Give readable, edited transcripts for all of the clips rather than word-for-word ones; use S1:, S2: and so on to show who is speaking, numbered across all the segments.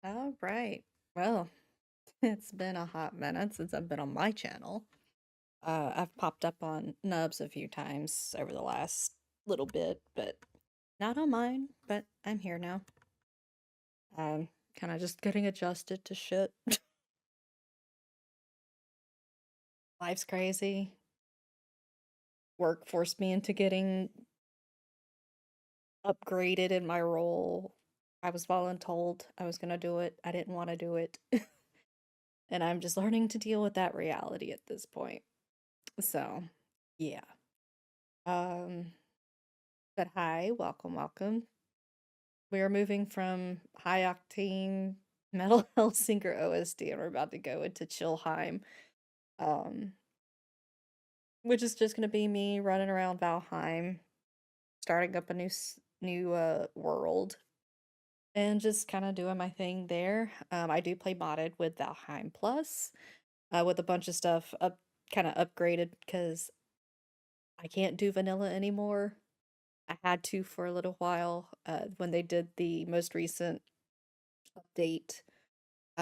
S1: All right. Well, it's been a hot minute since I've been on my channel. I've popped up on Nubs a few times over the last little bit, but not on mine. But I'm here now. Um, kind of just getting adjusted to shit. Life's crazy. Work forced me into getting upgraded in my role. I was voluntold I was gonna do it. I didn't want to do it. And I'm just learning to deal with that reality at this point. So, yeah. Um, but hi, welcome. We are moving from high octane Metal Hellsinger OSD, and we're about to go into Chillheim, um, which is just gonna be me running around Valheim, starting up a new world, and just kind of doing my thing there. I do play modded with Valheim Plus, with a bunch of stuff kind of upgraded because I can't do vanilla anymore. I had to for a little while when they did the most recent update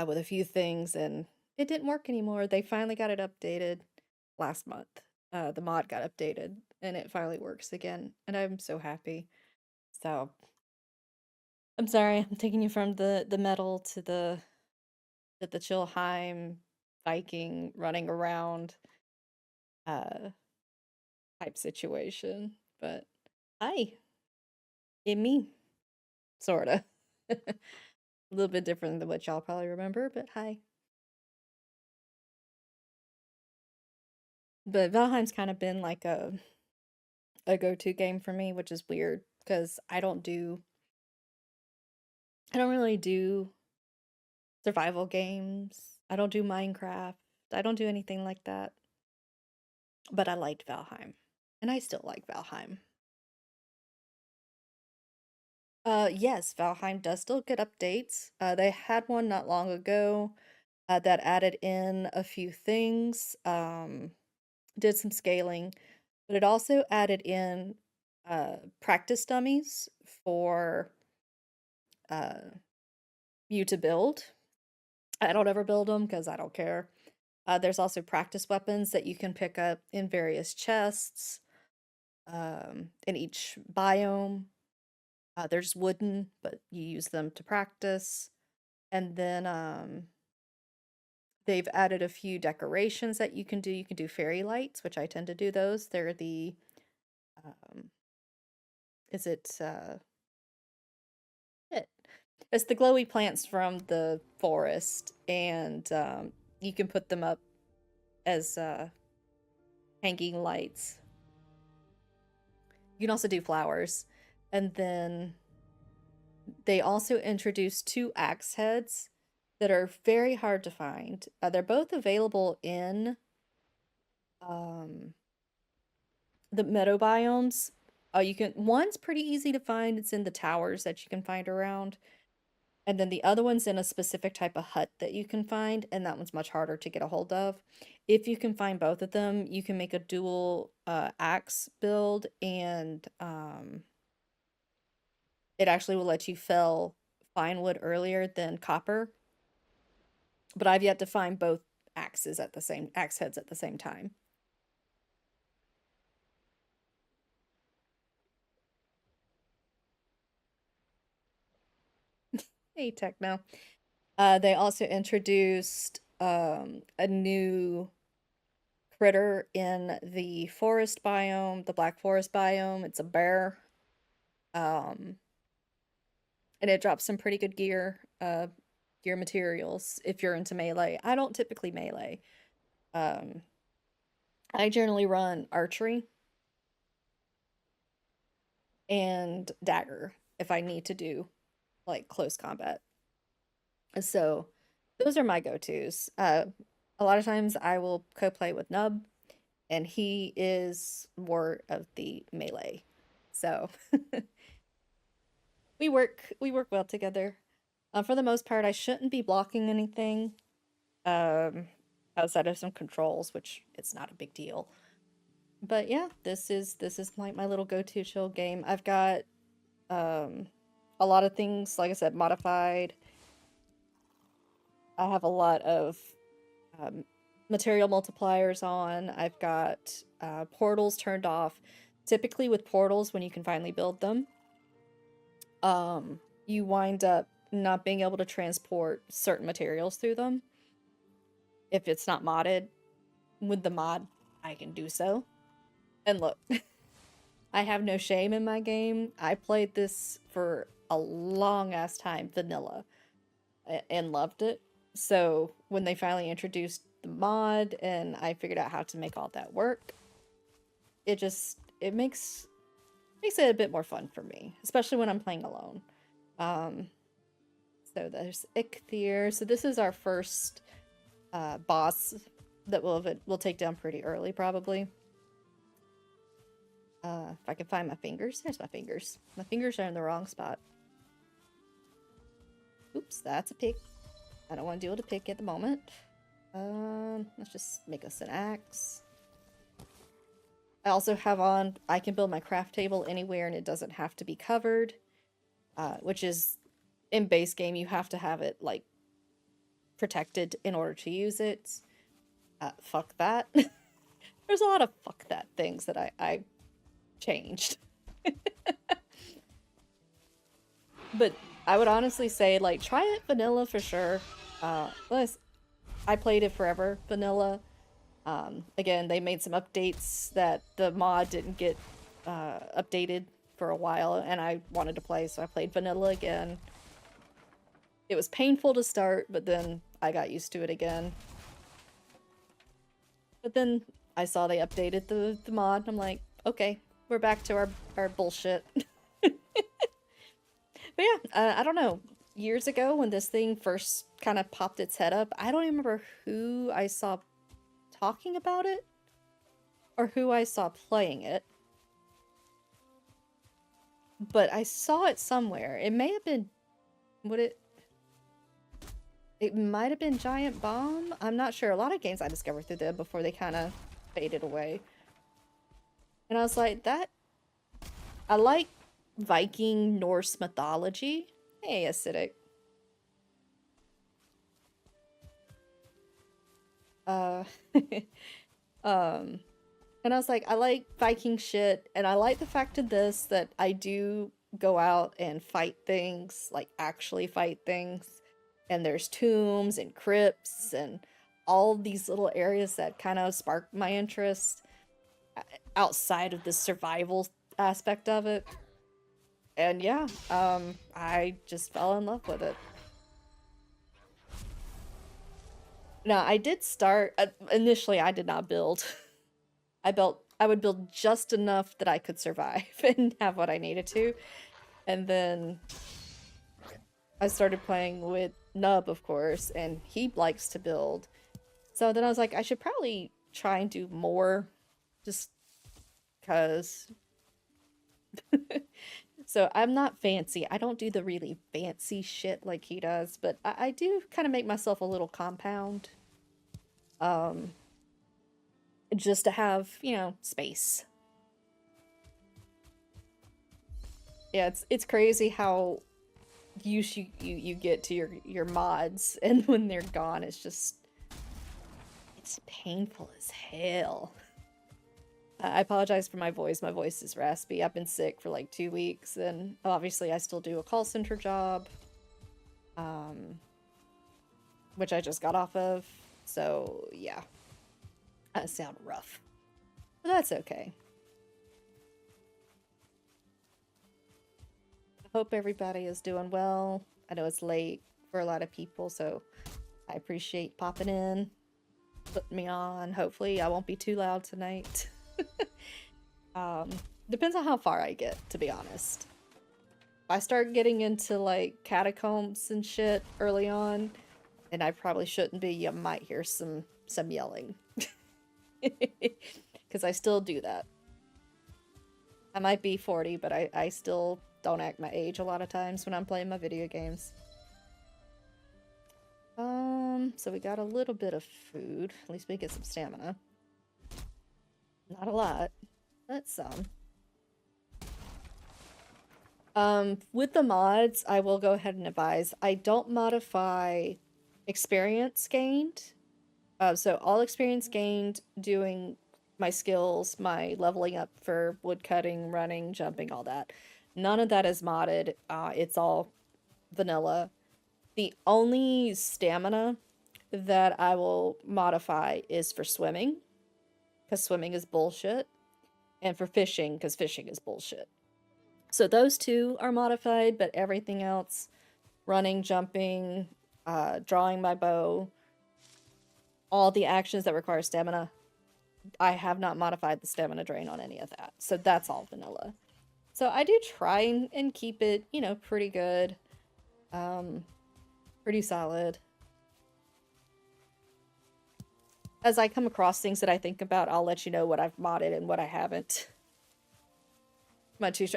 S1: with a few things, and it didn't work anymore. They finally got it updated last month. The mod got updated, and it finally works again, and I'm so happy. So I'm sorry, I'm taking you from the metal to the Chillheim Viking running around uh type situation. But hi, it me, sorta. A little bit different than what y'all probably remember, but hi. But Valheim's kind of been like a go-to game for me, which is weird because I don't really do survival games. I don't do Minecraft. I don't do anything like that. But I liked Valheim. And I still like Valheim. Yes, Valheim does still get updates. They had one not long ago that added in a few things, did some scaling, but it also added in practice dummies for uh you to build. I don't ever build them because I don't care. There's also practice weapons that you can pick up in various chests in each biome. There's wooden, but you use them to practice. And then they've added a few decorations that you can do. You can do fairy lights, which I tend to do those. They're the, um, is it? It's the glowy plants from the forest, and you can put them up as hanging lights. You can also do flowers. And then they also introduced two axe heads that are very hard to find. They're both available in um, the meadow biomes. One's pretty easy to find. It's in the towers that you can find around. And then the other one's in a specific type of hut that you can find, and that one's much harder to get a hold of. If you can find both of them, you can make a dual axe build, and it actually will let you fell fine wood earlier than copper. But I've yet to find both axe heads at the same time. Hey, Techno. They also introduced a new critter in the forest biome, the Black Forest biome. It's a bear. Um, and it drops some pretty good gear materials if you're into melee. I don't typically melee. Um, I generally run archery and dagger if I need to do like close combat. So those are my go-tos. A lot of times I will co-play with Nub, and he is more of the melee. So we work well together. For the most part, I shouldn't be blocking anything um, outside of some controls, which it's not a big deal. But yeah, this is like my little go-to chill game. I've got um, a lot of things, like I said, modified. I have a lot of um, material multipliers on. I've got portals turned off. Typically with portals, when you can finally build them, you wind up not being able to transport certain materials through them if it's not modded. With the mod, I can do so. And look, I have no shame in my game. I played this for a long ass time, vanilla, and loved it. So when they finally introduced the mod and I figured out how to make all that work, it makes it a bit more fun for me, especially when I'm playing alone. Um, so there's Ichthyr. So this is our first boss that we'll take down pretty early, probably. If I can find my fingers. There's my fingers. My fingers are in the wrong spot. Oops, that's a pick. I don't want to deal with a pick at the moment. Let's just make us an axe. I also have on, I can build my craft table anywhere and it doesn't have to be covered. Which is, in base game, you have to have it, like, protected in order to use it. Fuck that. There's a lot of fuck that things that I changed. But I would honestly say, like, try it vanilla for sure. I played it forever vanilla. Again, they made some updates that the mod didn't get updated for a while, and I wanted to play, so I played vanilla again. It was painful to start, but then I got used to it again. But then I saw they updated the mod, and I'm like, okay, we're back to our bullshit. But yeah, I don't know. Years ago, when this thing first kind of popped its head up, I don't even remember who I saw talking about it or who I saw playing it. But I saw it somewhere. It may have been... It might have been Giant Bomb? I'm not sure. A lot of games I discovered through them before they kind of faded away. And I was like, I like Viking Norse mythology. Hey, acidic. And I was like, I like Viking shit, and I like the fact of this that I do go out and fight things, like actually fight things. And there's tombs and crypts and all these little areas that kind of spark my interest outside of the survival aspect of it. And yeah, I just fell in love with it. Now, I did start, initially I did not build. I would build just enough that I could survive and have what I needed to. And then I started playing with Nub, of course, and he likes to build. So then I was like, I should probably try and do more, just because. So I'm not fancy. I don't do the really fancy shit like he does, but I do kind of make myself a little compound. Just to have, you know, space. Yeah, it's crazy how used you get to your mods, and when they're gone, it's painful as hell. I apologize for my voice. My voice is raspy. I've been sick for like 2 weeks, and obviously I still do a call center job, which I just got off of. So yeah, I sound rough, but that's okay. I hope everybody is doing well. I know it's late for a lot of people, so I appreciate popping in, putting me on. Hopefully I won't be too loud tonight. Depends on how far I get, to be honest. If I start getting into like catacombs and shit early on, and I probably shouldn't be, you might hear some yelling. Because I still do that. I might be 40, but I still don't act my age a lot of times when I'm playing my video games. So we got a little bit of food. At least we get some stamina. Not a lot, but some. With the mods, I will go ahead and advise, I don't modify experience gained. So all experience gained doing my skills, my leveling up for woodcutting, running, jumping, all that. None of that is modded. It's all vanilla. The only stamina that I will modify is for swimming, because swimming is bullshit, and for fishing, because fishing is bullshit. So those two are modified, but everything else, running, jumping, drawing my bow, all the actions that require stamina, I have not modified the stamina drain on any of that. So that's all vanilla. So I do try and keep it, you know, pretty good. Pretty solid. As I come across things that I think about, I'll let you know what I've modded and what I haven't.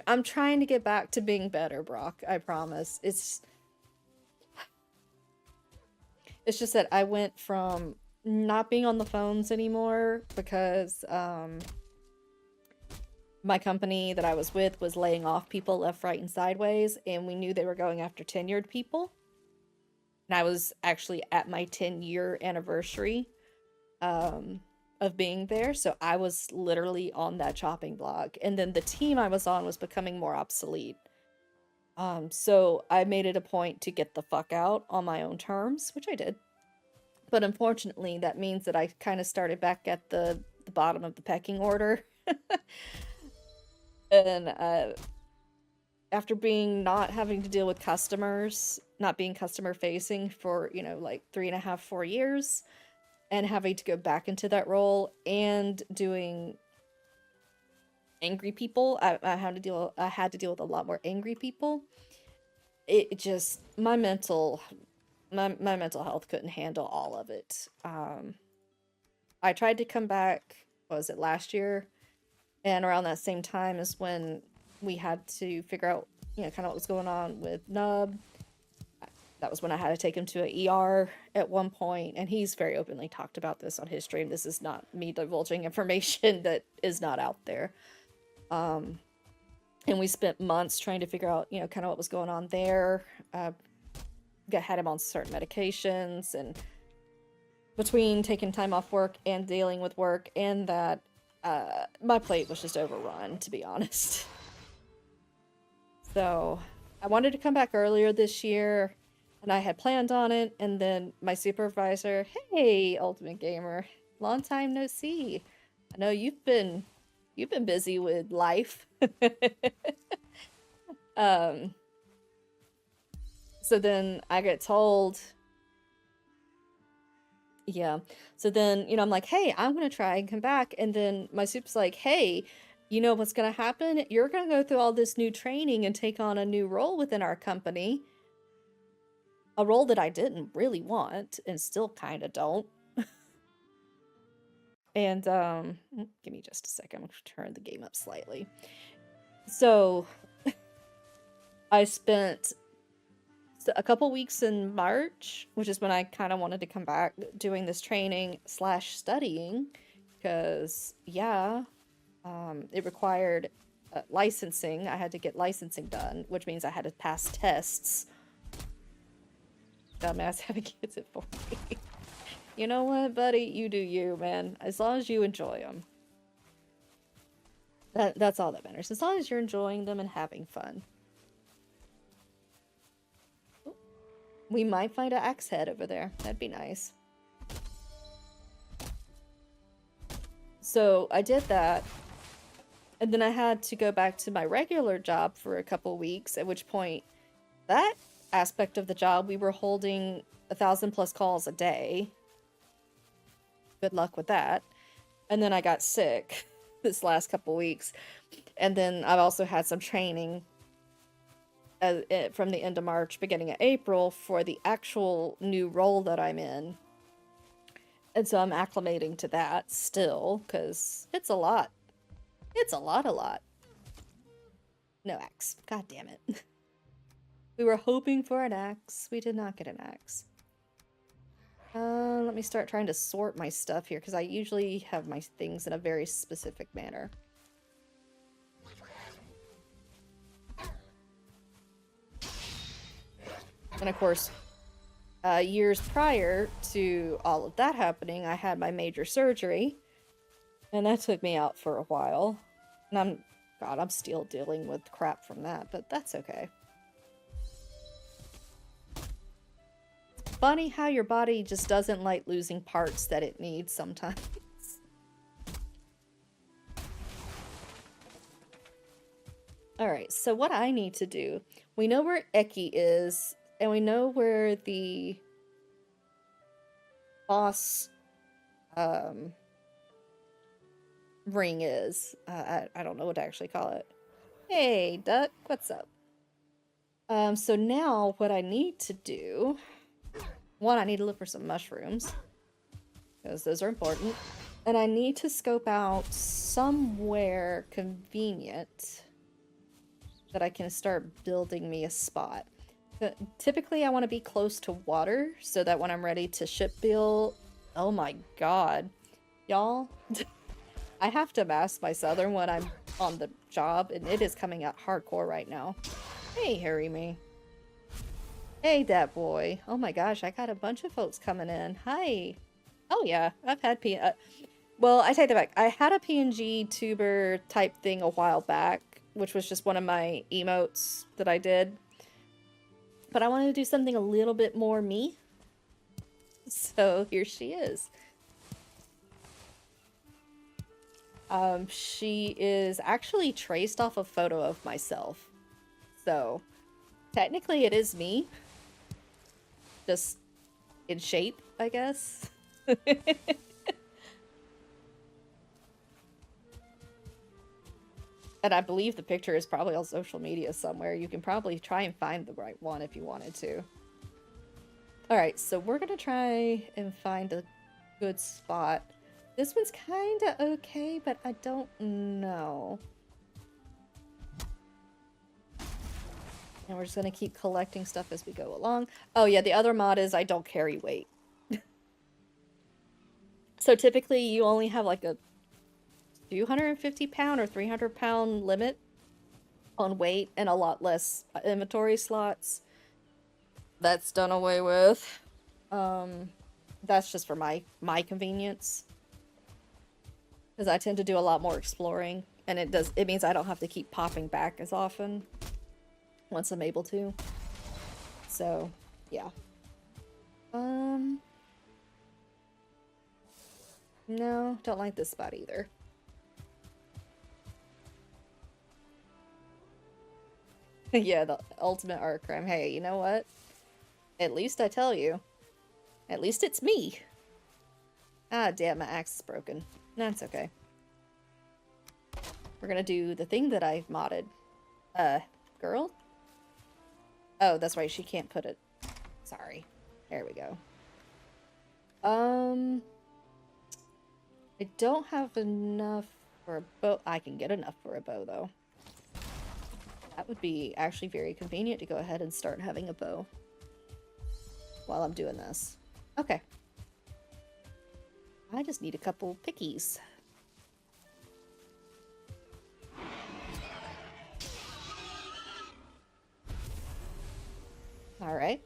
S1: I'm trying to get back to being better, Brock. I promise. It's just that I went from not being on the phones anymore because my company that I was with was laying off people left, right, and sideways, and we knew they were going after tenured people. And I was actually at my 10-year anniversary of being there, so I was literally on that chopping block. And then the team I was on was becoming more obsolete. So I made it a point to get the fuck out on my own terms, which I did. But unfortunately, that means that I kind of started back at the bottom of the pecking order. And after not having to deal with customers, not being customer facing for, you know, like 3.5, 4 years, and having to go back into that role and doing angry people, I had to deal with a lot more angry people. It just, my mental health couldn't handle all of it. I tried to come back, what was it, last year? And around that same time is when we had to figure out, you know, kind of what was going on with Nub. That was when I had to take him to an ER at one point, and he's very openly talked about this on his stream. This is not me divulging information that is not out there. And we spent months trying to figure out, you know, kind of what was going on there. Had him on certain medications, and between taking time off work and dealing with work and that, my plate was just overrun, to be honest. So I wanted to come back earlier this year, and I had planned on it, and then my supervisor, hey, Ultimate Gamer, long time no see. I know you've been busy with life. So then I get told, yeah. So then, you know, I'm like, hey, I'm gonna try and come back. And then my super's like, hey, you know what's gonna happen? You're gonna go through all this new training and take on a new role within our company. A role that I didn't really want and still kind of don't. And, give me just a second. I'm gonna turn the game up slightly. So, I spent a couple weeks in March, which is when I kind of wanted to come back, doing this training / studying, because, yeah, it required licensing. I had to get licensing done, which means I had to pass tests. Dumbass having kids it for me. You know what, buddy? You do you, man. As long as you enjoy them. That's all that matters. As long as you're enjoying them and having fun. We might find an axe head over there. That'd be nice. So I did that. And then I had to go back to my regular job for a couple weeks, at which point that aspect of the job, we were holding 1,000+ calls a day. Good luck with that. And then I got sick this last couple weeks. And then I've also had some training from the end of March, beginning of April, for the actual new role that I'm in. And so I'm acclimating to that still, because it's a lot. It's a lot. No axe. God damn it. We were hoping for an axe. We did not get an axe. Let me start trying to sort my stuff here, because I usually have my things in a very specific manner. And of course, years prior to all of that happening, I had my major surgery, and that took me out for a while. And I'm still dealing with crap from that, but that's okay. It's funny how your body just doesn't like losing parts that it needs sometimes. Alright, so what I need to do, we know where Eki is, and we know where the boss ring is. I don't know what to actually call it. Hey, Duck, what's up? So now what I need to do, one, I need to look for some mushrooms, because those are important, and I need to scope out somewhere convenient that I can start building me a spot. Typically, I want to be close to water so that when I'm ready to ship build... Oh my god. Y'all, I have to mask my southern when I'm on the job, and it is coming out hardcore right now. Hey, Harry me. Hey, that boy. Oh my gosh, I got a bunch of folks coming in. Hi. Oh yeah, I've had well, I take that back. I had a PNG tuber type thing a while back, which was just one of my emotes that I did. But I wanted to do something a little bit more me. So here she is. She is actually traced off a photo of myself. So technically it is me. Just in shape, I guess. And I believe the picture is probably on social media somewhere. You can probably try and find the right one if you wanted to. Alright, so we're gonna try and find a good spot. This one's kinda okay, but I don't know. And we're just gonna keep collecting stuff as we go along. Oh yeah, the other mod is I don't carry weight. So typically you only have like a 250 pound or 300 pound limit on weight and a lot less inventory slots. That's done away with. That's just for my convenience. Because I tend to do a lot more exploring, and it means I don't have to keep popping back as often once I'm able to. So, yeah. No, don't like this spot either. Yeah, the ultimate art crime. Hey, you know what? At least I tell you. At least it's me. Ah, damn, my axe is broken. That's okay. We're gonna do the thing that I've modded. Girl? Oh, that's right, she can't put it. Sorry. There we go. I don't have enough for a bow. I can get enough for a bow, though. That would be actually very convenient to go ahead and start having a bow while I'm doing this. Okay. I just need a couple pickies. Alright.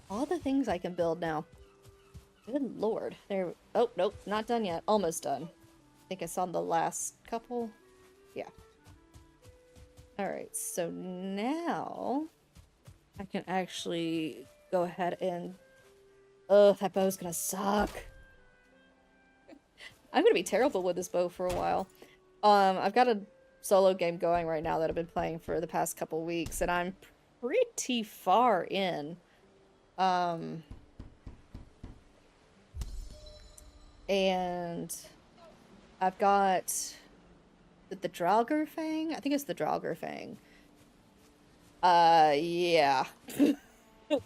S1: All the things I can build now. Good lord. There. Oh, nope. Not done yet. Almost done. I think I saw the last couple. Yeah. Alright, so now I can actually go ahead and... Ugh, that bow's gonna suck. I'm gonna be terrible with this bow for a while. I've got a solo game going right now that I've been playing for the past couple weeks, and I'm pretty far in. And I've got the Draugr Fang? I think it's the Draugr Fang. Yeah.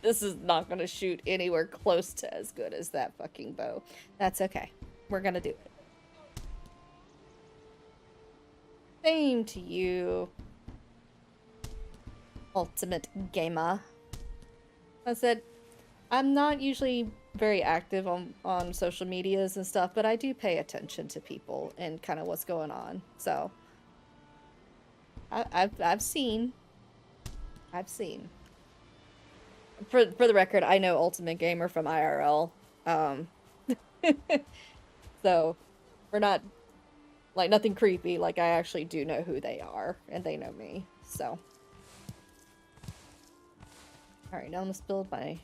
S1: This is not gonna shoot anywhere close to as good as that fucking bow. That's okay. We're gonna do it. Same to you, ultimate gamer. I said, I'm not usually very active on social medias and stuff, but I do pay attention to people and kind of what's going on. So I've seen. I've seen. For the record, I know Ultimate Gamer from IRL. Um, so we're not like nothing creepy. Like I actually do know who they are, and they know me. So, all right, now let's build my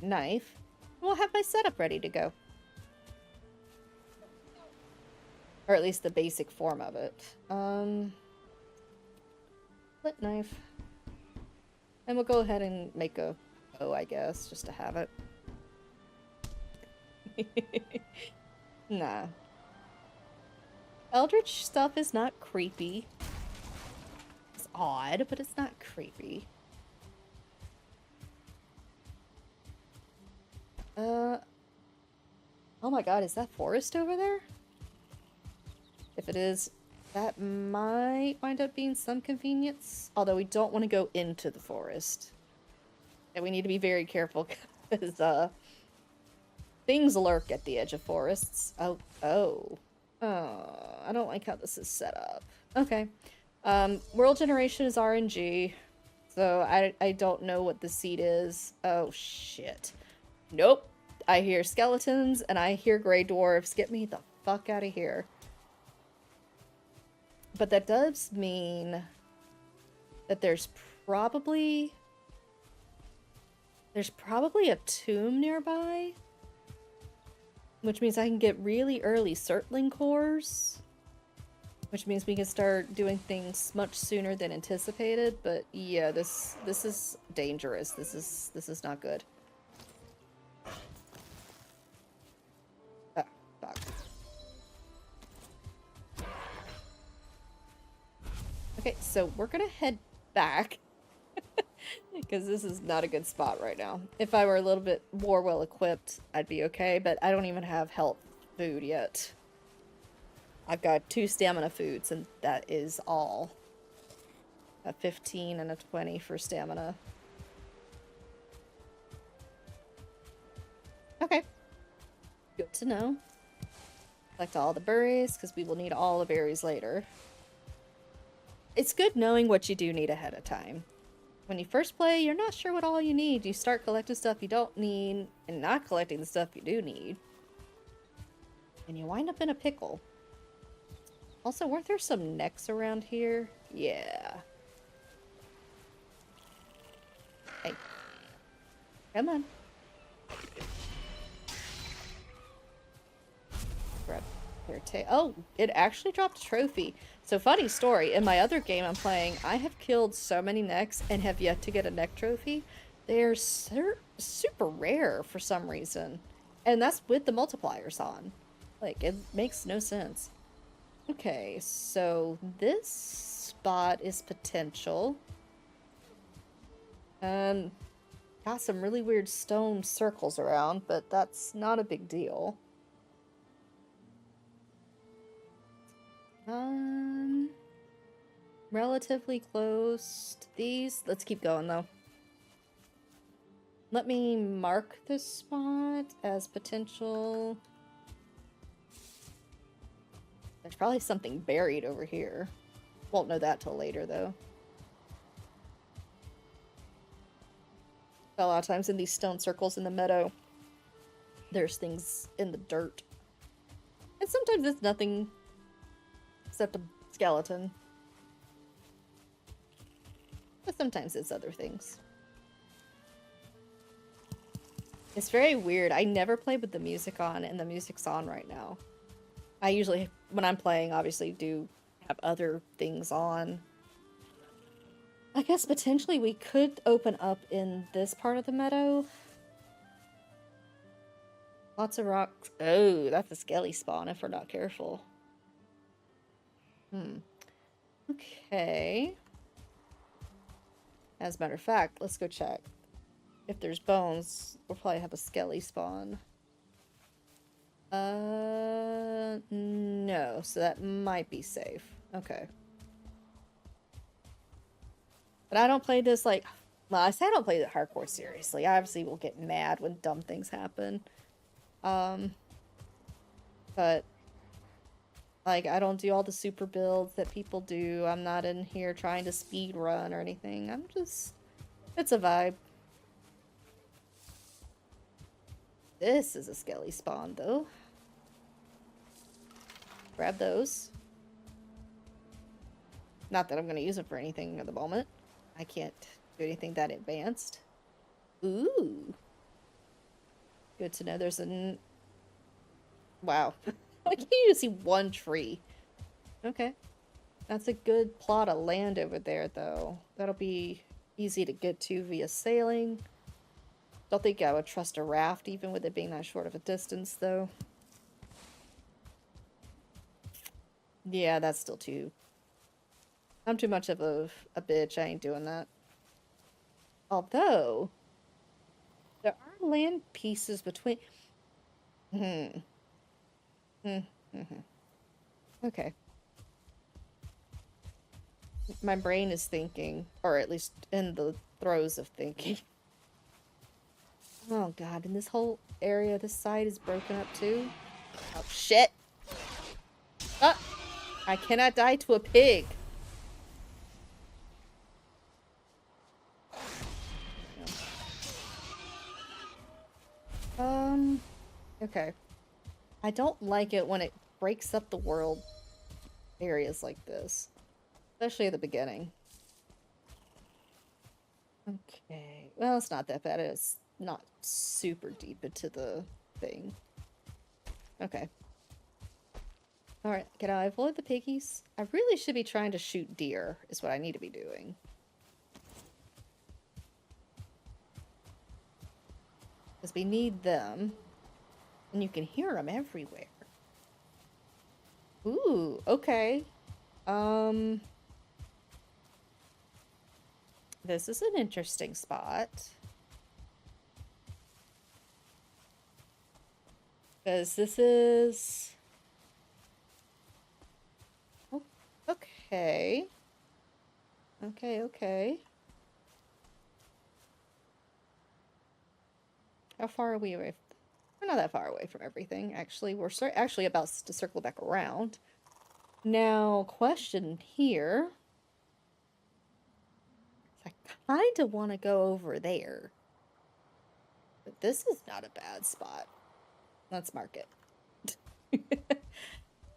S1: knife. We'll have my setup ready to go, or at least the basic form of it. Split knife. And we'll go ahead and make a bow, I guess, just to have it. Nah. Eldritch stuff is not creepy. It's odd, but it's not creepy. Oh my god, is that forest over there? If it is, that might wind up being some convenience. Although we don't want to go into the forest. And we need to be very careful because, things lurk at the edge of forests. Oh, I don't like how this is set up. Okay. World generation is RNG. So I don't know what the seed is. Oh, shit. Nope. I hear skeletons and I hear gray dwarves. Get me the fuck out of here. But that does mean that there's probably a tomb nearby. Which means I can get really early Surtling cores. Which means we can start doing things much sooner than anticipated. But yeah, this is dangerous. This is not good. Oh, fuck. Okay, so we're gonna head back. Because this is not a good spot right now. If I were a little bit more well equipped, I'd be okay, but I don't even have health food yet. I've got 2 stamina foods, and that is all. A 15 and a 20 for stamina. Okay. Good to know. Collect all the berries, because we will need all the berries later. It's good knowing what you do need ahead of time. When you first play, you're not sure what all you need. You start collecting stuff you don't need, and not collecting the stuff you do need. And you wind up in a pickle. Also, weren't there some necks around here? Yeah. Hey. Come on. Grab your tail. Oh, it actually dropped a trophy. So funny story, in my other game I'm playing, I have killed so many necks and have yet to get a neck trophy. They're super rare for some reason. And that's with the multipliers on. Like, it makes no sense. Okay, so this spot is potential. Got some really weird stone circles around, but that's not a big deal. Relatively close to these. Let's keep going, though. Let me mark this spot as potential. There's probably something buried over here. Won't know that till later, though. A lot of times in these stone circles in the meadow, there's things in the dirt. And sometimes it's nothing except a skeleton. But sometimes it's other things. It's very weird. I never play with the music on, and the music's on right now. I usually, when I'm playing, obviously do have other things on. I guess potentially we could open up in this part of the meadow. Lots of rocks. Oh, that's a skelly spawn if we're not careful. Okay. As a matter of fact, let's go check. If there's bones, we'll probably have a skelly spawn. No, so that might be safe. Okay. But I don't play this, like, Well, I say I don't play the hardcore seriously. I obviously will get mad when dumb things happen. Um, but like I don't do all the super builds that people do. I'm not in here trying to speed run or anything. I'm just it's a vibe. This is a skelly spawn though. Grab those. Not that I'm gonna use them for anything at the moment. I can't do anything that advanced. Ooh. Good to know there's a... Wow. I can't even see one tree. Okay. That's a good plot of land over there, though. That'll be easy to get to via sailing. Don't think I would trust a raft, even with it being that short of a distance, though. Yeah, that's still too... I'm too much of a bitch. I ain't doing that. Although, there are land pieces between... Hmm. Okay. My brain is thinking, or at least in the throes of thinking. Oh god, and this whole area, this side is broken up too? Oh shit! Ah! I cannot die to a pig! Okay. I don't like it when it breaks up the world areas like this. Especially at the beginning. Okay. Well, it's not that bad. It's not super deep into the thing. Okay. Alright, can I avoid the piggies? I really should be trying to shoot deer, is what I need to be doing. Because we need them. And you can hear them everywhere. Ooh, okay. This is an interesting spot. Because this is... Oh, okay. Okay. How far are we away? We're not that far away from everything, actually. We're actually about to circle back around. Now, question here. I kind of want to go over there. But this is not a bad spot. Let's mark it.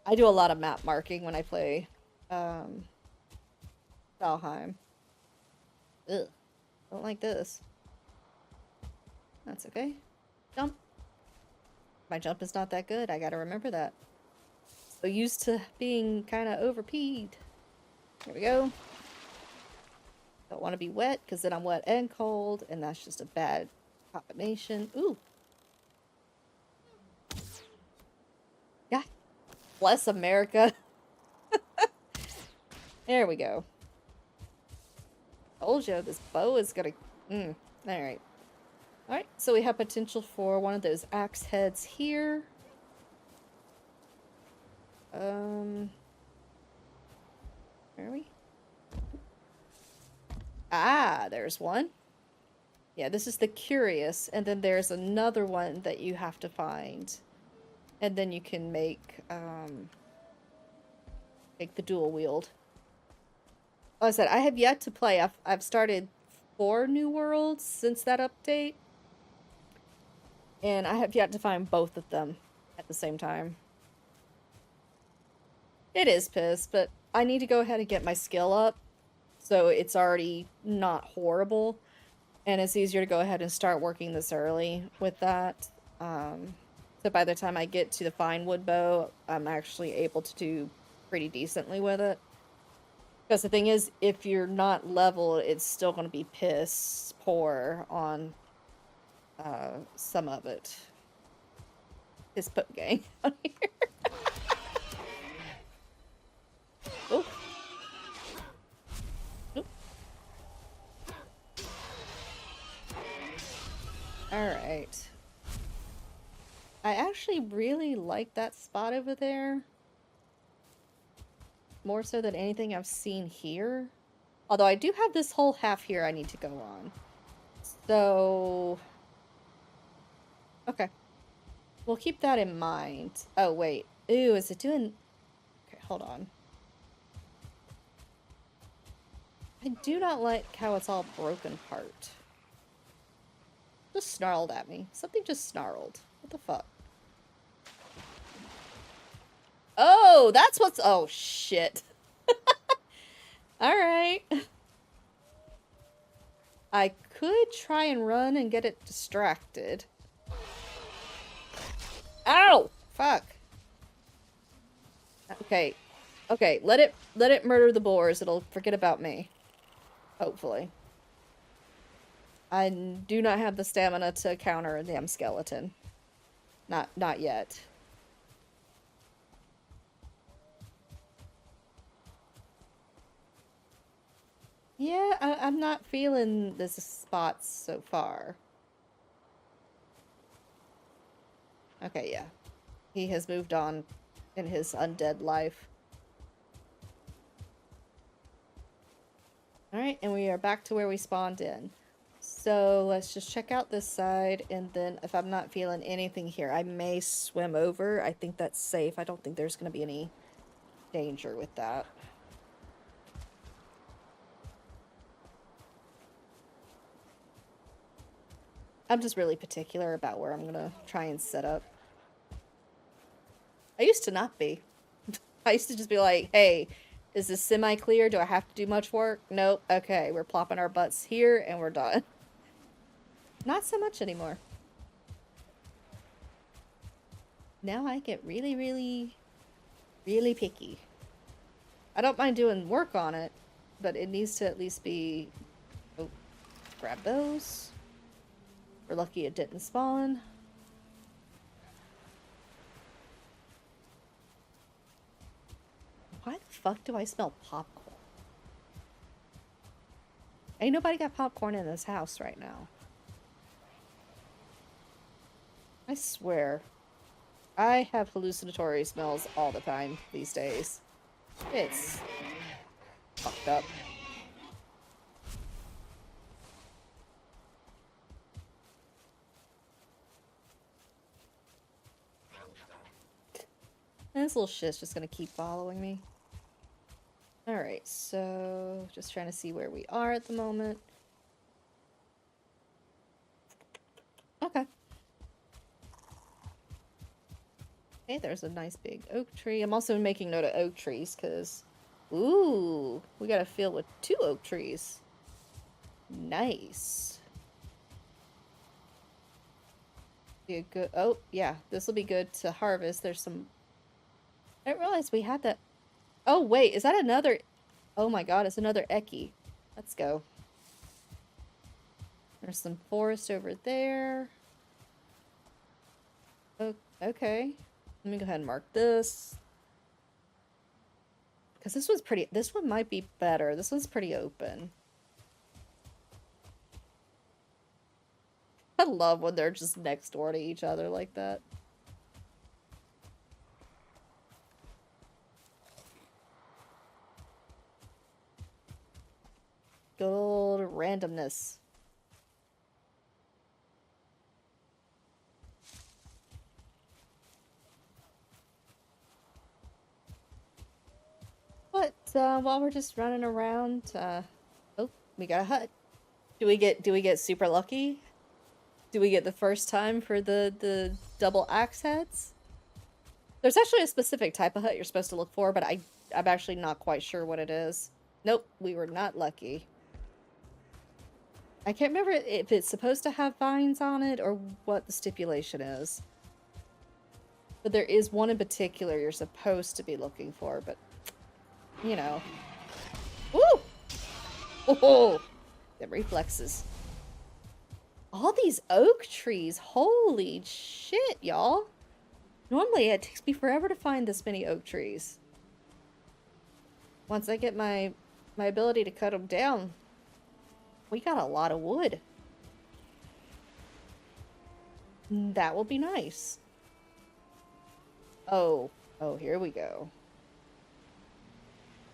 S1: I do a lot of map marking when I play Valheim. Ugh. Don't like this. That's okay. Jump. My jump is not that good. I gotta remember that. So used to being kind of over-peed. Here we go. Don't want to be wet, because then I'm wet and cold, and that's just a bad combination. Ooh. God bless America. There we go. Told you, this bow is gonna... Alright. Alright, so we have potential for one of those axe heads here. Where are we? Ah, there's one. Yeah, this is the Curious, and then there's another one that you have to find. And then you can make the dual wield. Like I said, I have yet to play. I've started 4 new worlds since that update. And I have yet to find both of them at the same time. It is piss, but I need to go ahead and get my skill up. So it's already not horrible. And it's easier to go ahead and start working this early with that. So by the time I get to the fine wood bow, I'm actually able to do pretty decently with it. Because the thing is, if you're not leveled, it's still going to be piss poor on some of it. Piss put gang on here. Oh. Nope. Alright. I actually really like that spot over there. More so than anything I've seen here. Although I do have this whole half here I need to go on. So, okay. We'll keep that in mind. Oh, wait. Ooh, is it doing... Okay, hold on. I do not like how it's all broken apart. Just snarled at me. Something just snarled. What the fuck? Oh, that's what's... Oh, shit. Alright. I could try and run and get it distracted. Ow! Fuck. Okay. Okay, let it murder the boars. It'll forget about me. Hopefully. I do not have the stamina to counter a damn skeleton. Not yet. Yeah, I'm not feeling this spots so far. Okay, yeah. He has moved on in his undead life. Alright, and we are back to where we spawned in. So let's just check out this side, and then if I'm not feeling anything here, I may swim over. I think that's safe. I don't think there's going to be any danger with that. I'm just really particular about where I'm going to try and set up. I used to not be. I used to just be like, hey, is this semi-clear? Do I have to do much work? Nope. Okay, we're plopping our butts here, and we're done. Not so much anymore. Now I get really, really, really picky. I don't mind doing work on it, but it needs to at least be... Oh, grab those. We're lucky it didn't spawn. Why the fuck do I smell popcorn? Ain't nobody got popcorn in this house right now. I swear. I have hallucinatory smells all the time these days. It's fucked up. And this little shit's just gonna keep following me. Alright, so just trying to see where we are at the moment. Okay. Okay, there's a nice big oak tree. I'm also making note of oak trees because, ooh, we got a field with 2 oak trees. Nice. Be a good, oh, yeah, this will be good to harvest. There's some, I didn't realize we had that. Oh, wait, is that another, oh my god, it's another Eki. Let's go. There's some forest over there. Oh, okay. Let me go ahead and mark this. Because this one's pretty... This one might be better. This one's pretty open. I love when they're just next door to each other like that. Good old randomness. But while we're just running around, oh, we got a hut. Do we get super lucky? Do we get the first time for the double axe heads? There's actually a specific type of hut you're supposed to look for, but I'm actually not quite sure what it is. Nope, we were not lucky. I can't remember if it's supposed to have vines on it or what the stipulation is. But there is one in particular you're supposed to be looking for, but, you know. Woo! Oh, the reflexes. All these oak trees. Holy shit, y'all. Normally, it takes me forever to find this many oak trees. Once I get my ability to cut them down, we got a lot of wood. That will be nice. Oh, here we go.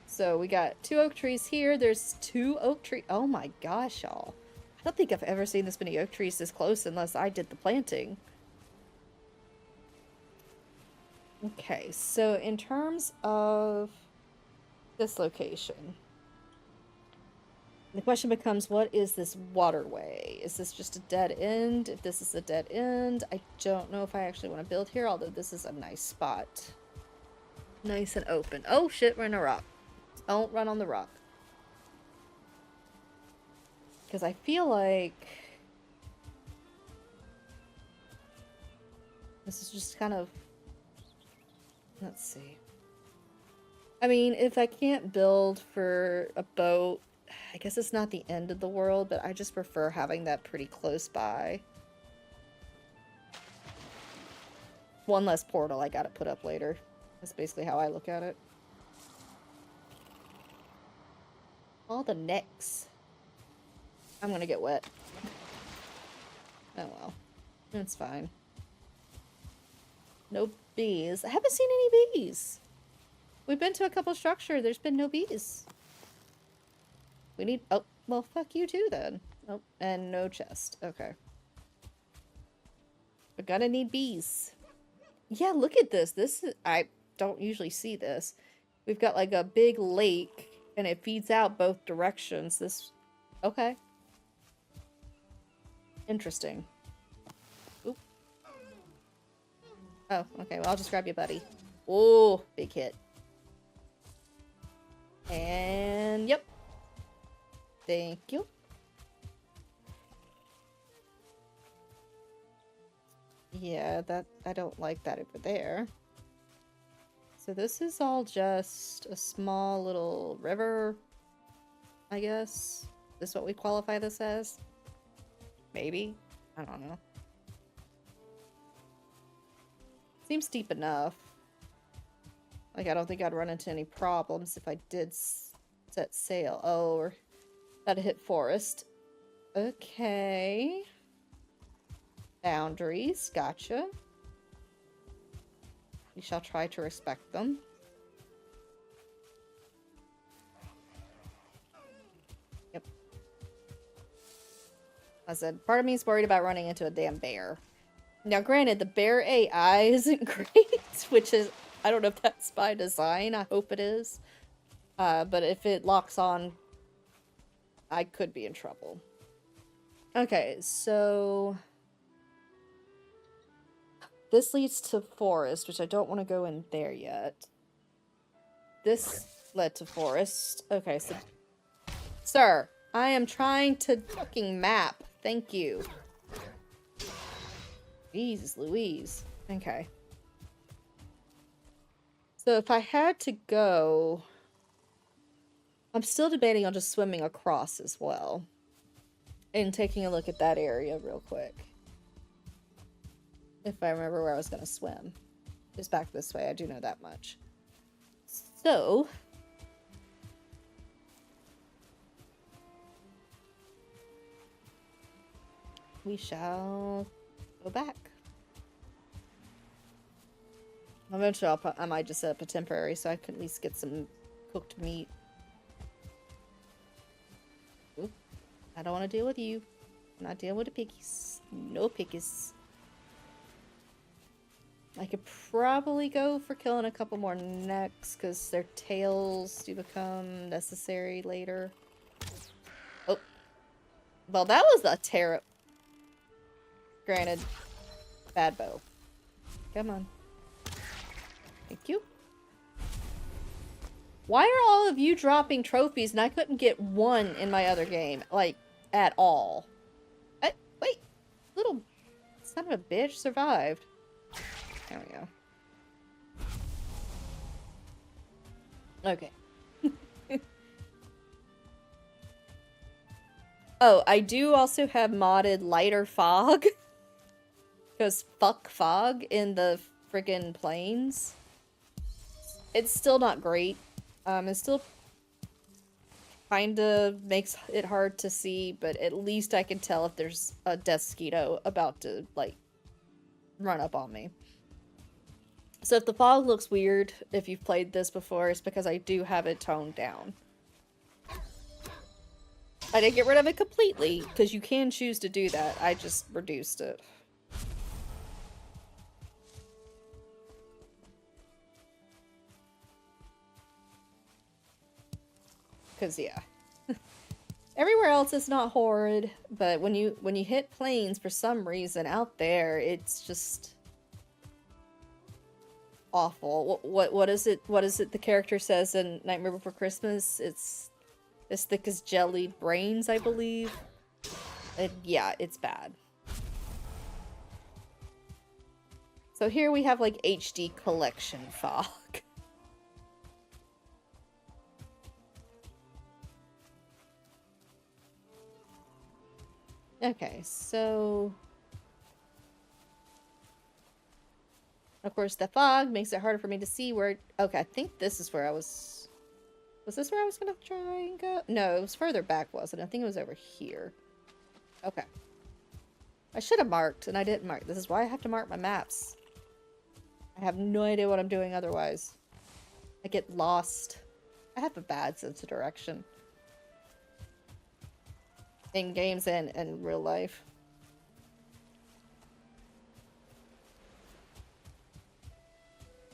S1: So we got 2 oak trees here. There's 2 oak trees. Oh my gosh, y'all. I don't think I've ever seen this many oak trees this close unless I did the planting. Okay, so in terms of this location, the question becomes, what is this waterway? Is this just a dead end? If this is a dead end, I don't know if I actually want to build here, although this is a nice spot. Nice and open. Oh shit, we're in a rock. Don't run on the rock. Because I feel like this is just kind of... Let's see. I mean, if I can't build for a boat, I guess it's not the end of the world, but I just prefer having that pretty close by. One less portal I gotta put up later. That's basically how I look at it. All the necks. I'm gonna get wet. Oh well. It's fine. No bees. I haven't seen any bees. We've been to a couple structures. There's been no bees. We need... Oh, well, fuck you too, then. Oh, and no chest. Okay. We're gonna need bees. Yeah, look at this. This is... I don't usually see this. We've got, like, a big lake, and it feeds out both directions. This... Okay. Interesting. Oop. Oh, okay. Well, I'll just grab you, buddy. Oh, big hit. And... Yep. Thank you. Yeah, that... I don't like that over there. So this is all just a small little river, I guess. Is this what we qualify this as? Maybe? I don't know. Seems deep enough. Like, I don't think I'd run into any problems if I did set sail. Oh, we're about to hit forest. Okay. Boundaries. Gotcha. We shall try to respect them. Yep. I said, part of me is worried about running into a damn bear. Now, granted, the bear AI isn't great, which is... I don't know if that's by design. I hope it is. But if it locks on, I could be in trouble. Okay, so... This leads to forest, which I don't want to go in there yet. This led to forest. Okay, so... Sir, I am trying to fucking map. Thank you. Jesus Louise. Okay. So if I had to go... I'm still debating on just swimming across as well. And taking a look at that area real quick. If I remember where I was going to swim. It's back this way, I do know that much. So... we shall go back. Eventually I might just set up a temporary so I can at least get some cooked meat. Oop. I don't want to deal with you. I'm not dealing with the piggies. No piggies. I could probably go for killing a couple more necks because their tails do become necessary later. Oh. Well, that was a terrible... Granted, bad bow. Come on. Thank you. Why are all of you dropping trophies and I couldn't get one in my other game? Like, at all. Wait. Little son of a bitch survived. There we go. Okay. Oh, I do also have modded lighter fog. Because fuck fog in the friggin' plains. It's still not great. It still kinda makes it hard to see, but at least I can tell if there's a Deathsquito about to, like, run up on me. So if the fog looks weird, if you've played this before, it's because I do have it toned down. I didn't get rid of it completely, because you can choose to do that. I just reduced it. Because, yeah. Everywhere else is not horrid, but when you hit planes, for some reason, out there, it's just awful. What is it? What is it the character says in Nightmare Before Christmas? It's as thick as jellied brains, I believe. And yeah, it's bad. So here we have like HD collection fog. Okay, so of course the fog makes it harder for me to see where. Okay, I think this is where I was. Was this where I was gonna try and go? No, it was further back, wasn't it? I think it was over here. Okay. I should have marked, and I didn't mark. This is why I have to mark my maps. I have no idea what I'm doing otherwise. I get lost. I have a bad sense of direction. In games and in real life.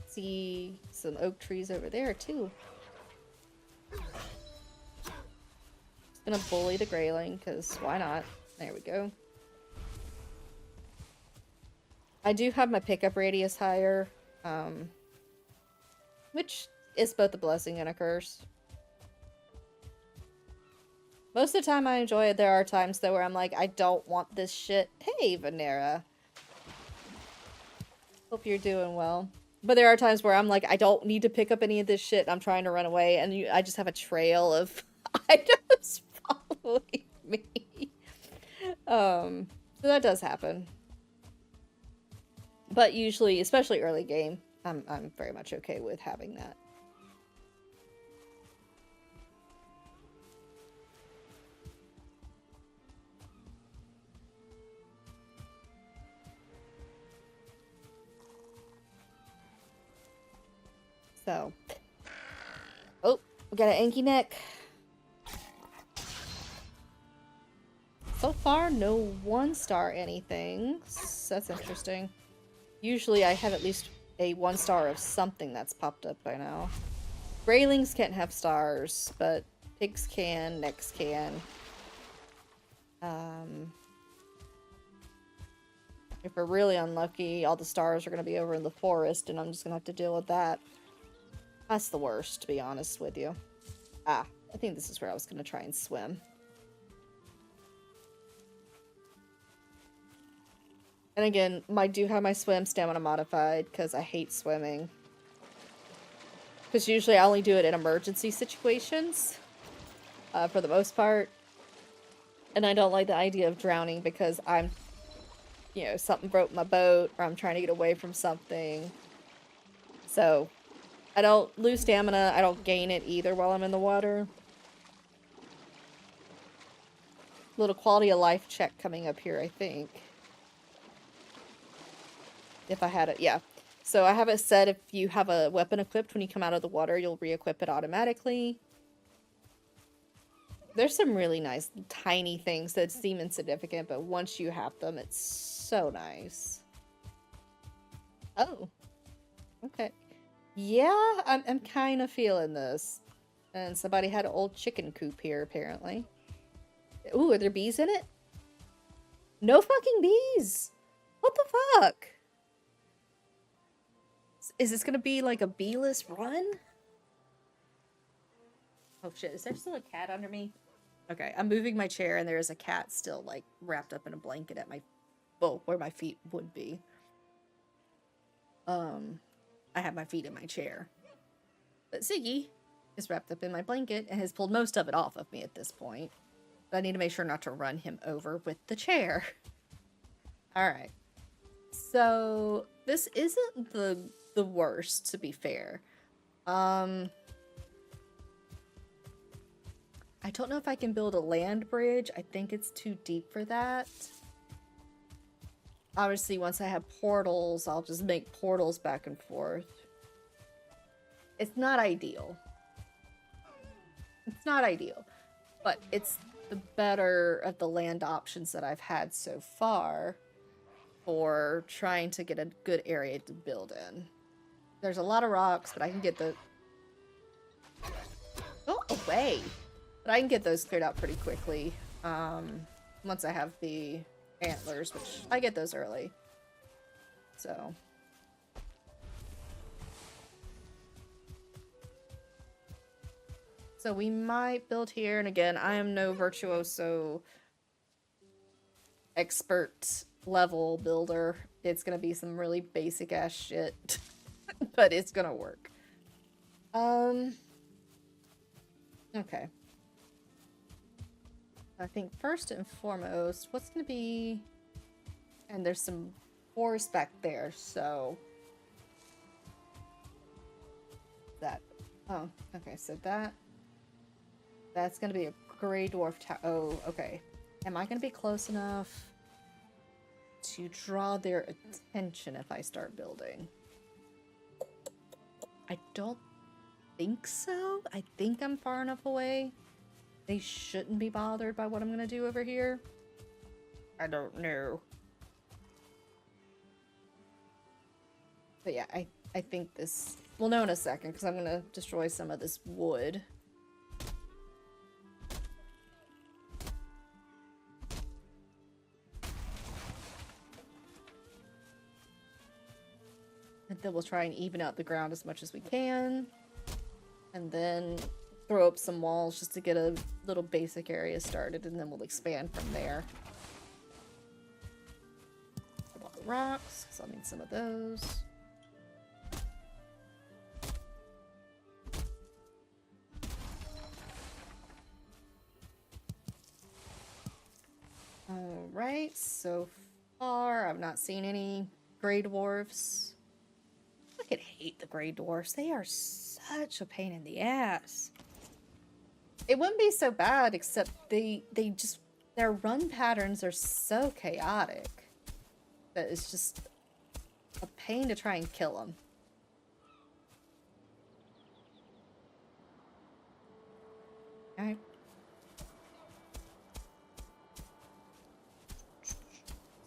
S1: See some oak trees over there, too. Just gonna bully the grayling, because why not? There we go. I do have my pickup radius higher, which is both a blessing and a curse. Most of the time I enjoy it. There are times, though, where I'm like, I don't want this shit. Hey, Vanera. Hope you're doing well. But there are times where I'm like, I don't need to pick up any of this shit. I'm trying to run away, and I just have a trail of items following me. So that does happen. But usually, especially early game, I'm very much okay with having that. So, oh, we got an Anky neck. So far, no 1-star anything. So that's interesting. Usually I have at least a 1-star of something that's popped up by now. Graylings can't have stars, but pigs can, necks can. If we're really unlucky, all the stars are going to be over in the forest, and I'm just going to have to deal with that. That's the worst, to be honest with you. Ah, I think this is where I was going to try and swim. And again, I do have my swim stamina modified, because I hate swimming. Because usually I only do it in emergency situations, for the most part. And I don't like the idea of drowning because I'm, you know, something broke my boat, or I'm trying to get away from something. So, I don't lose stamina, I don't gain it either while I'm in the water. Little quality of life check coming up here, I think. If I had it, yeah. So I have it set if you have a weapon equipped when you come out of the water, you'll re-equip it automatically. There's some really nice tiny things that seem insignificant, but once you have them, it's so nice. Oh. Okay. Yeah, I'm kind of feeling this. And somebody had an old chicken coop here, apparently. Ooh, are there bees in it? No fucking bees! What the fuck? Is this gonna be like a bee-less run? Oh shit, is there still a cat under me? Okay, I'm moving my chair and there is a cat still like wrapped up in a blanket at my, well, where my feet would be. I have my feet in my chair. But Ziggy is wrapped up in my blanket and has pulled most of it off of me at this point. But I need to make sure not to run him over with the chair. Alright. So, this isn't the worst, to be fair. I don't know if I can build a land bridge. I think it's too deep for that. Obviously, once I have portals, I'll just make portals back and forth. It's not ideal. It's not ideal. But it's the better of the land options that I've had so far for trying to get a good area to build in. There's a lot of rocks, but I can get the... Go away! But I can get those cleared out pretty quickly. Once I have the antlers, which I get those early. So... So we might build here, and again, I am no virtuoso expert level builder. It's gonna be some really basic ass shit, but it's gonna work. Okay. I think first and foremost, what's gonna be... And there's some forest back there, so... That... Oh, okay, so that's gonna be a gray dwarf tower. Oh, okay. Am I gonna be close enough to draw their attention if I start building? I don't think so. I think I'm far enough away. They shouldn't be bothered by what I'm gonna do over here. I don't know. But yeah, I think this... We'll know in a second, because I'm gonna destroy some of this wood. And then we'll try and even out the ground as much as we can. And then throw up some walls just to get a little basic area started, and then we'll expand from there. A block of rocks, because I'll need some of those. Alright, so far I've not seen any gray dwarfs. I fucking hate the gray dwarfs. They are such a pain in the ass. It wouldn't be so bad, except they just... Their run patterns are so chaotic that it's just a pain to try and kill them. Alright.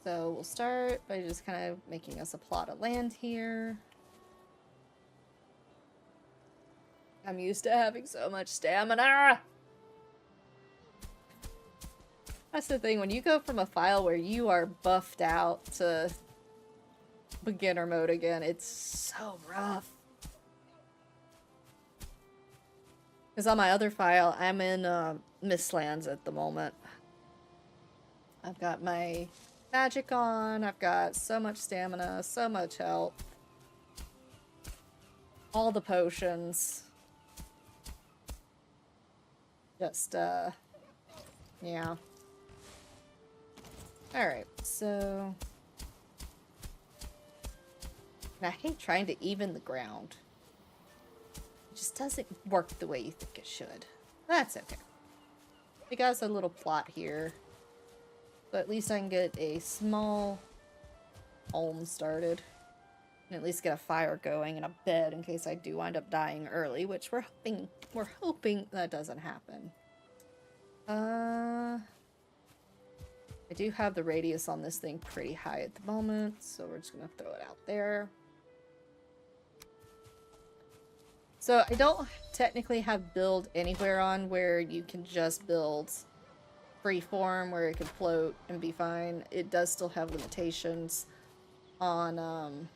S1: So we'll start by just kind of making us a plot of land here. I'm used to having so much stamina! That's the thing, when you go from a file where you are buffed out to beginner mode again, it's so rough. Because on my other file, I'm in Mistlands at the moment. I've got my magic on, I've got so much stamina, so much health. All the potions. Just, yeah. Alright, so... And I hate trying to even the ground. It just doesn't work the way you think it should. That's okay. We got a little plot here. So at least I can get a small home started. And at least get a fire going and a bed in case I do wind up dying early, which we're hoping that doesn't happen. I do have the radius on this thing pretty high at the moment, so we're just gonna throw it out there. So I don't technically have build anywhere on where you can just build freeform where it can float and be fine. It does still have limitations on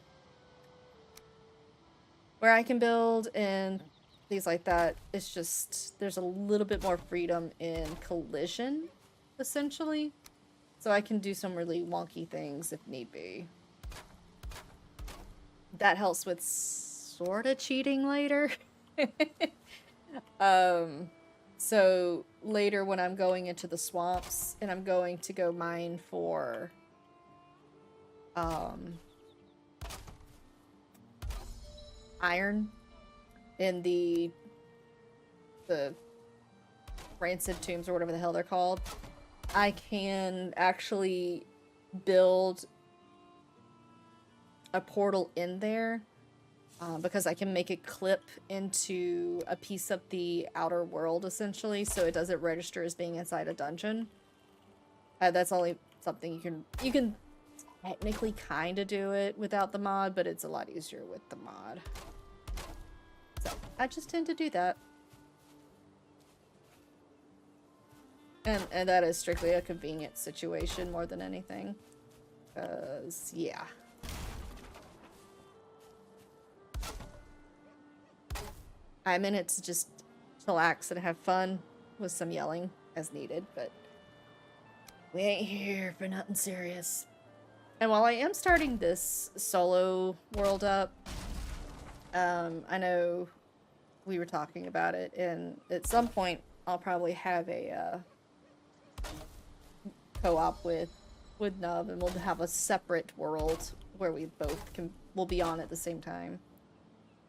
S1: where I can build and things like that. It's just there's a little bit more freedom in collision, essentially. So I can do some really wonky things if need be. That helps with sort of cheating later. So later when I'm going into the swamps and I'm going to go mine for iron in the rancid tombs or whatever the hell they're called, I can actually build a portal in there because I can make it clip into a piece of the outer world, essentially, so it doesn't register as being inside a dungeon. That's only something you can technically kind of do it without the mod, but it's a lot easier with the mod. So I just tend to do that. And that is strictly a convenient situation more than anything. Because, yeah. I'm in it to just chillax and have fun with some yelling as needed, but we ain't here for nothing serious. And while I am starting this solo world up, I know we were talking about it, and at some point I'll probably have a co-op with Nub, and we'll have a separate world where we both will be on at the same time.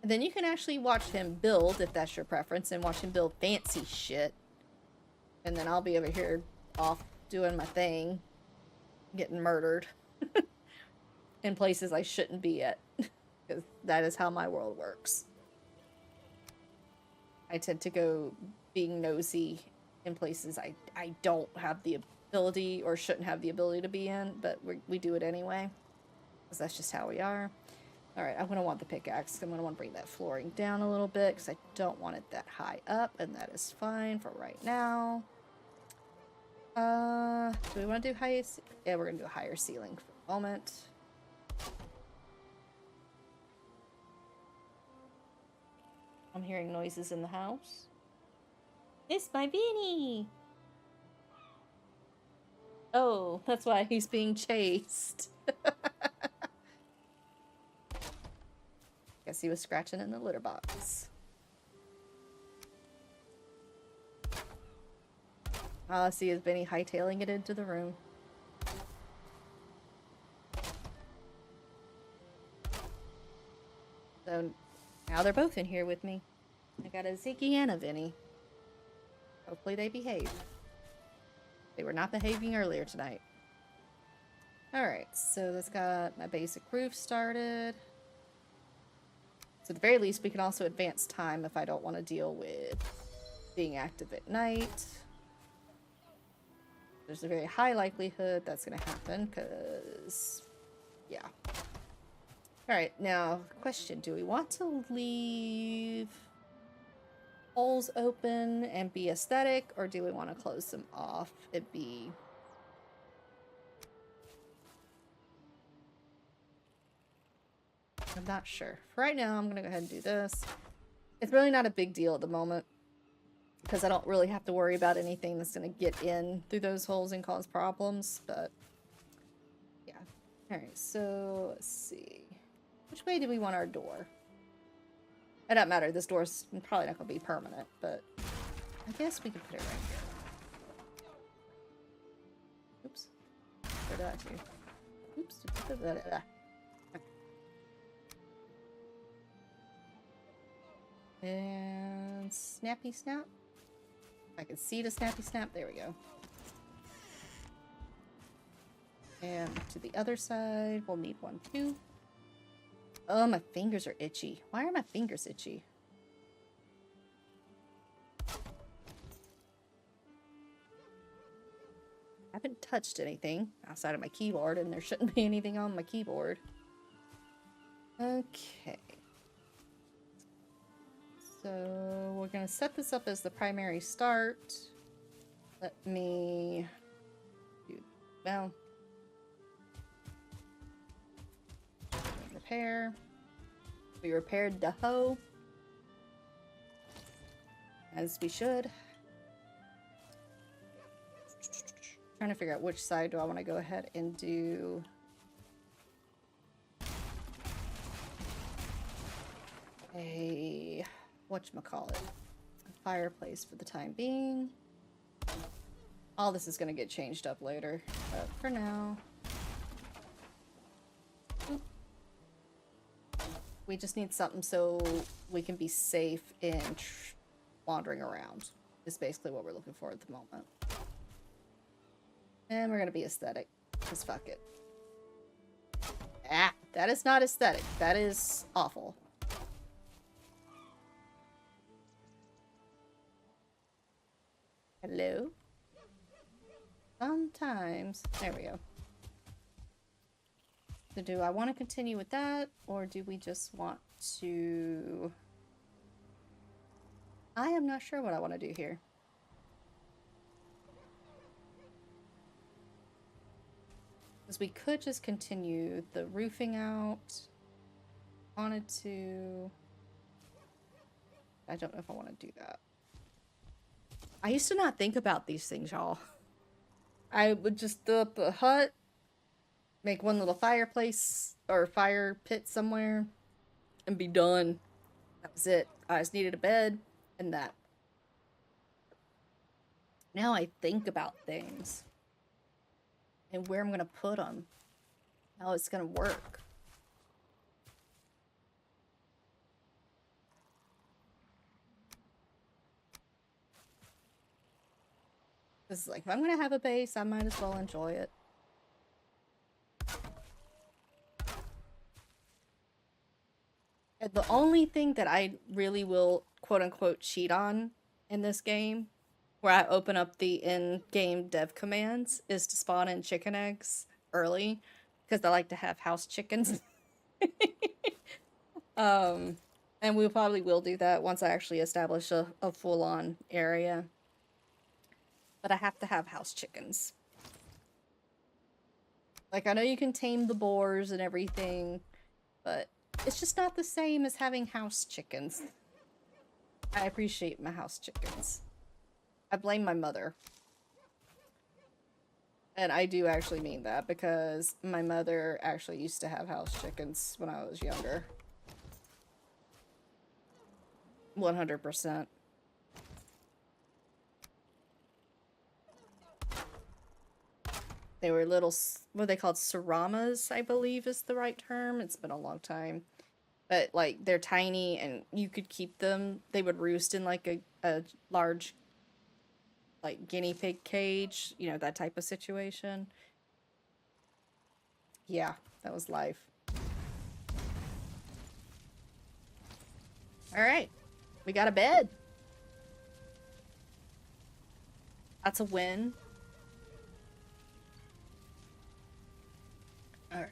S1: And then you can actually watch him build, if that's your preference, and watch him build fancy shit. And then I'll be over here off doing my thing, getting murdered in places I shouldn't be at, because that is how my world works. I tend to go being nosy in places I don't have the ability or shouldn't have the ability to be in, but we do it anyway, because that's just how we are. Alright, I'm going to want the pickaxe. I'm going to want to bring that flooring down a little bit, because I don't want it that high up, and that is fine for right now. Do we want to do high? Yeah, we're going to do a higher ceiling for the moment. I'm hearing noises in the house. It's my Vinny! Oh, that's why he's being chased. Guess he was scratching in the litter box. All I see is Vinny hightailing it into the room. So now they're both in here with me. I got a Ziggy and a Vinny. Hopefully they behave. They were not behaving earlier tonight. Alright, so that's got my basic roof started. So at the very least, we can also advance time if I don't want to deal with being active at night. There's a very high likelihood that's going to happen, because, yeah. Alright, now, question. Do we want to leave holes open and be aesthetic, or do we want to close them off and be... I'm not sure. For right now, I'm going to go ahead and do this. It's really not a big deal at the moment, because I don't really have to worry about anything that's going to get in through those holes and cause problems, but yeah. Alright, so let's see. Which way do we want our door? It doesn't matter, this door's probably not going to be permanent, but I guess we can put it right here. Oops. Where did I do? Oops. And snappy snap. I can see the snappy snap. There we go. And to the other side, we'll need one too. Oh, my fingers are itchy. Why are my fingers itchy? I haven't touched anything outside of my keyboard, and there shouldn't be anything on my keyboard. Okay. So we're going to set this up as the primary start. Let me do, well, repair. We repaired the hoe, as we should. Trying to figure out which side do I want to go ahead and do. A whatchamacallit, a fireplace for the time being. All this is going to get changed up later, but for now, we just need something so we can be safe in wandering around, is basically what we're looking for at the moment. And we're going to be aesthetic, because fuck it. Ah, that is not aesthetic. That is awful. Hello? Sometimes. There we go. So do I want to continue with that, or do we just want to... I am not sure what I want to do here. Because we could just continue the roofing out. Wanted to... I don't know if I want to do that. I used to not think about these things, y'all. I would just do up a hut, make one little fireplace or fire pit somewhere, and be done. That was it. I just needed a bed and that. Now I think about things and where I'm gonna put them, how it's gonna work. Because, like, if I'm gonna have a base, I might as well enjoy it. And the only thing that I really will quote-unquote cheat on in this game, where I open up the in-game dev commands, is to spawn in chicken eggs early, because I like to have house chickens. And we probably will do that once I actually establish a full-on area. But I have to have house chickens. Like, I know you can tame the boars and everything, but it's just not the same as having house chickens. I appreciate my house chickens. I blame my mother. And I do actually mean that, because my mother actually used to have house chickens when I was younger. 100%. They were little, what are they called? Saramas, I believe is the right term. It's been a long time. But, like, they're tiny and you could keep them. They would roost in, like, a large, like, guinea pig cage. You know, that type of situation. Yeah, that was life. Alright. We got a bed. That's a win. Alright.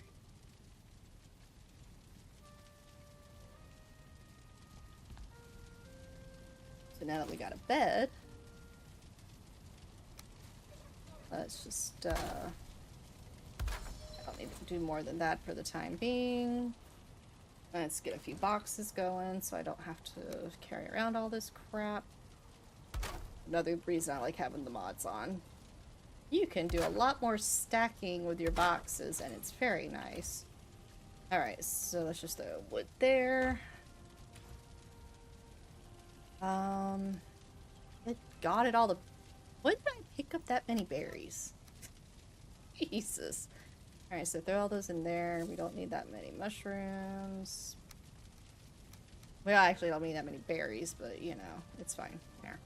S1: So now that we got a bed, let's just, I don't need to do more than that for the time being. Let's get a few boxes going so I don't have to carry around all this crap. Another reason I like having the mods on. You can do a lot more stacking with your boxes, and it's very nice. Alright, so let's just throw wood there. It got it all the... When did I pick up that many berries? Jesus. Alright, so throw all those in there. We don't need that many mushrooms. Well, I actually don't need that many berries, but, you know, it's fine. Here.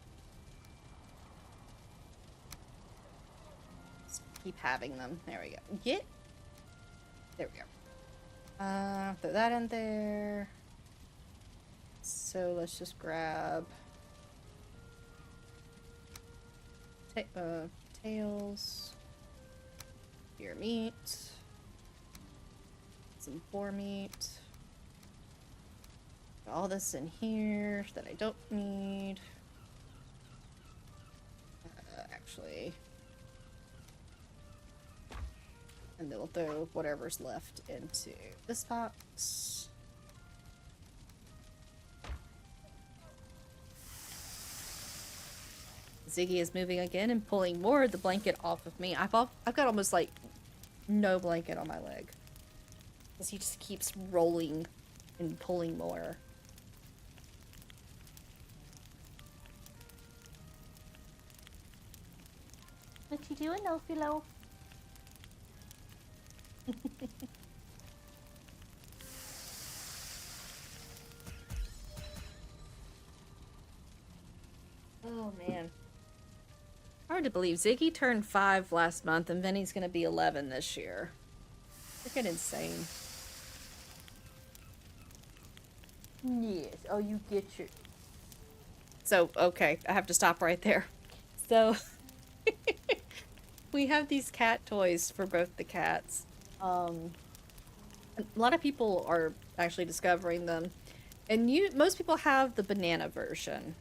S1: Just keep having them. There we go. Get. There we go. Throw that in there. So let's just grab tails, your meat, some boar meat. All this in here that I don't need. Actually. And then we'll throw whatever's left into this box. Ziggy is moving again and pulling more of the blanket off of me. I've got almost like no blanket on my leg. Because he just keeps rolling and pulling more. What you doing, Ophielo? Oh, man. Hard to believe. Ziggy turned 5 last month, and Vinny's gonna be 11 this year. Freaking insane. Yes. Oh, you get your... So, okay. I have to stop right there. So we have these cat toys for both the cats. A lot of people are actually discovering them, and most people have the banana version.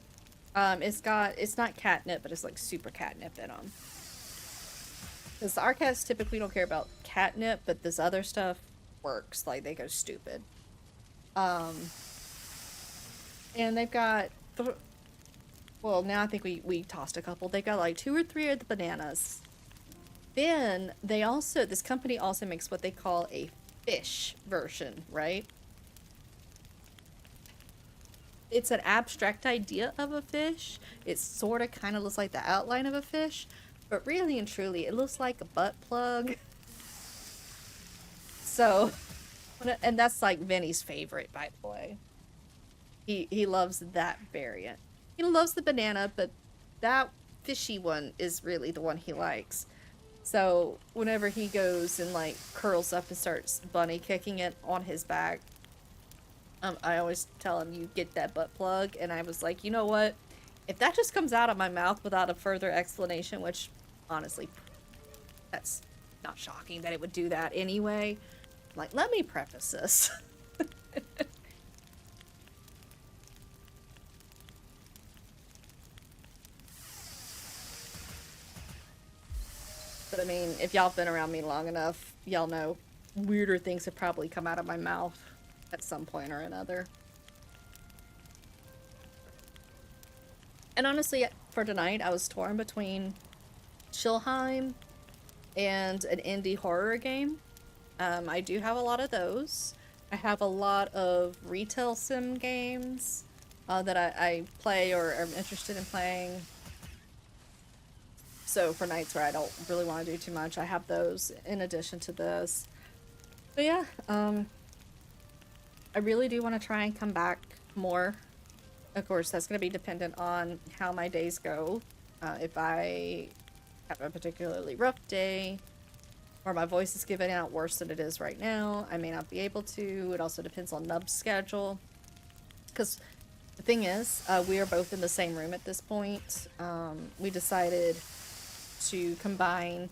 S1: It's not catnip, but it's like super catnip in them. Because our cats typically don't care about catnip, but this other stuff works. Like they go stupid. Um, and they've got well, now I think we tossed a couple. They got like 2 or 3 of the bananas. Then this company also makes what they call a fish version, right? It's an abstract idea of a fish. It sort of kind of looks like the outline of a fish, but really and truly, it looks like a butt plug. So, and that's like Vinny's favorite, by the way. He loves that variant. He loves the banana, but that fishy one is really the one he likes. So whenever he goes and like curls up and starts bunny kicking it on his back, I always tell him, "You get that butt plug." And I was like, you know what? If that just comes out of my mouth without a further explanation, which honestly, that's not shocking that it would do that anyway. Like, let me preface this. But I mean, if y'all have been around me long enough, y'all know weirder things have probably come out of my mouth at some point or another. And honestly, for tonight, I was torn between Chillheim and an indie horror game. I do have a lot of those. I have a lot of retail sim games that I play or am interested in playing. So for nights where I don't really want to do too much, I have those in addition to this. But yeah, I really do want to try and come back more. Of course, that's going to be dependent on how my days go. If I have a particularly rough day, or my voice is giving out worse than it is right now, I may not be able to. It also depends on Nub's schedule. Because the thing is, we are both in the same room at this point. We decided to combine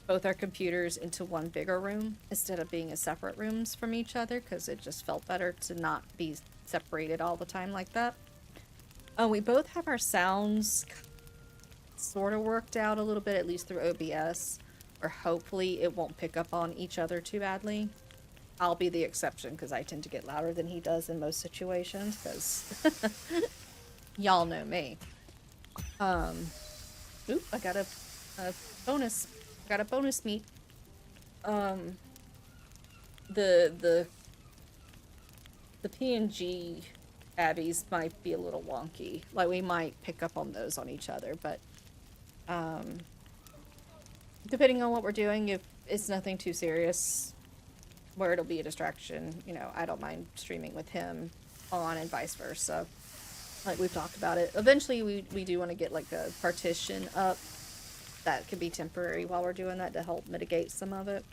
S1: both our computers into one bigger room instead of being in separate rooms from each other, because it just felt better to not be separated all the time like that. We both have our sounds sort of worked out a little bit, at least through OBS, or hopefully it won't pick up on each other too badly. I'll be the exception because I tend to get louder than he does in most situations, because y'all know me. Oop, I got a bonus. Got a bonus meat. The PNG abbeys might be a little wonky. Like, we might pick up on those on each other, but depending on what we're doing, if it's nothing too serious, where it'll be a distraction, you know, I don't mind streaming with him on and vice versa. Like we've talked about it. Eventually we do want to get like a partition up that could be temporary while we're doing that to help mitigate some of it.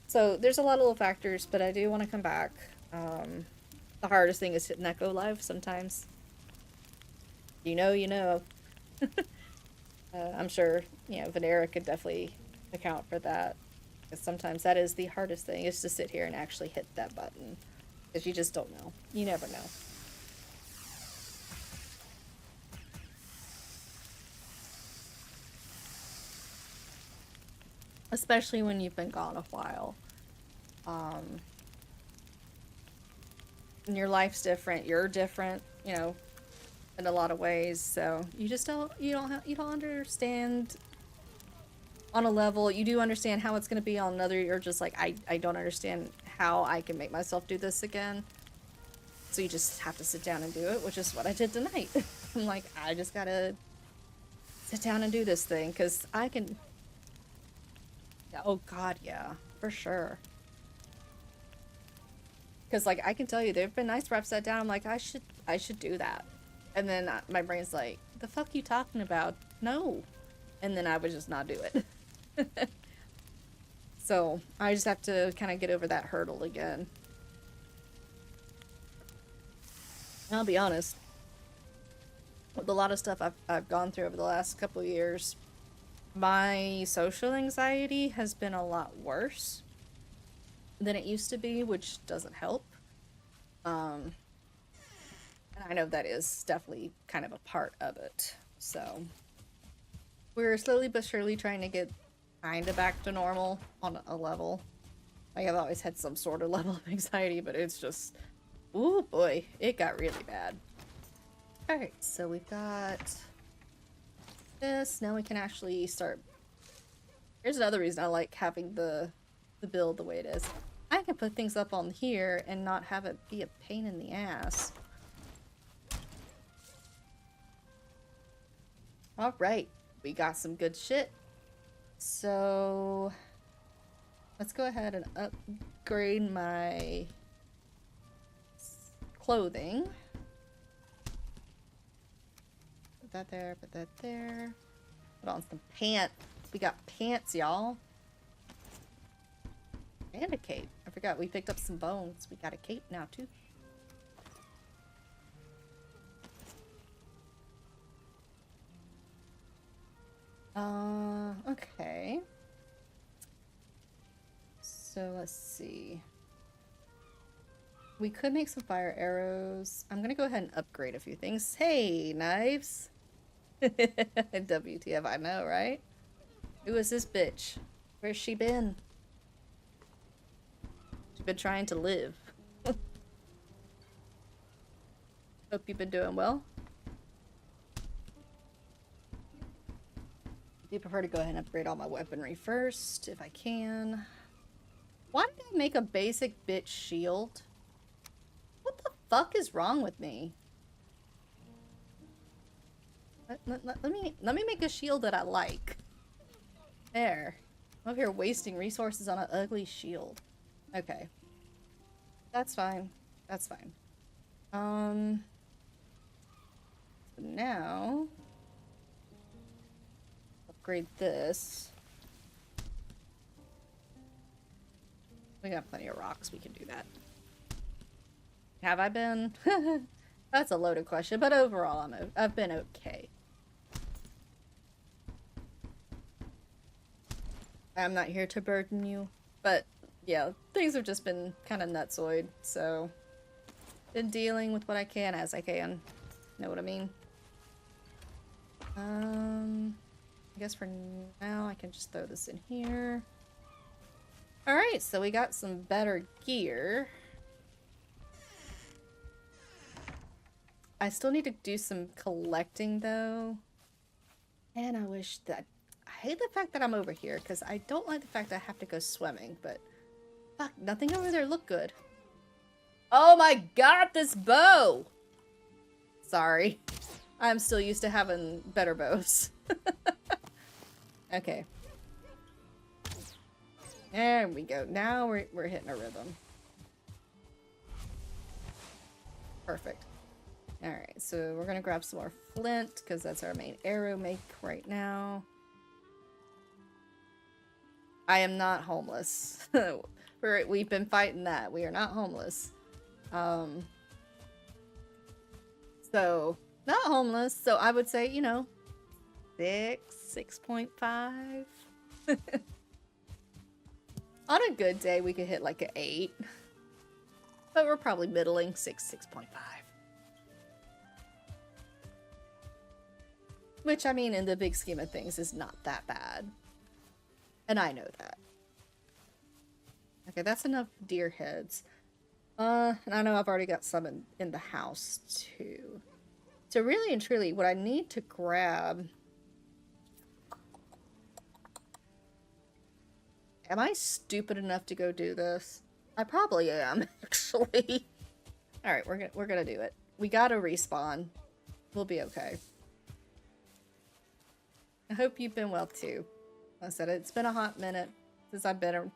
S1: So there's a lot of little factors, but I do want to come back. The hardest thing is hitting that go live sometimes. You know. I'm sure, Venera could definitely account for that. Because sometimes that is the hardest thing, is to sit here and actually hit that button. Because you just don't know. You never know. Especially when you've been gone a while. And your life's different, you're different, in a lot of ways, so you just you don't understand on a level. You do understand how it's going to be on another. You're just like, I don't understand how I can make myself do this again. So you just have to sit down and do it, which is what I did tonight. I'm like, I just gotta sit down and do this thing, because I can... Oh god, yeah, for sure. Because, like, I can tell you, there have been nights where I've sat down, I'm like, I should do that. And then my brain's like, the fuck you talking about? No. And then I would just not do it. So, I just have to kind of get over that hurdle again. I'll be honest. with a lot of stuff I've gone through over the last couple of years, my social anxiety has been a lot worse than it used to be, which doesn't help. And I know that is definitely kind of a part of it. So we're slowly but surely trying to get kind of back to normal on a level. Like, I've always had some sort of level of anxiety, but it's just, ooh boy, it got really bad. Alright, so we've got this. Now we can actually start. Here's another reason I like having the build the way it is. I can put things up on here and not have it be a pain in the ass. Alright, we got some good shit. So let's go ahead and upgrade my clothing. Put that there, put that there. Put on some pants. We got pants, y'all. And a cape. I forgot we picked up some bones. We got a cape now, too. Okay. So let's see. We could make some fire arrows. I'm gonna go ahead and upgrade a few things. Hey, knives! WTF, I know, right? Who is this bitch? Where's she been? She's been trying to live. Hope you've been doing well. I do prefer to go ahead and upgrade all my weaponry first, if I can. Why did I make a basic bitch shield? What the fuck is wrong with me? Let me make a shield that I like. There. I'm over here wasting resources on an ugly shield. Okay. That's fine. That's fine. So now upgrade this. We got plenty of rocks, we can do that. Have I been? That's a loaded question, but overall I've been okay. I'm not here to burden you, but yeah, things have just been kind of nutsoid, so been dealing with what I can as I can. Know what I mean? I guess for now I can just throw this in here. Alright, so we got some better gear. I still need to do some collecting though. And I wish that... I hate the fact that I'm over here, because I don't like the fact that I have to go swimming, but... Fuck, nothing over there looked good. Oh my god, this bow! Sorry. I'm still used to having better bows. Okay. There we go. Now we're hitting a rhythm. Perfect. Alright, so we're gonna grab some more flint, because that's our main arrow make right now. I am not homeless. We've been fighting that. We are not homeless. So, not homeless. So I would say, you know, 6.5. On a good day, we could hit like an 8. But we're probably middling 6.5. Which, I mean, in the big scheme of things, is not that bad. And I know that. Okay, that's enough deer heads. And I know I've already got some in the house, too. So really and truly, what I need to grab... Am I stupid enough to go do this? I probably am, actually. Alright, we're gonna do it. We gotta respawn. We'll be okay. I hope you've been well, too. Like I said, it's been a hot minute since I've been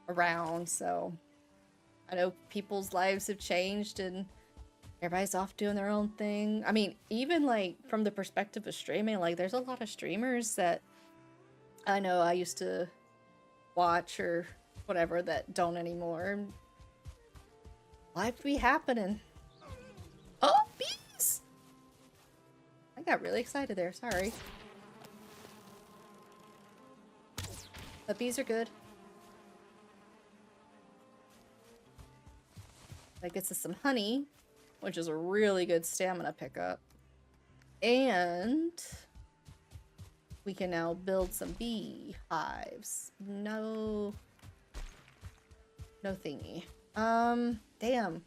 S1: around, so... I know people's lives have changed and everybody's off doing their own thing. I mean, even like from the perspective of streaming, like there's a lot of streamers that I know I used to watch or whatever that don't anymore. Life be happening. Oh, bees! My got really excited there. Sorry. But bees are good. That gets us some honey, which is a really good stamina pickup. And we can now build some bee hives. No thingy. Damn.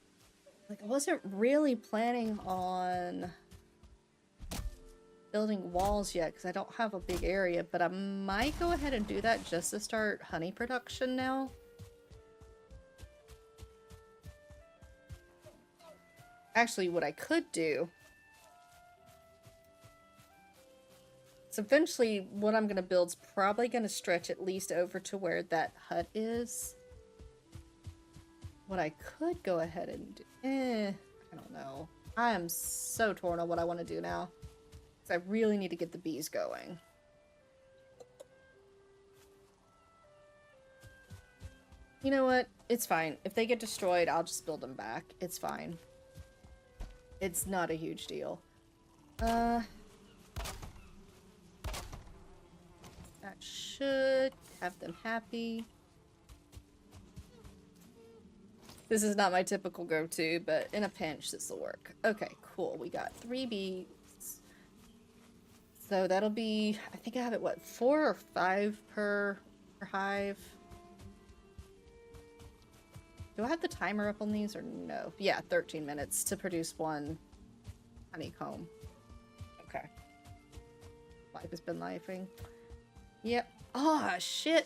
S1: Like, I wasn't really planning on building walls yet because I don't have a big area, but I might go ahead and do that just to start honey production now. Actually, what I could do is eventually what I'm going to build is probably going to stretch at least over to where that hut is. What I could go ahead and do... I don't know. I am so torn on what I want to do now. Because I really need to get the bees going. You know what? It's fine. If they get destroyed, I'll just build them back. It's fine. It's not a huge deal. That should have them happy. This is not my typical go-to, but in a pinch, this will work. Okay, cool. We got 3 bees. So that'll be, I think I have it, what, 4 or 5 per hive? Do I have the timer up on these or no? Yeah, 13 minutes to produce 1 honeycomb. Okay. Life has been lifing. Yep. Oh, shit.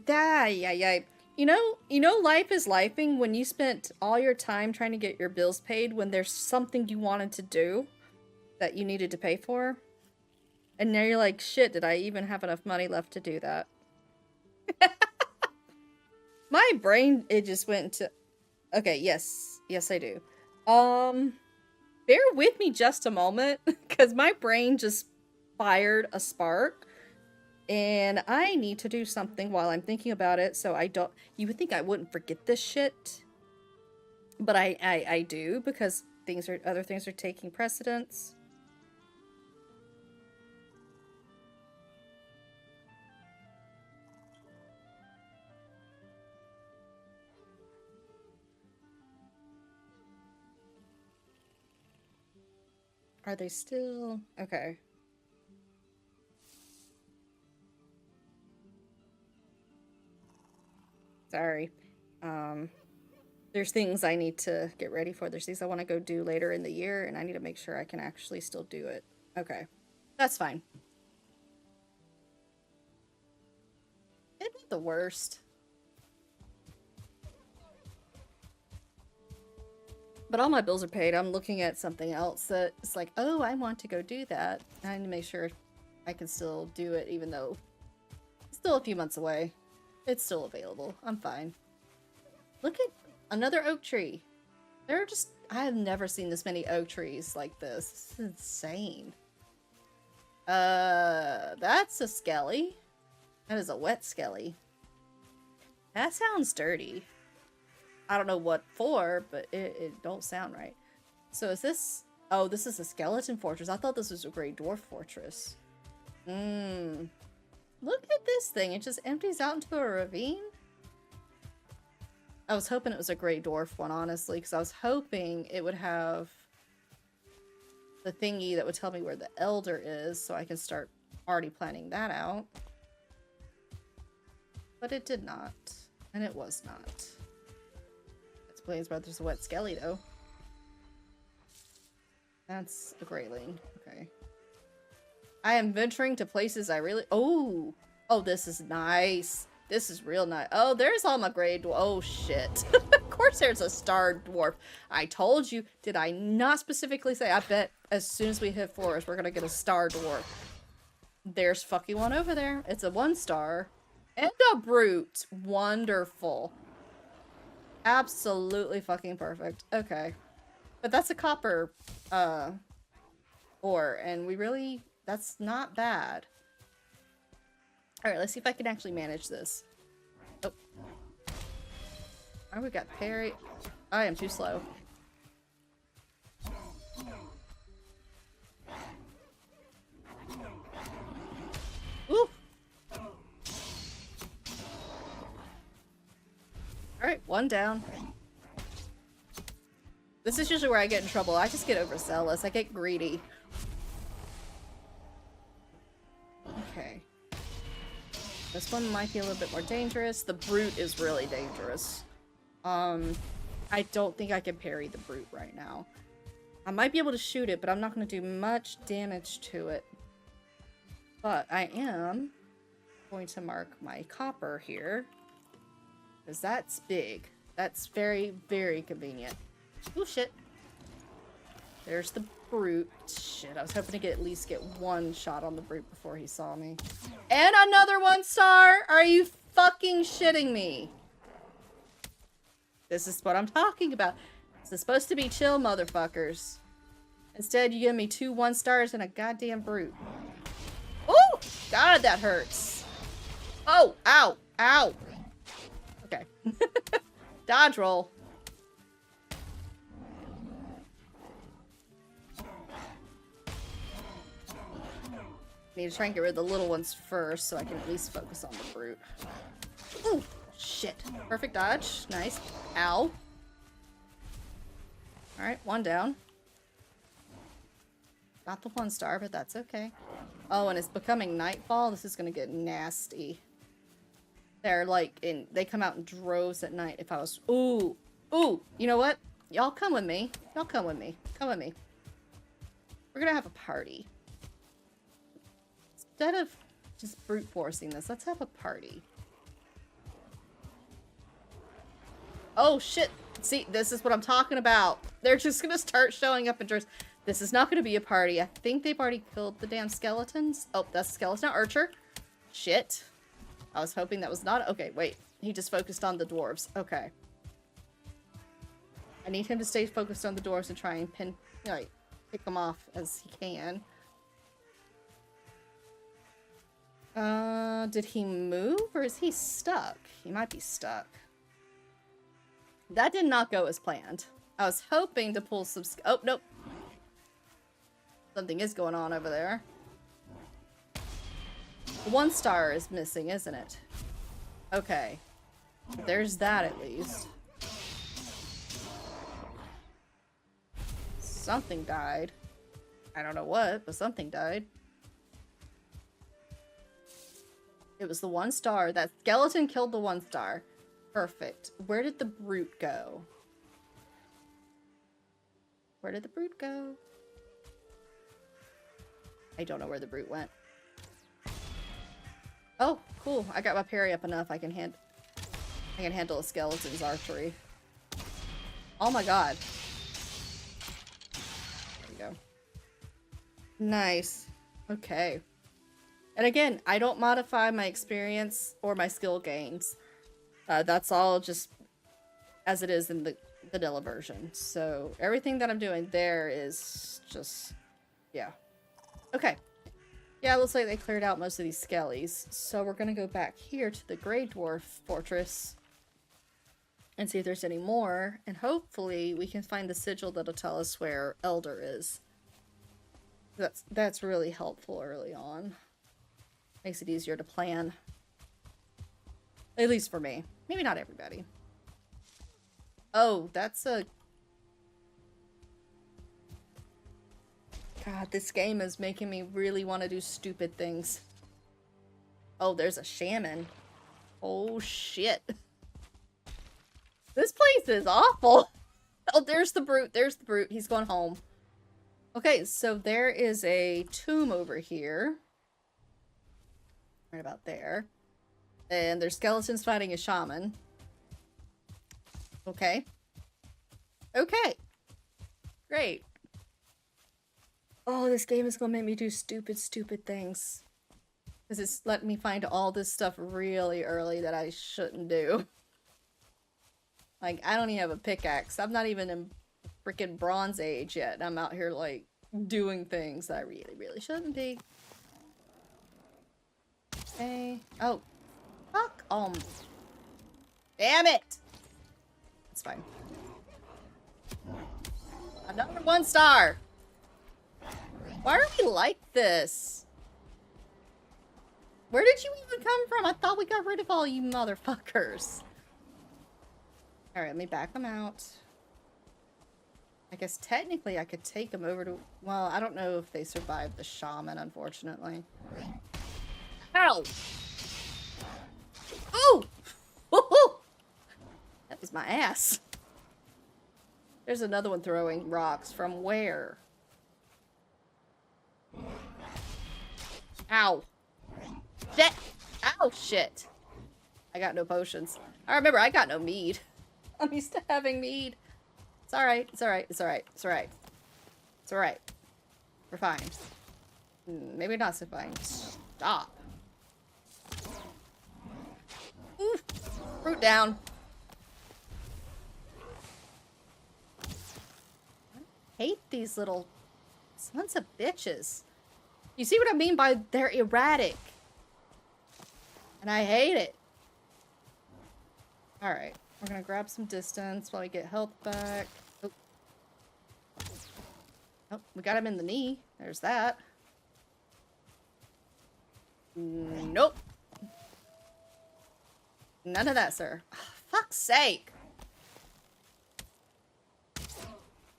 S1: Yeah. You know, life is lifing when you spent all your time trying to get your bills paid when there's something you wanted to do that you needed to pay for. And now you're like, shit, did I even have enough money left to do that? My brain, it just went into... Okay, yes. Yes, I do. Bear with me just a moment, because my brain just fired a spark. And I need to do something while I'm thinking about it, so I don't... You would think I wouldn't forget this shit. But I do, because other things are taking precedence. Are they still... Okay. Sorry. There's things I need to get ready for. There's things I want to go do later in the year, and I need to make sure I can actually still do it. Okay. That's fine. It'd be the worst. But all my bills are paid. I'm looking at something else that it's like, oh, I want to go do that. I need to make sure I can still do it, even though it's still a few months away. It's still available. I'm fine. Look at another oak tree. There are just... I have never seen this many oak trees like this. This is insane. That's a skelly. That is a wet skelly. That sounds dirty. I don't know what for, but it don't sound right. So is this... Oh, this is a skeleton fortress. I thought this was a Grey Dwarf fortress. Look at this thing. It just empties out into a ravine. I was hoping it was a Grey Dwarf one, honestly, because I was hoping it would have the thingy that would tell me where the Elder is, so I can start already planning that out. But it did not. And it was not. That explains why there's a wet skelly, though. That's a Greyling. Okay. I am venturing to places I really... Oh! Oh, this is nice. This is real nice. Oh, there's all my Grey Dwarf. Oh, shit. Of course there's a Star Dwarf. I told you. Did I not specifically say? I bet as soon as we hit forest, we're gonna get a Star Dwarf. There's fucking one over there. It's a 1-star. And a brute. Wonderful. Absolutely fucking perfect. Okay. But that's a copper, ore. And we really... That's not bad. Alright, let's see if I can actually manage this. Oh. Oh, we got parry. I am too slow. Alright, one down. This is usually where I get in trouble. I just get overzealous. I get greedy. Okay. This one might be a little bit more dangerous. The brute is really dangerous. I don't think I can parry the brute right now. I might be able to shoot it, but I'm not going to do much damage to it. But I am going to mark my copper here. Because that's big. That's very, very convenient. Oh, shit. There's the brute. Shit, I was hoping to at least get one shot on the brute before he saw me. And another 1-star? Are you fucking shitting me? This is what I'm talking about. This is supposed to be chill, motherfuckers. Instead, you give me 2 1-stars and a goddamn brute. Oh! God, that hurts. Oh! Ow! Ow! Okay. Dodge roll. Need to try and get rid of the little ones first so I can at least focus on the brute. Ooh! Shit. Perfect dodge. Nice. Ow. Alright, one down. Not the 1-star, but that's okay. Oh, and it's becoming nightfall. This is gonna get nasty. They're like they come out in droves at night. If I was ooh, you know what? Y'all come with me. Y'all come with me. Come with me. We're gonna have a party. Instead of just brute forcing this, let's have a party. Oh shit. See, this is what I'm talking about. They're just gonna start showing up in droves. This is not gonna be a party. I think they've already killed the damn skeletons. Oh, that's a skeleton archer. Shit. I was hoping that was not... Okay, wait. He just focused on the dwarves. Okay. I need him to stay focused on the dwarves and try and pick them off as he can. Did he move or is he stuck? He might be stuck. That did not go as planned. I was hoping to pull some... Oh, nope. Something is going on over there. 1-star is missing, isn't it? Okay. There's that at least. Something died. I don't know what, but something died. It was the 1-star. That skeleton killed the 1-star. Perfect. Where did the brute go? Where did the brute go? I don't know where the brute went. Oh, cool. I got my parry up enough. I can handle a skeleton's archery. Oh my god. There we go. Nice. Okay. And again, I don't modify my experience or my skill gains. That's all just as it is in the vanilla version. So everything that I'm doing there is just, yeah. Okay. Yeah, it looks like they cleared out most of these skellies. So we're going to go back here to the Grey Dwarf Fortress and see if there's any more. And hopefully we can find the sigil that'll tell us where Elder is. That's really helpful early on. Makes it easier to plan. At least for me. Maybe not everybody. Oh, that's a... God, this game is making me really want to do stupid things. Oh, there's a shaman. Oh, shit. This place is awful. Oh, there's the brute. There's the brute. He's going home. Okay, so there is a tomb over here. Right about there. And there's skeletons fighting a shaman. Okay. Okay. Great. Oh, this game is gonna make me do stupid, stupid things. Because it's letting me find all this stuff really early that I shouldn't do. Like, I don't even have a pickaxe. I'm not even in freaking Bronze Age yet. And I'm out here, like, doing things that I really, really shouldn't be. Okay. Oh. Fuck. Damn it! It's fine. Another 1-star! Why are we like this? Where did you even come from? I thought we got rid of all you motherfuckers. Alright, let me back them out. I guess technically I could take them over to... Well, I don't know if they survived the shaman, unfortunately. Ow! Oh! Woohoo! That was my ass. There's another one throwing rocks. From where? Ow. Shit! Ow, shit. I got no potions. I remember I got no mead. I'm used to having mead. It's alright, it's alright, it's alright, it's alright. It's alright. We're fine. Maybe not so fine. Stop. Oof. Fruit down. I hate these little sons of bitches. You see what I mean by they're erratic. And I hate it. Alright. We're gonna grab some distance while we get health back. Oh. Oh, we got him in the knee. There's that. Nope. None of that, sir. Oh, fuck's sake.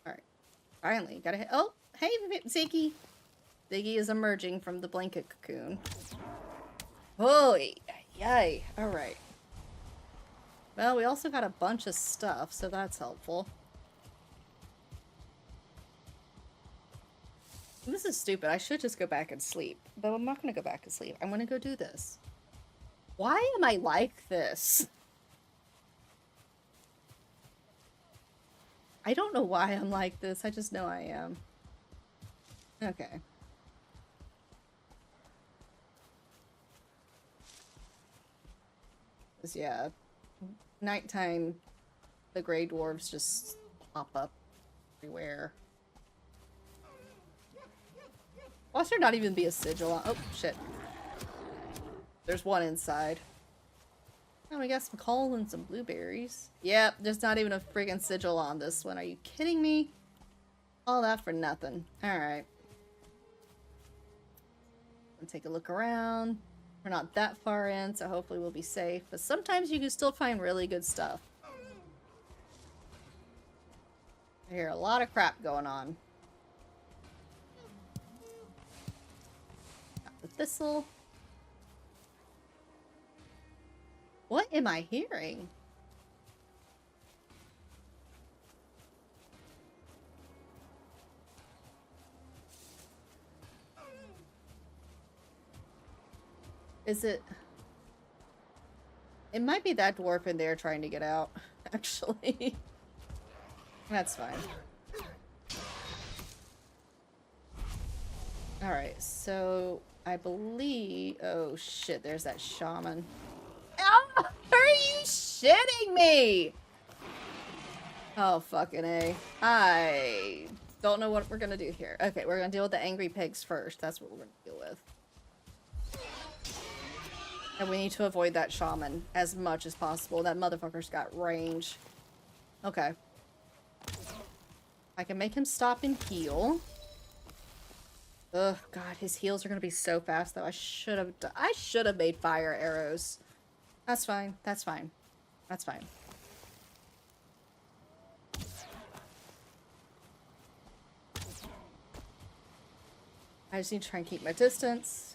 S1: Alright. Finally, gotta hit. Oh, hey, Ziggy. Ziggy is emerging from the blanket cocoon. Holy, yay. Alright. Well, we also got a bunch of stuff, so that's helpful. This is stupid. I should just go back and sleep. But I'm not going to go back and sleep. I'm going to go do this. Why am I like this? I don't know why I'm like this. I just know I am. Okay. Yeah. Nighttime, the gray dwarves just pop up everywhere. Why should there not even be a sigil on? Oh, shit. There's one inside. Oh, we got some coal and some blueberries. Yep, there's not even a friggin' sigil on this one. Are you kidding me? All that for nothing. Alright. Take a look around. We're not that far in, so hopefully we'll be safe. But sometimes you can still find really good stuff. I hear a lot of crap going on. Got the thistle. What am I hearing? Is it... It might be that dwarf in there trying to get out, actually. That's fine. Alright, so I believe... Oh shit, there's that shaman. Oh, are you shitting me? Oh, fucking A. I don't know what we're gonna do here. Okay, we're gonna deal with the angry pigs first. That's what we're gonna deal with. And we need to avoid that shaman as much as possible. That motherfucker's got range. Okay. I can make him stop and heal. Ugh, God, his heals are gonna be so fast though. I should have made fire arrows. That's fine. That's fine. That's fine. I just need to try and keep my distance.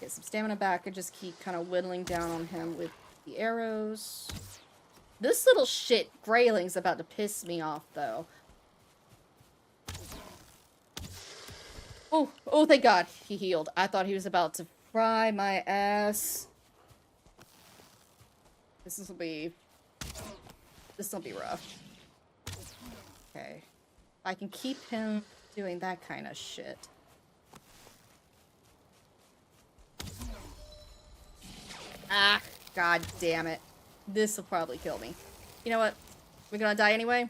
S1: Get some stamina back and just keep kind of whittling down on him with the arrows. This little shit Grayling's about to piss me off, though. Oh, oh, thank God he healed. I thought he was about to fry my ass. This will be rough. Okay. I can keep him doing that kind of shit. Ah, God damn it. This will probably kill me. You know what? We're gonna die anyway.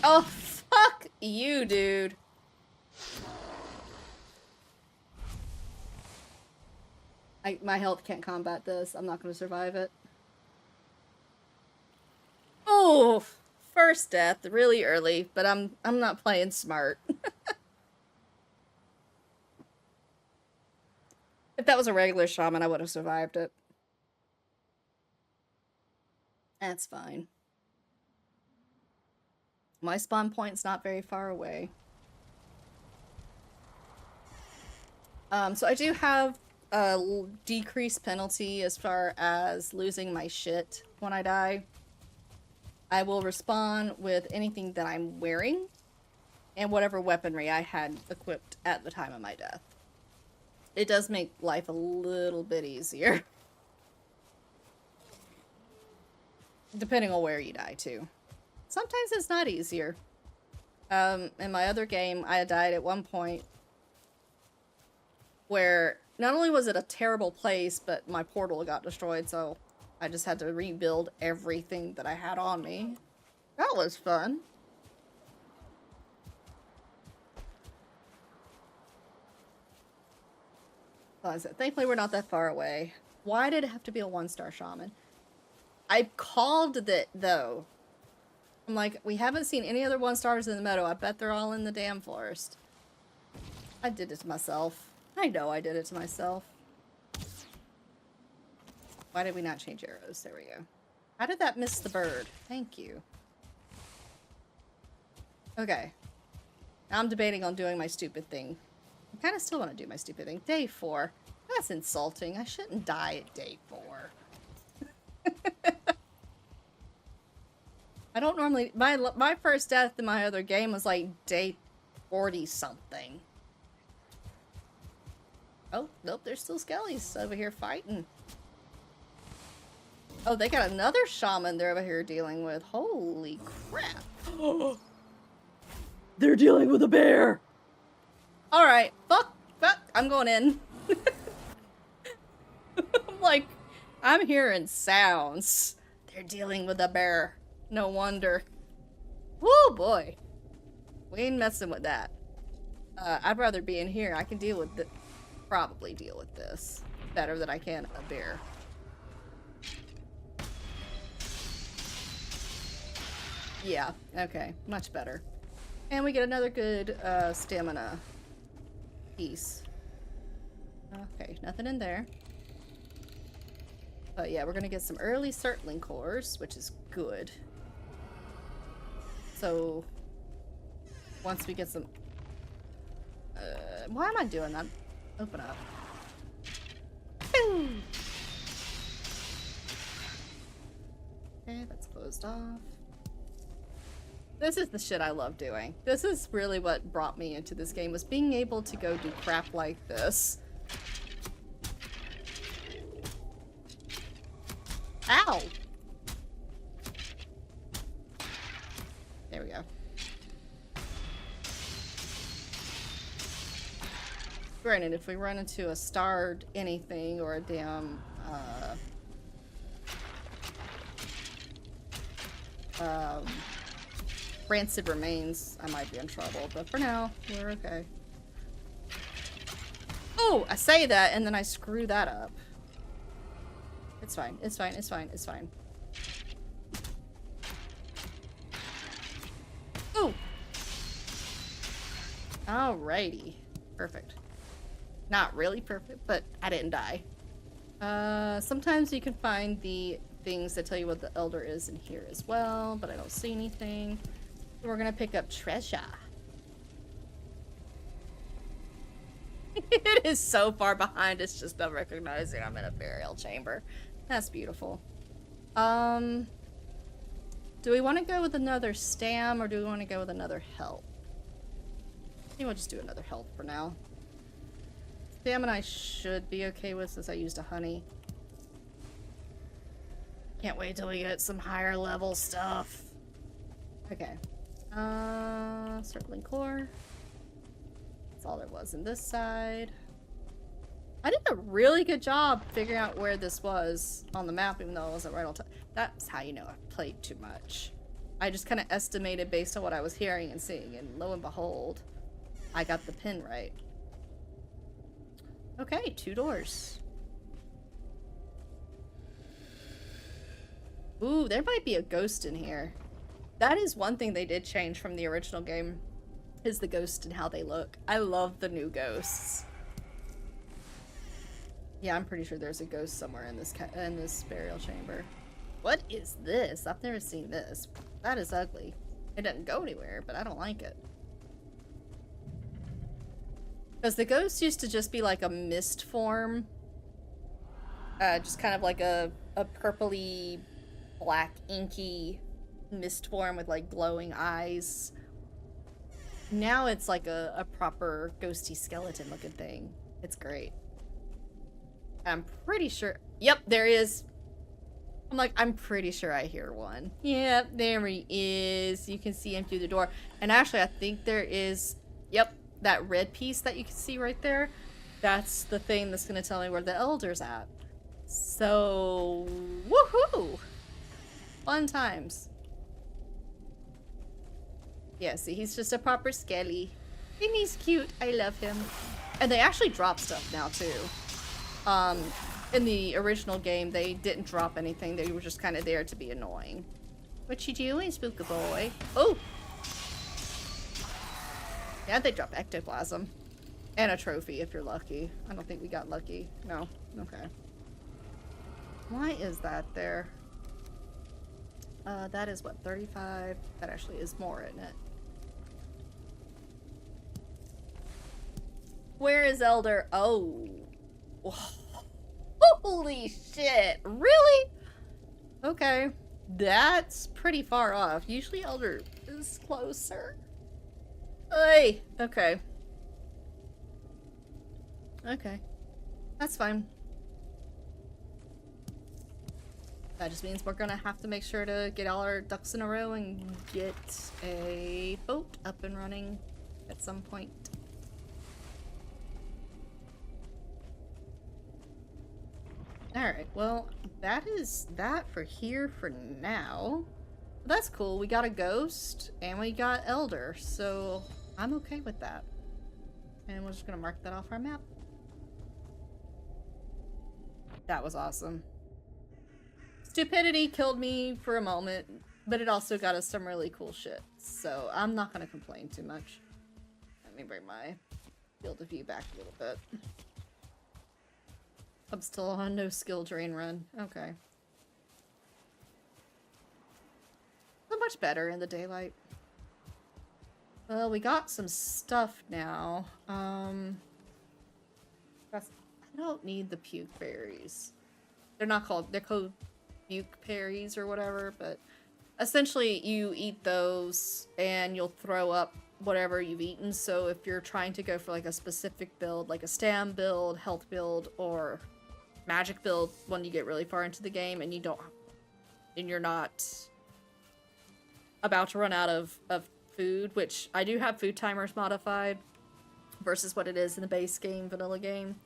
S1: Oh, fuck you, dude. My health can't combat this. I'm not gonna survive it. Oh, first death, really early, but I'm not playing smart. If that was a regular shaman, I would have survived it. That's fine. My spawn point's not very far away. So I do have a decreased penalty as far as losing my shit when I die. I will respawn with anything that I'm wearing and whatever weaponry I had equipped at the time of my death. It does make life a little bit easier. Depending on where you die, too. Sometimes it's not easier. In my other game, I died at one point where not only was it a terrible place, but my portal got destroyed, so I just had to rebuild everything that I had on me. That was fun. Thankfully, we're not that far away. Why did it have to be a 1-star shaman? I called it, though. I'm like, we haven't seen any other 1-stars in the meadow. I bet they're all in the damn forest. I did it to myself. I know I did it to myself. Why did we not change arrows? There we go. How did that miss the bird? Thank you. Okay. Now I'm debating on doing my stupid thing. I kind of still want to do my stupid thing. Day 4. That's insulting. I shouldn't die at day 4. I don't normally... My first death in my other game was like day 40-something. Oh, nope, there's still skellies over here fighting. Oh, they got another shaman they're over here dealing with. Holy crap. They're dealing with a bear! Alright, fuck, I'm going in. I'm like, I'm hearing sounds. They're dealing with a bear. No wonder. Woo, boy. We ain't messing with that. I'd rather be in here. I can deal with the... Probably deal with this better than I can a bear. Yeah, okay. Much better. And we get another good stamina piece. Okay, nothing in there. But yeah, we're gonna get some early circling cores, which is good. So, once we get some... why am I doing that? Open up. Okay, that's closed off. This is the shit I love doing. This is really what brought me into this game, was being able to go do crap like this. Ow! There we go. Granted, if we run into a starred anything or a damn, rancid remains, I might be in trouble, but for now, we're okay. Oh, I say that and then I screw that up. It's fine, it's fine, it's fine, it's fine. Ooh! Alrighty. Perfect. Not really perfect, but I didn't die. Sometimes you can find the things that tell you what the elder is in here as well, but I don't see anything. We're gonna pick up treasure. It is so far behind, it's just not recognizing I'm in a burial chamber. That's beautiful. Do we want to go with another stam, or do we want to go with another health? I think we'll just do another health for now. Stamina I should be okay with since I used a honey. Can't wait till we get some higher level stuff. Okay. Circling core. That's all there was in this side. I did a really good job figuring out where this was on the map, even though it wasn't right on time. That's how you know I played too much. I just kind of estimated based on what I was hearing and seeing, and lo and behold, I got the pin right. Okay, 2 doors. Ooh, there might be a ghost in here. That is one thing they did change from the original game, is the ghost and how they look. I love the new ghosts. Yeah, I'm pretty sure there's a ghost somewhere in this burial chamber. What is this? I've never seen this. That is ugly. It doesn't go anywhere, but I don't like it. Because the ghost used to just be like a mist form. Just kind of like a purpley, black, inky mist form with like glowing eyes. Now it's like a proper ghosty skeleton looking thing. It's great. I'm pretty sure. Yep, there is. I'm like, I'm pretty sure I hear one. Yep, there he is. You can see him through the door. And actually, I think there is. Yep, that red piece that you can see right there. That's the thing that's going to tell me where the elder's at. So, woohoo! Fun times. Yeah, see, he's just a proper skelly. And he's cute. I love him. And they actually drop stuff now, too. In the original game, they didn't drop anything. They were just kind of there to be annoying. What you doing, spooky boy? Oh! Yeah, they drop ectoplasm. And a trophy, if you're lucky. I don't think we got lucky. No. Okay. Why is that there? That is what, 35? That actually is more, isn't it? Where is Elder? Oh. Holy shit. Really? Okay. That's pretty far off. Usually Elder is closer. Hey. Okay. Okay. That's fine. That just means we're gonna have to make sure to get all our ducks in a row and get a boat up and running at some point. Alright, well, that is that for here for now. That's cool. We got a ghost and we got Elder, so I'm okay with that. And we're just gonna mark that off our map. That was awesome. Stupidity killed me for a moment, but it also got us some really cool shit. So I'm not gonna complain too much. Let me bring my field of view back a little bit. I'm still on no skill drain run. Okay. So much better in the daylight. Well, we got some stuff now. I don't need the puke berries. They're called puke berries or whatever, but essentially you eat those and you'll throw up whatever you've eaten. So if you're trying to go for like a specific build, like a stam build, health build, or magic build when you get really far into the game and you're not about to run out of food, which I do have food timers modified versus what it is in the base game, vanilla game.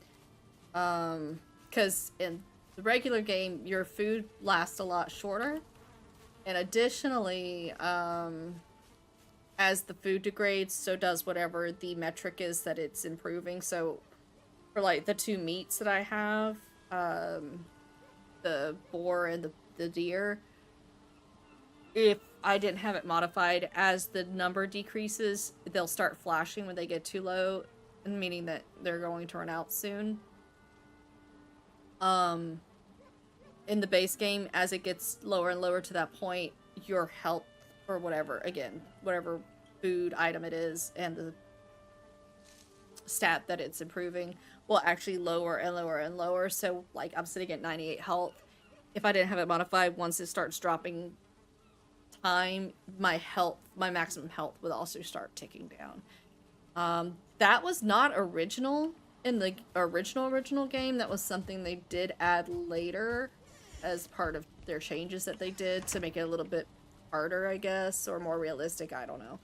S1: Because in the regular game, your food lasts a lot shorter. And additionally, as the food degrades, so does whatever the metric is that it's improving. So for like the two meats that I have, the boar and the deer, if I didn't have it modified, as the number decreases, they'll start flashing when they get too low, meaning that they're going to run out soon. In the base game, as it gets lower and lower to that point, your health, or whatever, again, whatever food item it is, and the stat that it's improving, will actually lower and lower and lower. So, like, I'm sitting at 98 health. If I didn't have it modified, once it starts dropping time, my maximum health would also start ticking down. That was not original in the original game. That was something they did add later as part of their changes that they did to make it a little bit harder, I guess, or more realistic. I don't know.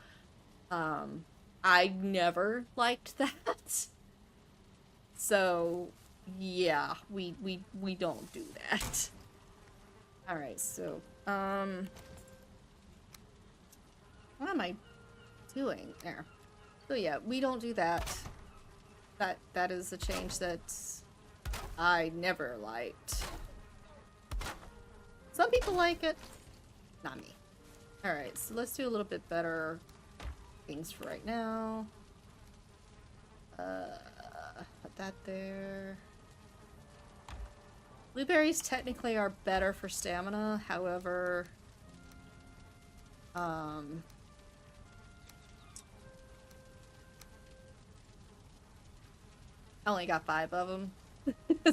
S1: I never liked that. So, yeah, we don't do that. Alright, so, what am I doing? There. So yeah, we don't do that. That is a change that I never liked. Some people like it, not me. Alright, so let's do a little bit better things for right now. Put that there. Blueberries technically are better for stamina, however, I only got 5 of them,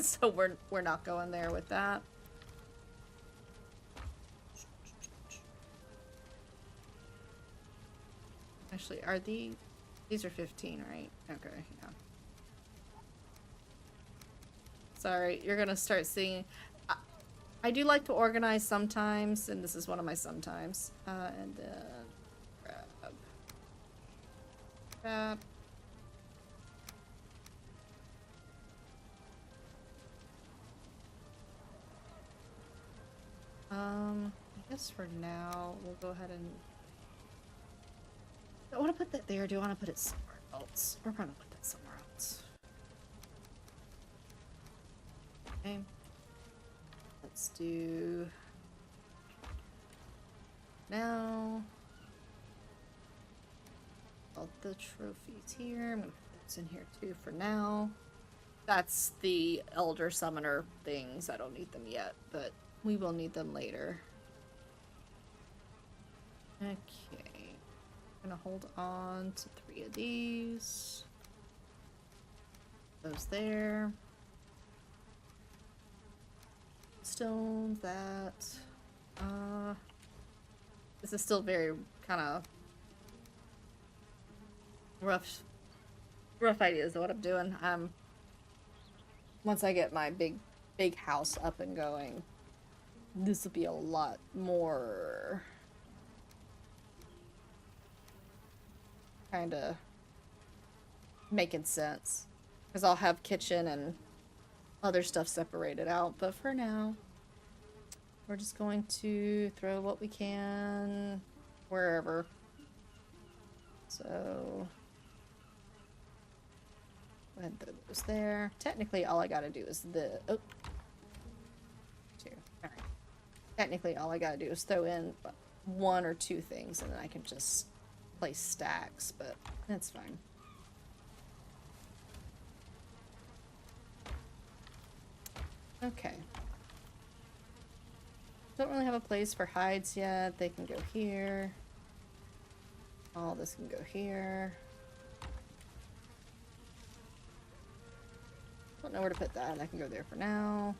S1: so we're not going there with that. Actually, are these are 15, right? Okay, yeah. Sorry, you're gonna start seeing. I do like to organize sometimes, and this is one of my sometimes. And then grab. I guess for now we'll go ahead and. Do I want to put that there? Do I want to put it somewhere else? We're gonna put that somewhere else. Okay. Let's do now all the trophies here. I'm gonna put this in here too for now. That's the elder summoner things. I don't need them yet, but we will need them later. Okay. I'm gonna hold on to 3 of these. Those there. Stone, that. This is still very kind of rough ideas of what I'm doing. Once I get my big house up and going, this will be a lot more kind of making sense, because I'll have kitchen and other stuff separated out, but for now we're just going to throw what we can wherever. So go ahead and throw those there. Technically all I gotta do is two. Alright. Technically all I gotta do is throw in 1 or 2 things, and then I can just place stacks, but that's fine. Okay. Don't really have a place for hides yet. They can go here. All this can go here. Don't know where to put that. I can go there for now.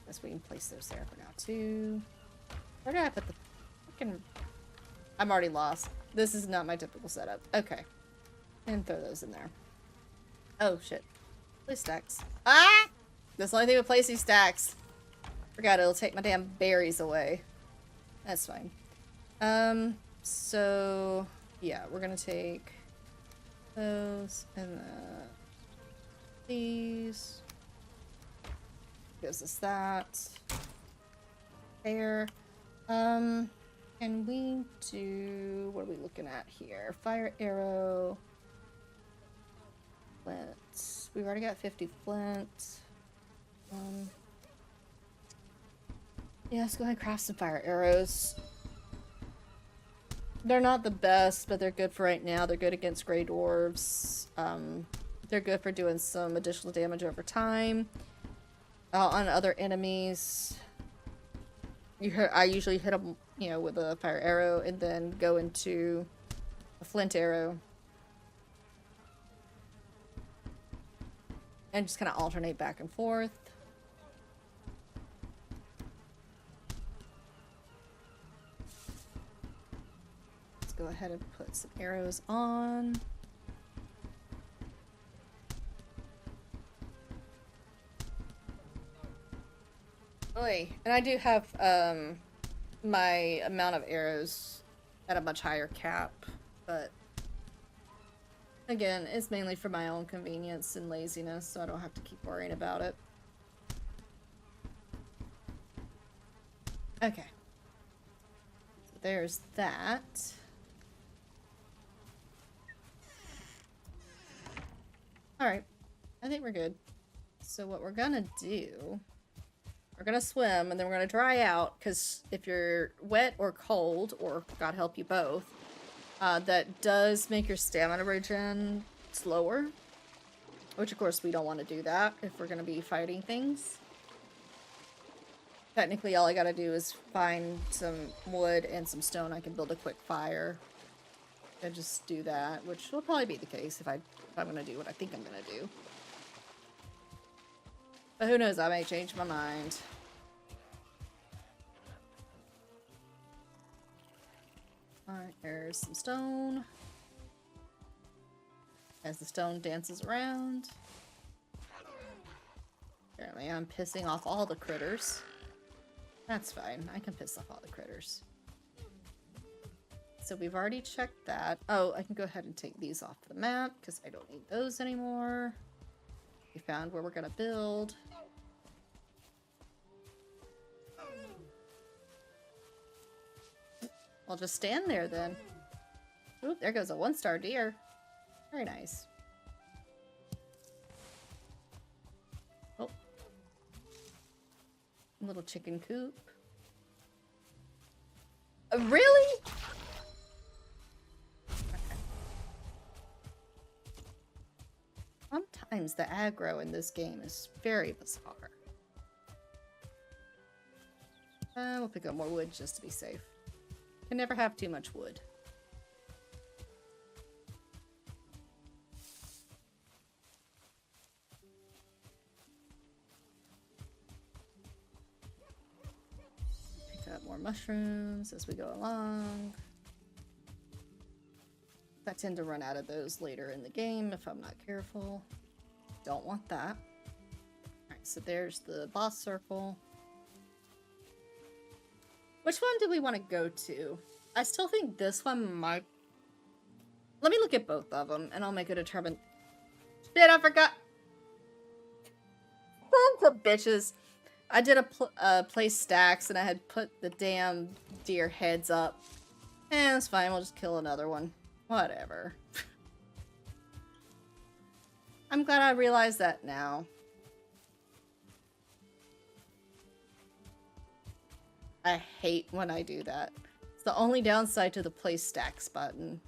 S1: Guess we can place those there for now too. Where did I put the fucking... I'm already lost. This is not my typical setup. Okay. And throw those in there. Oh shit. Place stacks. Ah! That's the only thing with placing stacks. Forgot it'll take my damn berries away. That's fine. So yeah, we're gonna take those and these. Gives us that. There. Can we do, what are we looking at here? Fire arrow. Flint. We've already got 50 flint. Yeah, let's go ahead and craft some fire arrows. They're not the best, but they're good for right now. They're good against gray dwarves. They're good for doing some additional damage over time. On other enemies. I usually hit them, you know, with a fire arrow and then go into a flint arrow. And just kind of alternate back and forth. Let's go ahead and put some arrows on. Oy. And I do have my amount of arrows at a much higher cap, but again, it's mainly for my own convenience and laziness, so I don't have to keep worrying about it. Okay. So there's that. Alright. I think we're good. So what we're gonna do... We're gonna swim, and then we're gonna dry out, because if you're wet or cold, or God help you both, that does make your stamina regen slower, Which, of course, we don't want to do that if we're going to be fighting things. Technically, all I gotta do is find some wood and some stone. I can build a quick fire. And just do that, which will probably be the case if I'm gonna do what I think I'm gonna do. But who knows, I may change my mind. Alright, there's some stone. As the stone dances around. Apparently I'm pissing off all the critters. That's fine. I can piss off all the critters. So we've already checked that. Oh, I can go ahead and take these off the map because I don't need those anymore. We found where we're gonna build. I'll just stand there then. Oop, there goes a 1-star deer. Very nice. Oh. Little chicken coop. Really? Okay. Sometimes the aggro in this game is very bizarre. We'll pick up more wood just to be safe. Can never have too much wood. Pick up more mushrooms as we go along. I tend to run out of those later in the game if I'm not careful. Don't want that. Alright, so there's the boss circle. Which one do we want to go to? I still think this one might... Let me look at both of them, and I'll make a determined... Shit, I forgot! Sons of bitches! I did a place stacks, and I had put the damn deer heads up. Eh, that's fine, we'll just kill another one. Whatever. I'm glad I realized that now. I hate when I do that. It's the only downside to the place stacks button.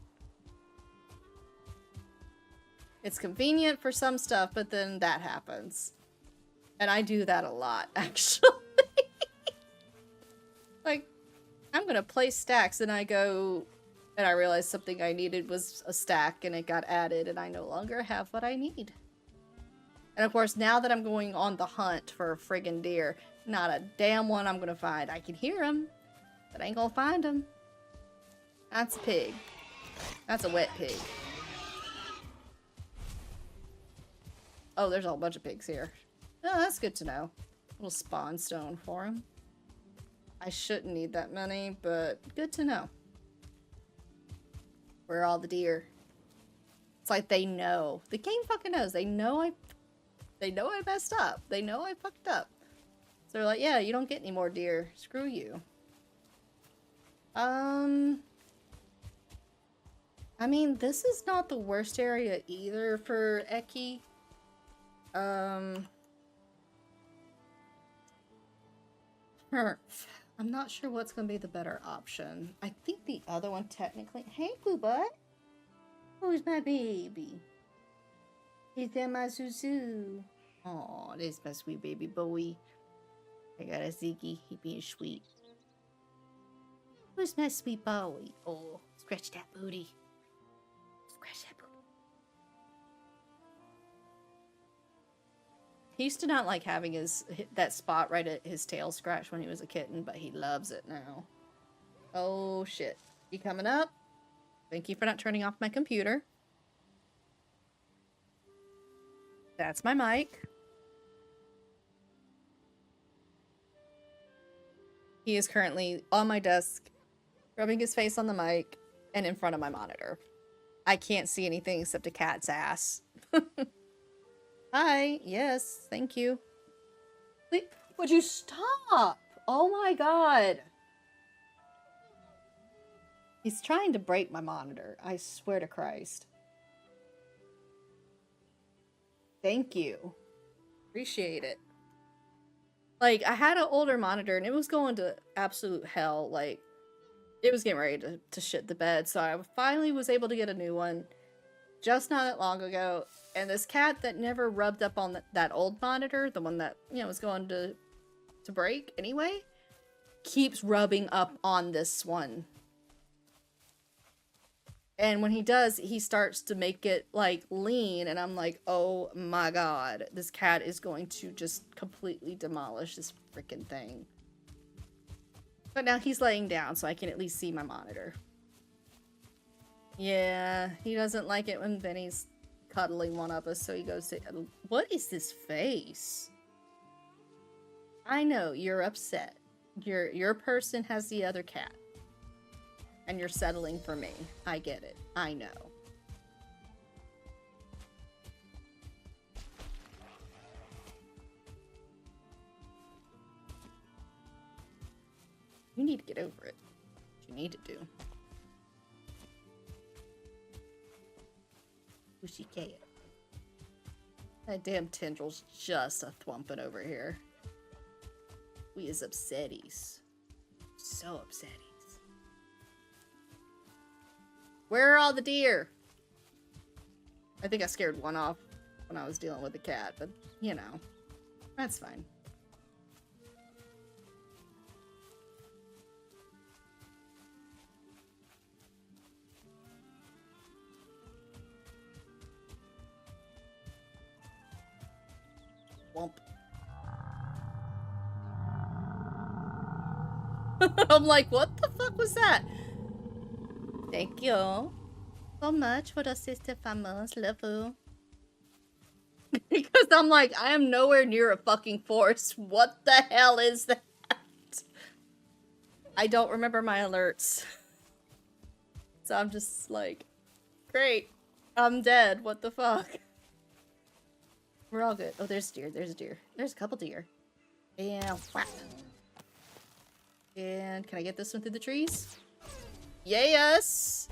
S1: It's convenient for some stuff, but then that happens. And I do that a lot, actually. Like, I'm gonna place stacks and I go... And I realized something I needed was a stack and it got added and I no longer have what I need. And of course, now that I'm going on the hunt for a friggin' deer, not a damn one I'm gonna find. I can hear him, but I ain't gonna find him. That's a pig. That's a wet pig. Oh, there's a whole bunch of pigs here. Oh, that's good to know. A little spawn stone for him. I shouldn't need that many, but good to know. Where are all the deer? It's like they know. The game fucking knows. They know I messed up. They know I fucked up. So they're like, yeah, you don't get any more deer. Screw you. I mean, this is not the worst area either for Eki. I'm not sure what's going to be the better option. I think the other one technically... Hey, Boo Butt. Who's my baby? Is that my Suzu? Aw, this is my sweet baby boy. I got a Ziggy. He being sweet. Who's my sweet boy? Oh, scratch that booty. Scratch that booty. He used to not like having that spot right at his tail scratch when he was a kitten, but he loves it now. Oh shit. You coming up? Thank you for not turning off my computer. That's my mic. He is currently on my desk, rubbing his face on the mic, and in front of my monitor. I can't see anything except a cat's ass. Hi. Yes. Thank you. Wait, would you stop? Oh my god. He's trying to break my monitor. I swear to Christ. Thank you. Appreciate it. Like, I had an older monitor and it was going to absolute hell. Like, it was getting ready to shit the bed. So I finally was able to get a new one just not that long ago. And this cat that never rubbed up on that old monitor, the one that, you know, was going to break anyway, keeps rubbing up on this one. And when he does, he starts to make it, like, lean, and I'm like, oh my god, this cat is going to just completely demolish this freaking thing. But now he's laying down, so I can at least see my monitor. Yeah, he doesn't like it when Benny's cuddling one of us, so he goes to... What is this face? I know, you're upset. Your person has the other cat. And you're settling for me. I get it. I know. You need to get over it. What you need to do. Pushy cat. That damn tendril's just a thwumping over here. We is upsetties. So upsetties. Where are all the deer? I think I scared one off when I was dealing with the cat, but, you know, that's fine. Womp. I'm like, what the fuck was that? Thank you so much for the sister famous level. Because I'm like, I am nowhere near a fucking forest. What the hell is that? I don't remember my alerts. So I'm just like, great. I'm dead. What the fuck? We're all good. Oh, there's deer. There's a deer. There's a couple deer. And whap. And can I get this one through the trees? Yes!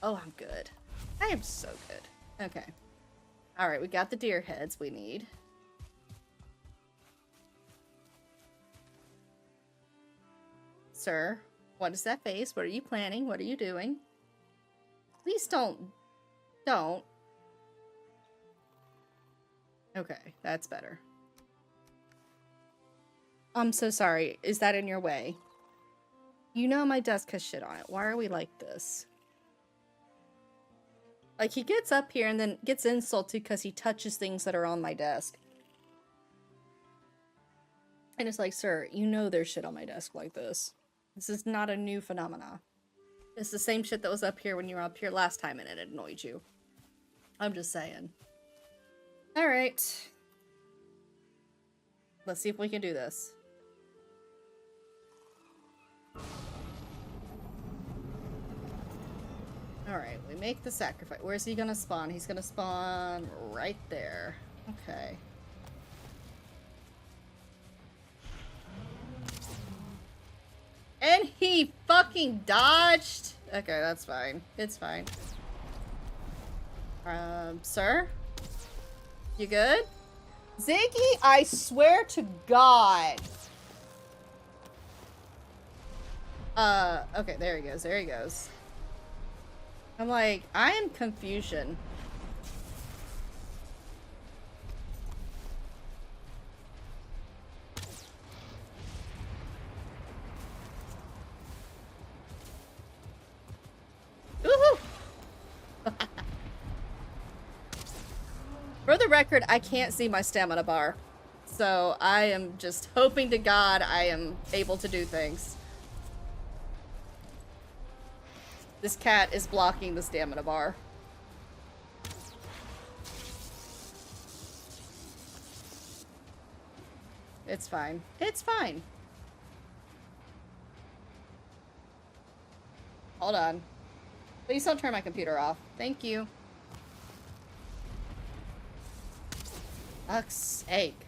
S1: Oh, I'm good. I am so good. Okay. Alright, we got the deer heads we need. Sir, what is that face? What are you planning? What are you doing? Please don't. Don't. Okay, that's better. I'm so sorry. Is that in your way? You know my desk has shit on it. Why are we like this? Like, he gets up here and then gets insulted because he touches things that are on my desk. And it's like, sir, you know there's shit on my desk like this. This is not a new phenomena. It's the same shit that was up here when you were up here last time and it annoyed you. I'm just saying. Alright. Let's see if we can do this. Alright, we make the sacrifice. Where's he gonna spawn? He's gonna spawn right there. Okay. And he fucking dodged? Okay, that's fine. It's fine. Sir? You good? Ziggy, I swear to God. Okay, there he goes. There he goes. I'm like, I am confusion. Woohoo! For the record, I can't see my stamina bar. So I am just hoping to God I am able to do things. This cat is blocking the stamina bar. It's fine. It's fine. Hold on. Please don't turn my computer off. Thank you. Fuck's sake.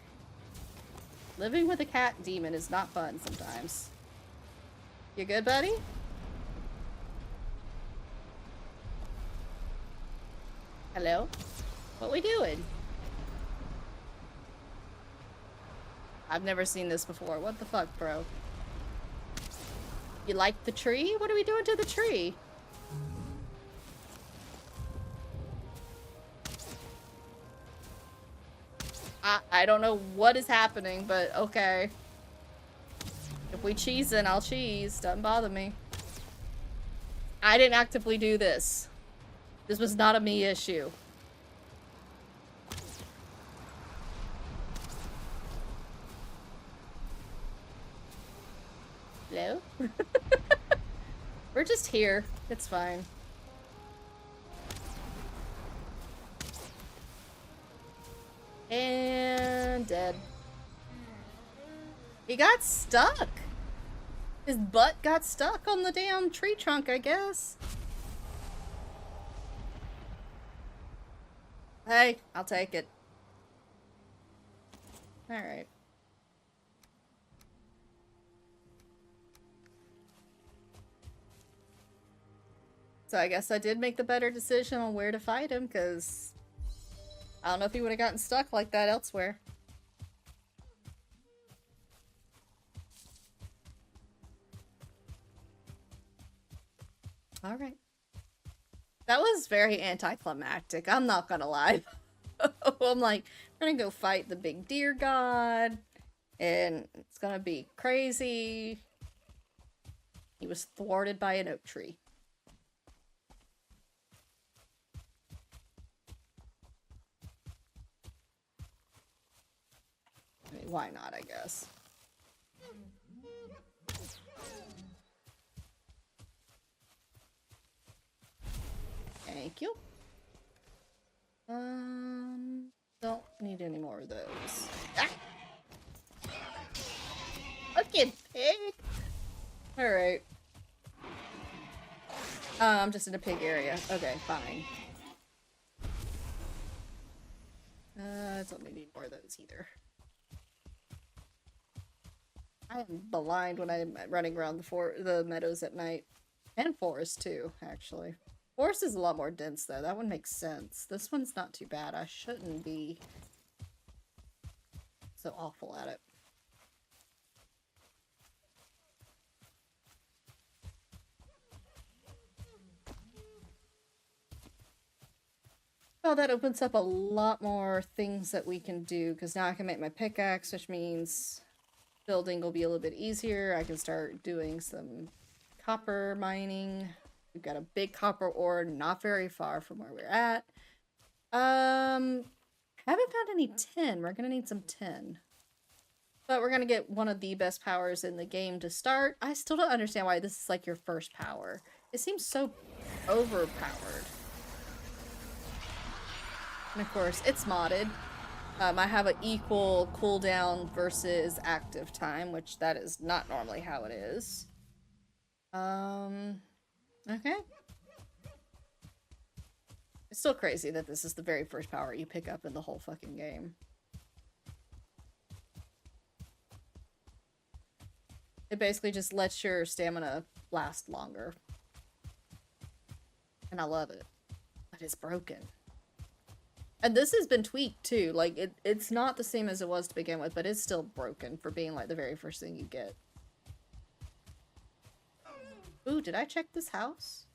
S1: Living with a cat demon is not fun sometimes. You good, buddy? Hello? What we doing? I've never seen this before. What the fuck, bro? You like the tree? What are we doing to the tree? I don't know what is happening, but okay. If we cheesing, I'll cheese. Doesn't bother me. I didn't actively do this. This was not a me issue. Hello? We're just here. It's fine. And dead. He got stuck. His butt got stuck on the damn tree trunk, I guess. Hey, I'll take it. Alright. So I guess I did make the better decision on where to fight him, because I don't know if he would have gotten stuck like that elsewhere. Alright. That was very anticlimactic, I'm not gonna lie. I'm like, we're gonna go fight the big deer god, and it's gonna be crazy. He was thwarted by an oak tree. I mean, why not, I guess. Thank you. Don't need any more of those. Ah! Fucking pig! Alright. I'm just in a pig area. Okay, fine. I don't need more of those either. I am blind when I'm running around the meadows at night. And forest too, actually. Forest is a lot more dense though, that one makes sense. This one's not too bad, I shouldn't be so awful at it. Well, that opens up a lot more things that we can do, because now I can make my pickaxe, which means building will be a little bit easier. I can start doing some copper mining. We've got a big copper ore not very far from where we're at. Haven't found any tin. We're gonna need some tin. But we're gonna get one of the best powers in the game to start. I still don't understand why this is like your first power. It seems so overpowered. And of course, it's modded. I have an equal cooldown versus active time, which that is not normally how it is. Okay. It's still crazy that this is the very first power you pick up in the whole fucking game. It basically just lets your stamina last longer. And I love it. But it's broken. And this has been tweaked too. Like, it's not the same as it was to begin with, but it's still broken for being like the very first thing you get. Ooh, did I check this house?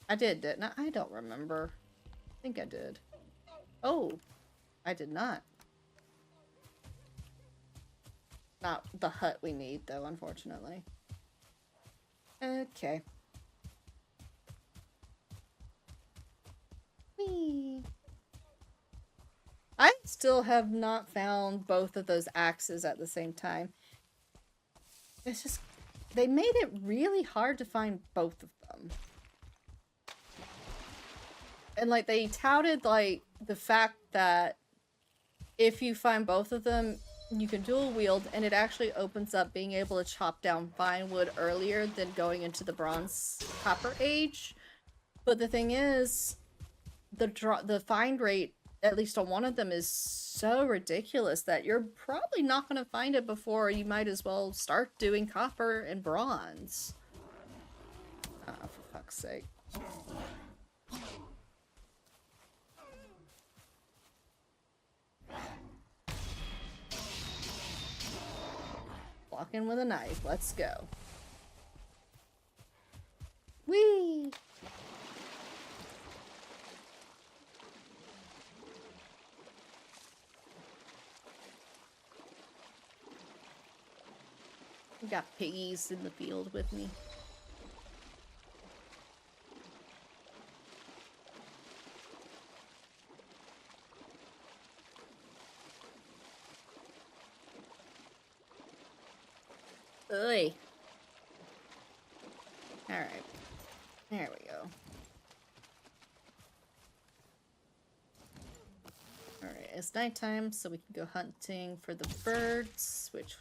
S1: I did, didn't I? I don't remember. I think I did. Oh, I did not. Not the hut we need, though, unfortunately. Okay. Whee! I still have not found both of those axes at the same time. It's just, they made it really hard to find both of them. And like, they touted like the fact that if you find both of them, you can dual wield, and it actually opens up being able to chop down fine wood earlier than going into the bronze copper age. But the thing is, the find rate, at least on one of them, is so ridiculous that you're probably not going to find it before you might as well start doing copper and bronze. For fuck's sake. Walk in with a knife. Let's go. Whee! I got piggies in the field with me. Oy. Alright. There we go. Alright, it's nighttime, so we can go hunting for the birds, which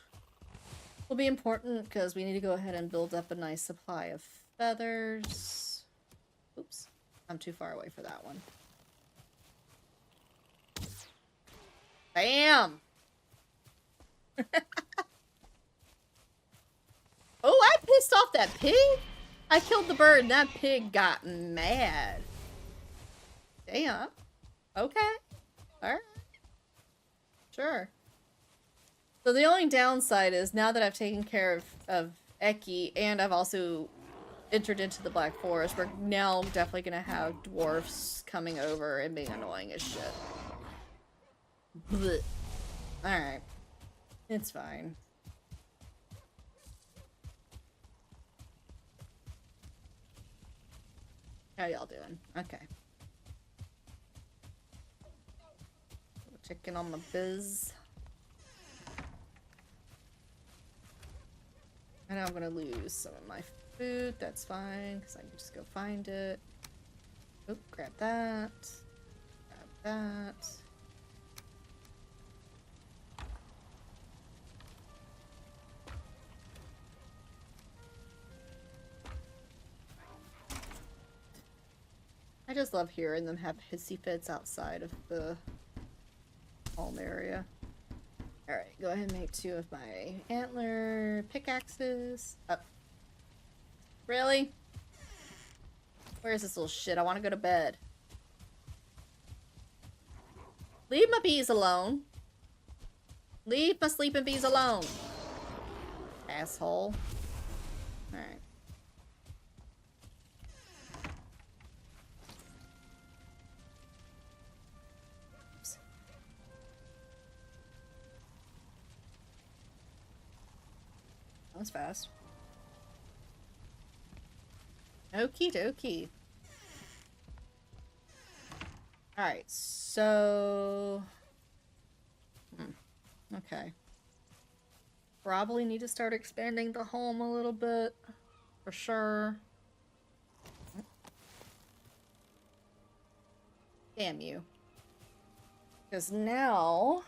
S1: will be important because we need to go ahead and build up a nice supply of feathers. Oops, I'm too far away for that one. Bam! Oh, I pissed off that pig? I killed the bird and that pig got mad. Damn. Okay. Alright. Sure. So the only downside is now that I've taken care of Eki and I've also entered into the Black Forest, we're now definitely gonna have dwarfs coming over and being annoying as shit. Blech. Alright. It's fine. How y'all doing? Okay. Checking on my biz. I know I'm gonna lose some of my food. That's fine, because I can just go find it. Oh, grab that. Grab that. I just love hearing them have hissy fits outside of the home area. Alright, go ahead and make 2 of my antler pickaxes. Up. Really? Where's this little shit? I want to go to bed. Leave my bees alone. Leave my sleeping bees alone. Asshole. Alright. That was fast. Okie dokie. Alright, so... Okay. Probably need to start expanding the home a little bit. For sure. Damn you. Because now...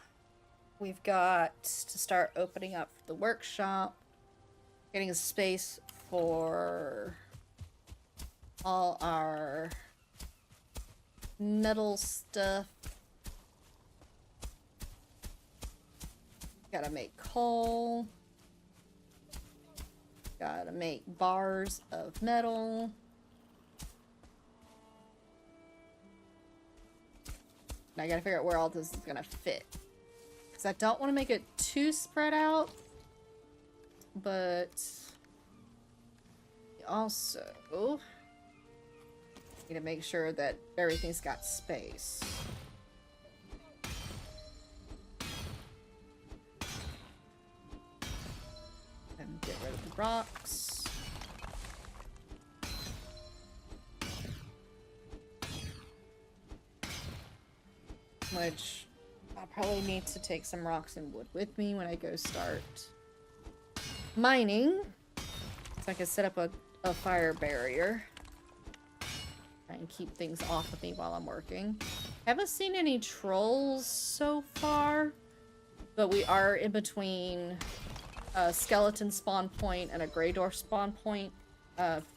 S1: we've got to start opening up the workshop. Getting a space for all our metal stuff. Gotta make coal. Gotta make bars of metal. Now I gotta figure out where all this is gonna fit. Because I don't want to make it too spread out. But also need to make sure that everything's got space. And get rid of the rocks. Which I'll probably need to take some rocks and wood with me when I go start mining, so I can set up a fire barrier. Try and keep things off of me while I'm working. Haven't seen any trolls so far, but we are in between a skeleton spawn point and a gray dwarf spawn point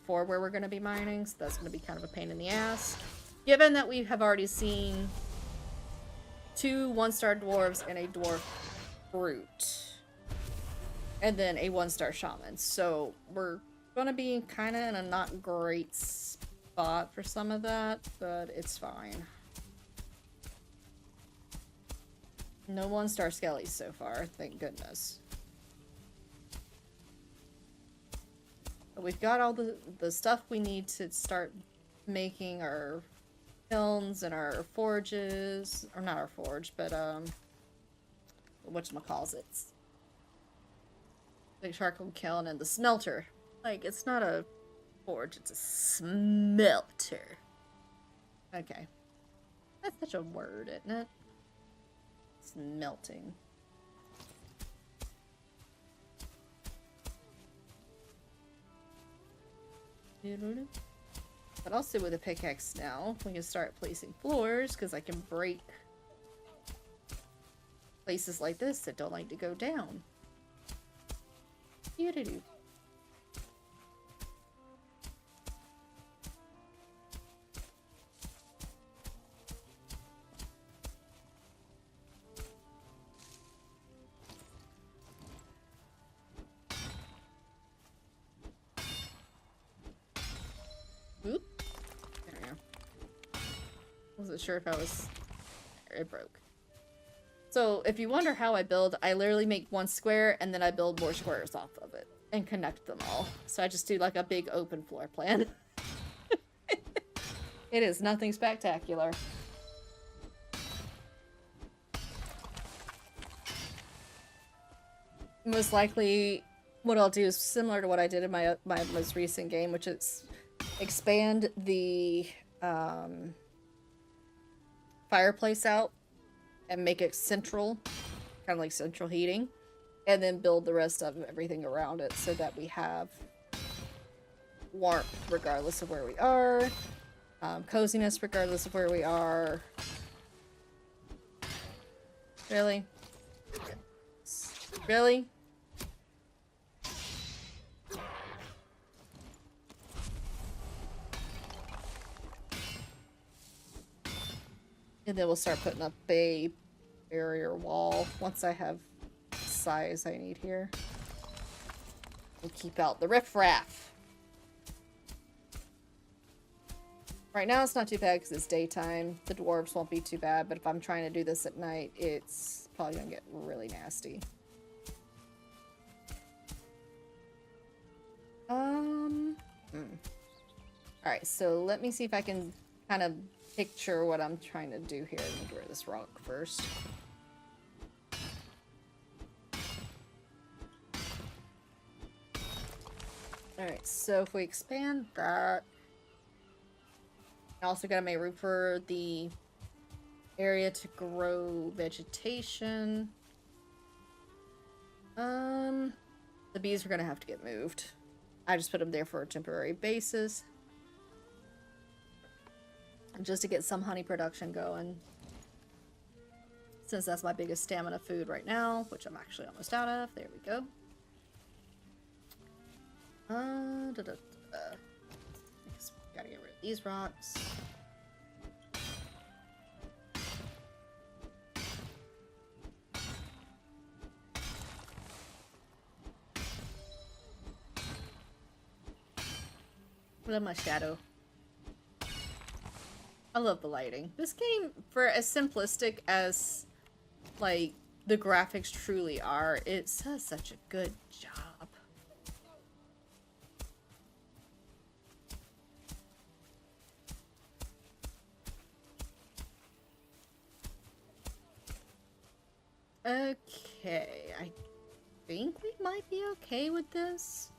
S1: for where we're going to be mining, so that's going to be kind of a pain in the ass. Given that we have already seen 2 1-star dwarves and a dwarf brute. And then a 1-star shaman. So we're gonna be kind of in a not great spot for some of that, but it's fine. No 1-star skellies so far, thank goodness. But we've got all the stuff we need to start making our kilns and our forges, or not our forge, but whatchamacallits. The charcoal kiln and the smelter. Like, it's not a forge, it's a smelter. Okay. That's such a word, isn't it? Smelting. But also with a pickaxe now, we can start placing floors, because I can break places like this that don't like to go down. Doo-doo-doo. Oop. There we go. Wasn't sure if I was... It broke. So, if you wonder how I build, I literally make one square, and then I build more squares off of it. And connect them all. So I just do like a big open floor plan. It is nothing spectacular. Most likely, what I'll do is similar to what I did in my most recent game, which is expand the fireplace out and make it central, kind of like central heating, and then build the rest of everything around it so that we have warmth regardless of where we are, coziness regardless of where we are. Really? Really? And then we'll start putting up a barrier wall once I have the size I need here. And keep out the riffraff. Right now it's not too bad because it's daytime. The dwarves won't be too bad, but if I'm trying to do this at night, it's probably gonna get really nasty. Alright, so let me see if I can kind of picture what I'm trying to do here. Let me get rid of this rock first. Alright, so if we expand that, I also gotta make room for the area to grow vegetation. The bees are gonna have to get moved. I just put them there for a temporary basis. Just to get some honey production going. Since that's my biggest stamina food right now, which I'm actually almost out of. There we go. Gotta get rid of these rocks. I love my shadow. I love the lighting. This game, for as simplistic as, like, the graphics truly are, it does such a good job. Okay, I think we might be okay with this.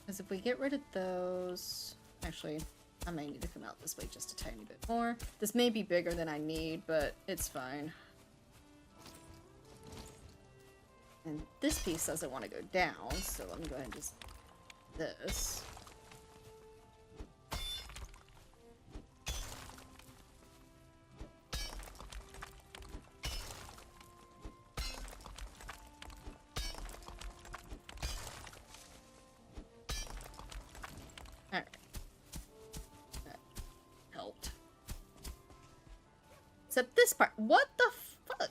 S1: Because if we get rid of those... Actually... I may need to come out this way just a tiny bit more. This may be bigger than I need, but it's fine. And this piece doesn't want to go down, so let me go ahead and just... this. Except this part. What the fuck?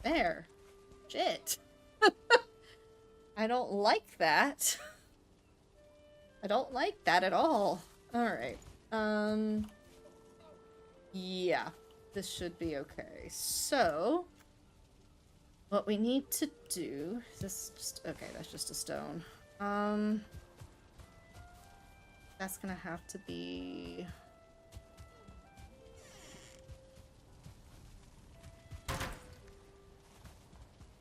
S1: There. Shit. I don't like that. I don't like that at all. Alright. Yeah. This should be okay. So, what we need to do... Is this just... Okay, that's just a stone. That's gonna have to be...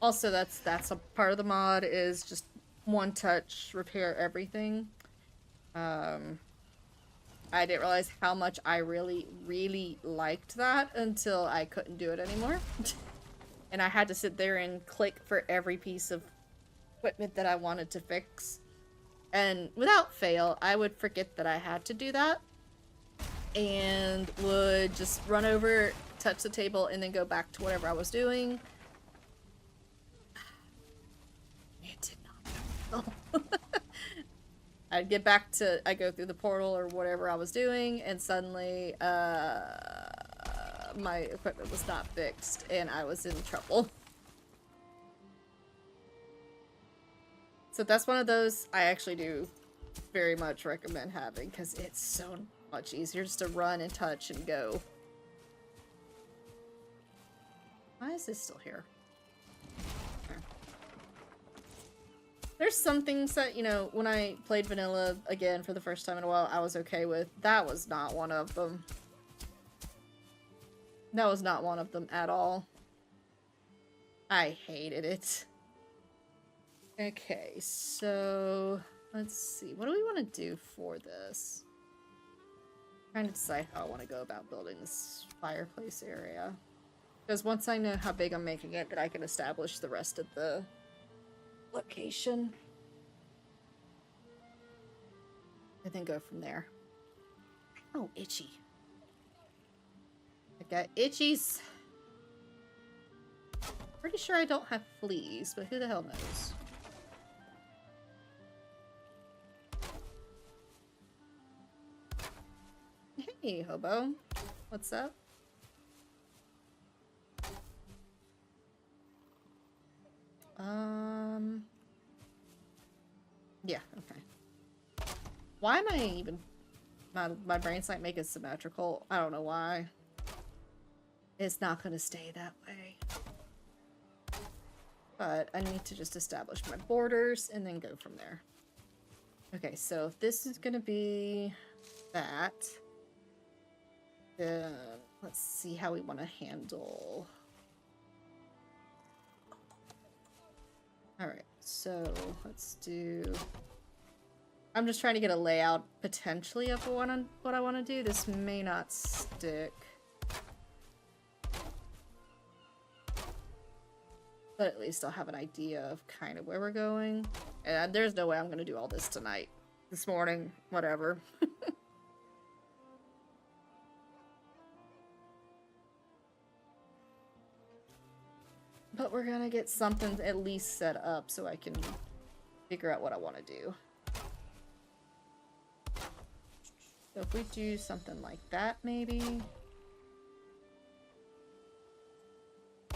S1: Also, that's a part of the mod is just one touch repair everything. I didn't realize how much I really liked that until I couldn't do it anymore. And I had to sit there and click for every piece of equipment that I wanted to fix. And without fail, I would forget that I had to do that. And would just run over, touch the table, and then go back to whatever I was doing. It did not go. I'd get back to, I go through the portal or whatever I was doing, and suddenly, my equipment was not fixed, and I was in trouble. So that's one of those I actually do very much recommend having, because it's so much easier just to run and touch and go. Why is this still here? There's some things that, you know, when I played vanilla again for the first time in a while, I was okay with. That was not one of them. That was not one of them at all. I hated it. Okay, so let's see. What do we want to do for this? I'm trying to decide how I want to go about building this fireplace area. Because once I know how big I'm making it, then I can establish the rest of the location. And then go from there. Oh, itchy. I got itchies. Pretty sure I don't have fleas, but who the hell knows? Hey, hobo. What's up? Yeah, okay. Why am I even... My brain's not making symmetrical. I don't know why. It's not gonna stay that way. But I need to just establish my borders and then go from there. Okay, so if this is gonna be that, then let's see how we want to handle... Alright, so let's do... I'm just trying to get a layout potentially of what I want to do. This may not stick. But at least I'll have an idea of kind of where we're going. And there's no way I'm going to do all this tonight. This morning, whatever. But we're going to get something at least set up so I can figure out what I want to do. So if we do something like that, maybe...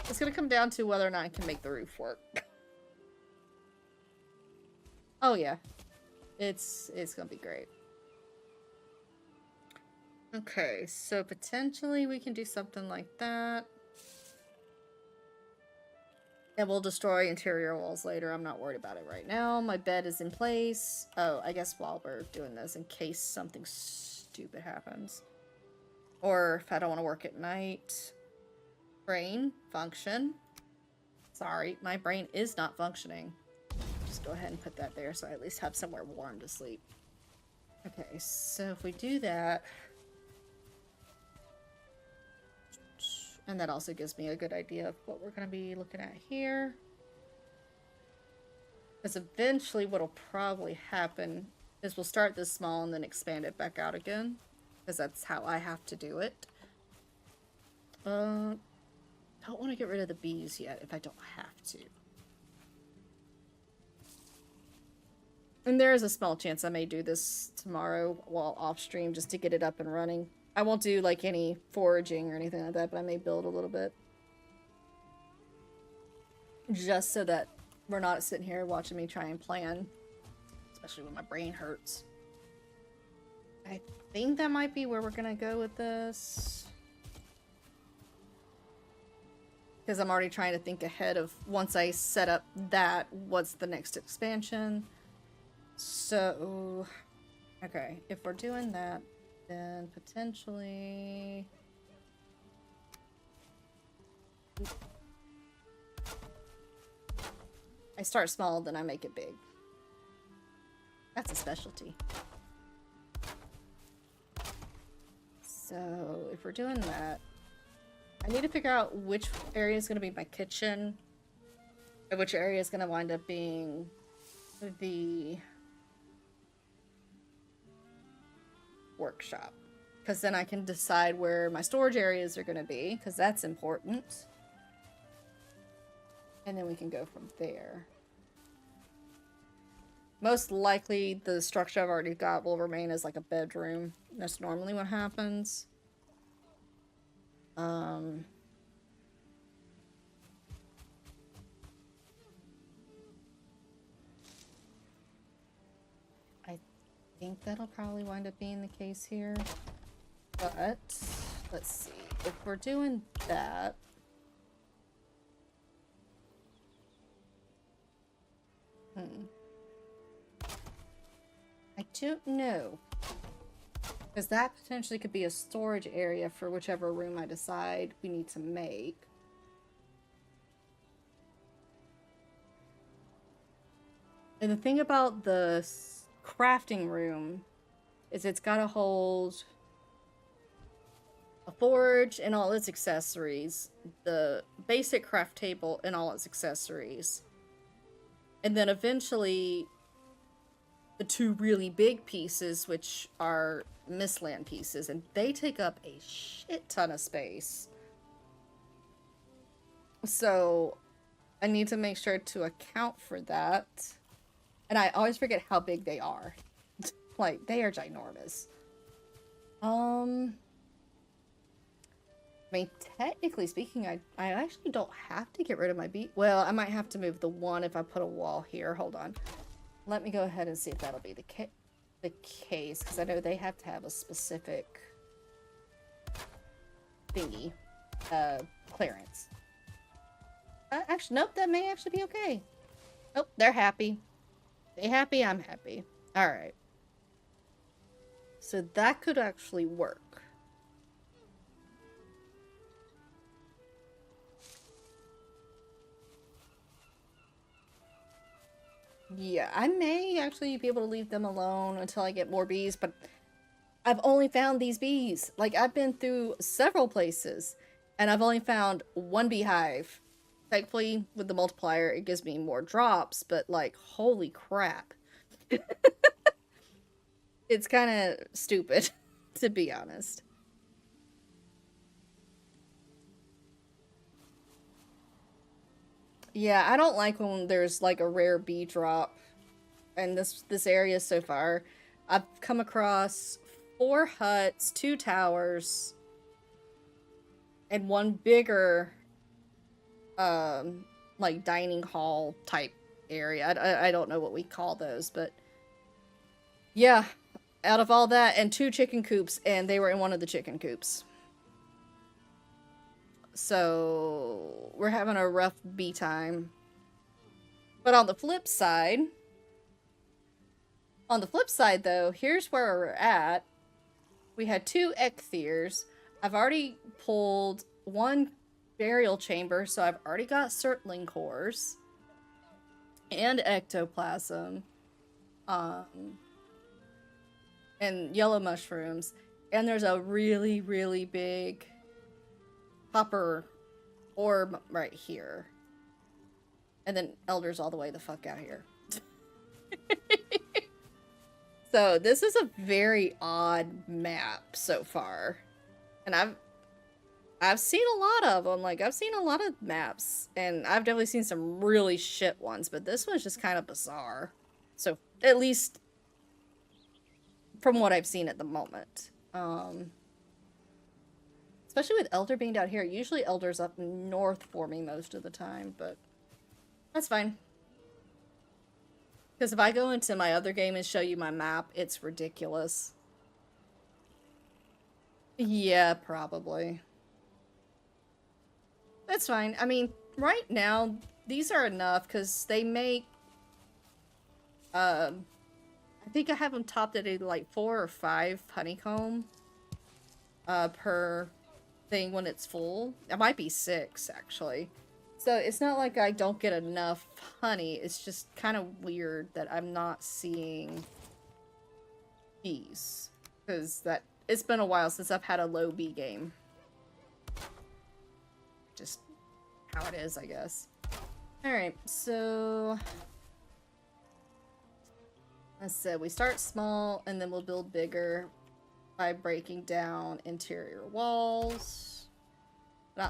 S1: It's gonna come down to whether or not I can make the roof work. Oh yeah. It's gonna be great. Okay, so potentially we can do something like that. And we'll destroy interior walls later. I'm not worried about it right now. My bed is in place. Oh, I guess while we're doing this, in case something stupid happens. Or if I don't want to work at night. Brain, function. Sorry, my brain is not functioning. Just go ahead and put that there so I at least have somewhere warm to sleep. Okay, so if we do that... And that also gives me a good idea of what we're going to be looking at here. Because eventually what'll probably happen is we'll start this small and then expand it back out again. Because that's how I have to do it. Don't want to get rid of the bees yet if I don't have to. And there is a small chance I may do this tomorrow while off stream just to get it up and running. I won't do like any foraging or anything like that, but I may build a little bit. Just so that we're not sitting here watching me try and plan. Especially when my brain hurts. I think that might be where we're gonna go with this. Because I'm already trying to think ahead of once I set up that, what's the next expansion. So, okay, if we're doing that, then potentially... I start small, then I make it big. That's a specialty. So, if we're doing that, I need to figure out which area is going to be my kitchen, and which area is going to wind up being the workshop. Because then I can decide where my storage areas are going to be, because that's important. And then we can go from there. Most likely, the structure I've already got will remain as like a bedroom. That's normally what happens. I think that'll probably wind up being the case here. But, let's see. If we're doing that... I don't know. Because that potentially could be a storage area for whichever room I decide we need to make. And the thing about the crafting room is it's got to hold a forge and all its accessories, the basic craft table and all its accessories, and then eventually the two really big pieces, which are Mistland pieces, and they take up a shit ton of space. So I need to make sure to account for that. And I always forget how big they are. Like, they are ginormous. I mean, technically speaking, I actually don't have to get rid of my beat. Well, I might have to move the one if I put a wall here. Hold on. Let me go ahead and see if that'll be the case, because I know they have to have a specific thingy, clearance. Actually, nope, that may actually be okay. Oh, they're happy. They happy, I'm happy. Alright. So that could actually work. Yeah, I may actually be able to leave them alone until I get more bees, but I've only found these bees. Like, I've been through several places, and I've only found one beehive. Thankfully, with the multiplier, it gives me more drops, but, like, holy crap. It's kind of stupid, to be honest. Yeah, I don't like when there's, like, a rare bee drop in this area so far. I've come across 4 huts, 2 towers, and one bigger, like, dining hall type area. I don't know what we call those, but yeah, out of all that, and 2 chicken coops, and they were in one of the chicken coops. So we're having a rough bee time. But on the flip side, though, here's where we're at. We had 2 ecthiers. I've already pulled 1 burial chamber, so I've already got Surtling cores and ectoplasm, and yellow mushrooms, and there's a really, really big copper orb right here, and then elders all the way the fuck out here. So this is a very odd map so far, and I've seen a lot of them. Like, I've seen a lot of maps, and I've definitely seen some really shit ones, but this one's just kind of bizarre. So, at least from what I've seen at the moment. Especially with Elder being down here. Usually Elder's up north for me most of the time, but that's fine. Because if I go into my other game and show you my map, it's ridiculous. Yeah, probably. That's fine. I mean, right now, these are enough, because they make... I think I have them topped at either, like, 4 or 5 honeycomb per thing when it's full. It might be 6, actually. So it's not like I don't get enough honey. It's just kind of weird that I'm not seeing bees. Because it's been a while since I've had a low bee game. Just how it is, I guess. Alright, so as I said, we start small and then we'll build bigger by breaking down interior walls.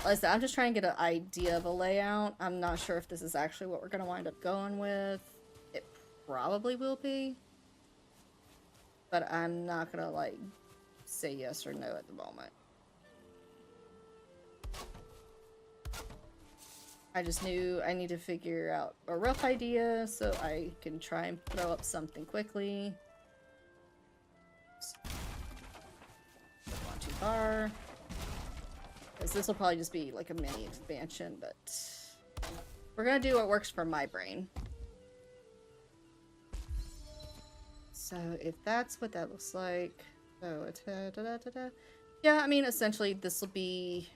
S1: Listen, I'm just trying to get an idea of a layout. I'm not sure if this is actually what we're going to wind up going with. It probably will be. But I'm not going to, like, say yes or no at the moment. I just knew I need to figure out a rough idea so I can try and throw up something quickly. Not too far. Because this will probably just be like a mini expansion, but we're gonna do what works for my brain. So if that's what that looks like, oh, yeah, I mean, essentially this will be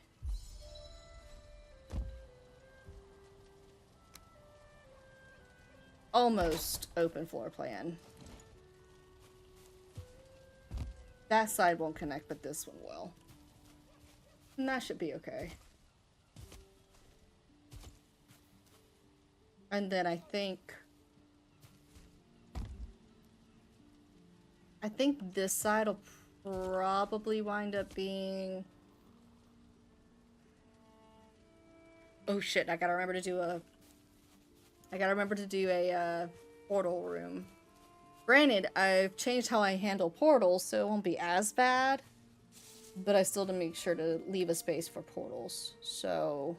S1: almost open floor plan. That side won't connect, but this one will. And that should be okay. And then I think this side will probably wind up being... Oh shit, I gotta remember to do a portal room. Granted, I've changed how I handle portals, so it won't be as bad. But I still have to make sure to leave a space for portals. So...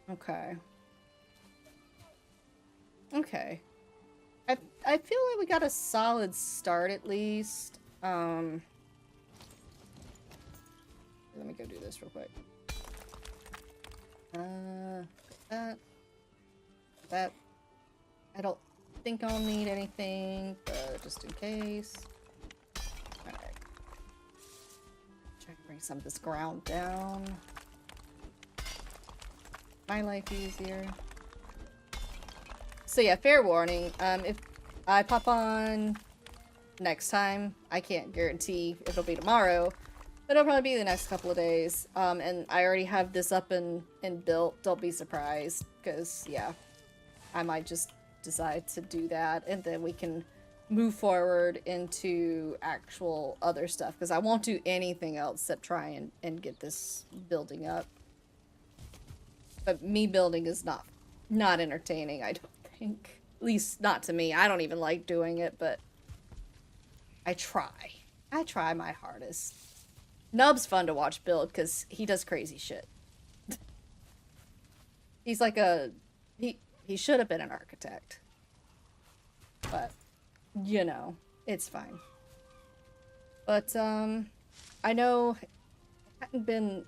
S1: Okay. Okay. I feel like we got a solid start at least. Let me go do this real quick. That. I don't think I'll need anything, but just in case. Alright. Try to bring some of this ground down. My life easier. So yeah, fair warning, if I pop on next time, I can't guarantee if it'll be tomorrow, but it'll probably be the next couple of days. And I already have this up and built. Don't be surprised, because yeah, I might just decide to do that, and then we can move forward into actual other stuff, because I won't do anything else except try and get this building up. But me building is not entertaining, I don't think. At least not to me. I don't even like doing it, but I try. I try my hardest. Nub's fun to watch build because he does crazy shit. He's like he should have been an architect. But, you know, it's fine. But, I know it hadn't been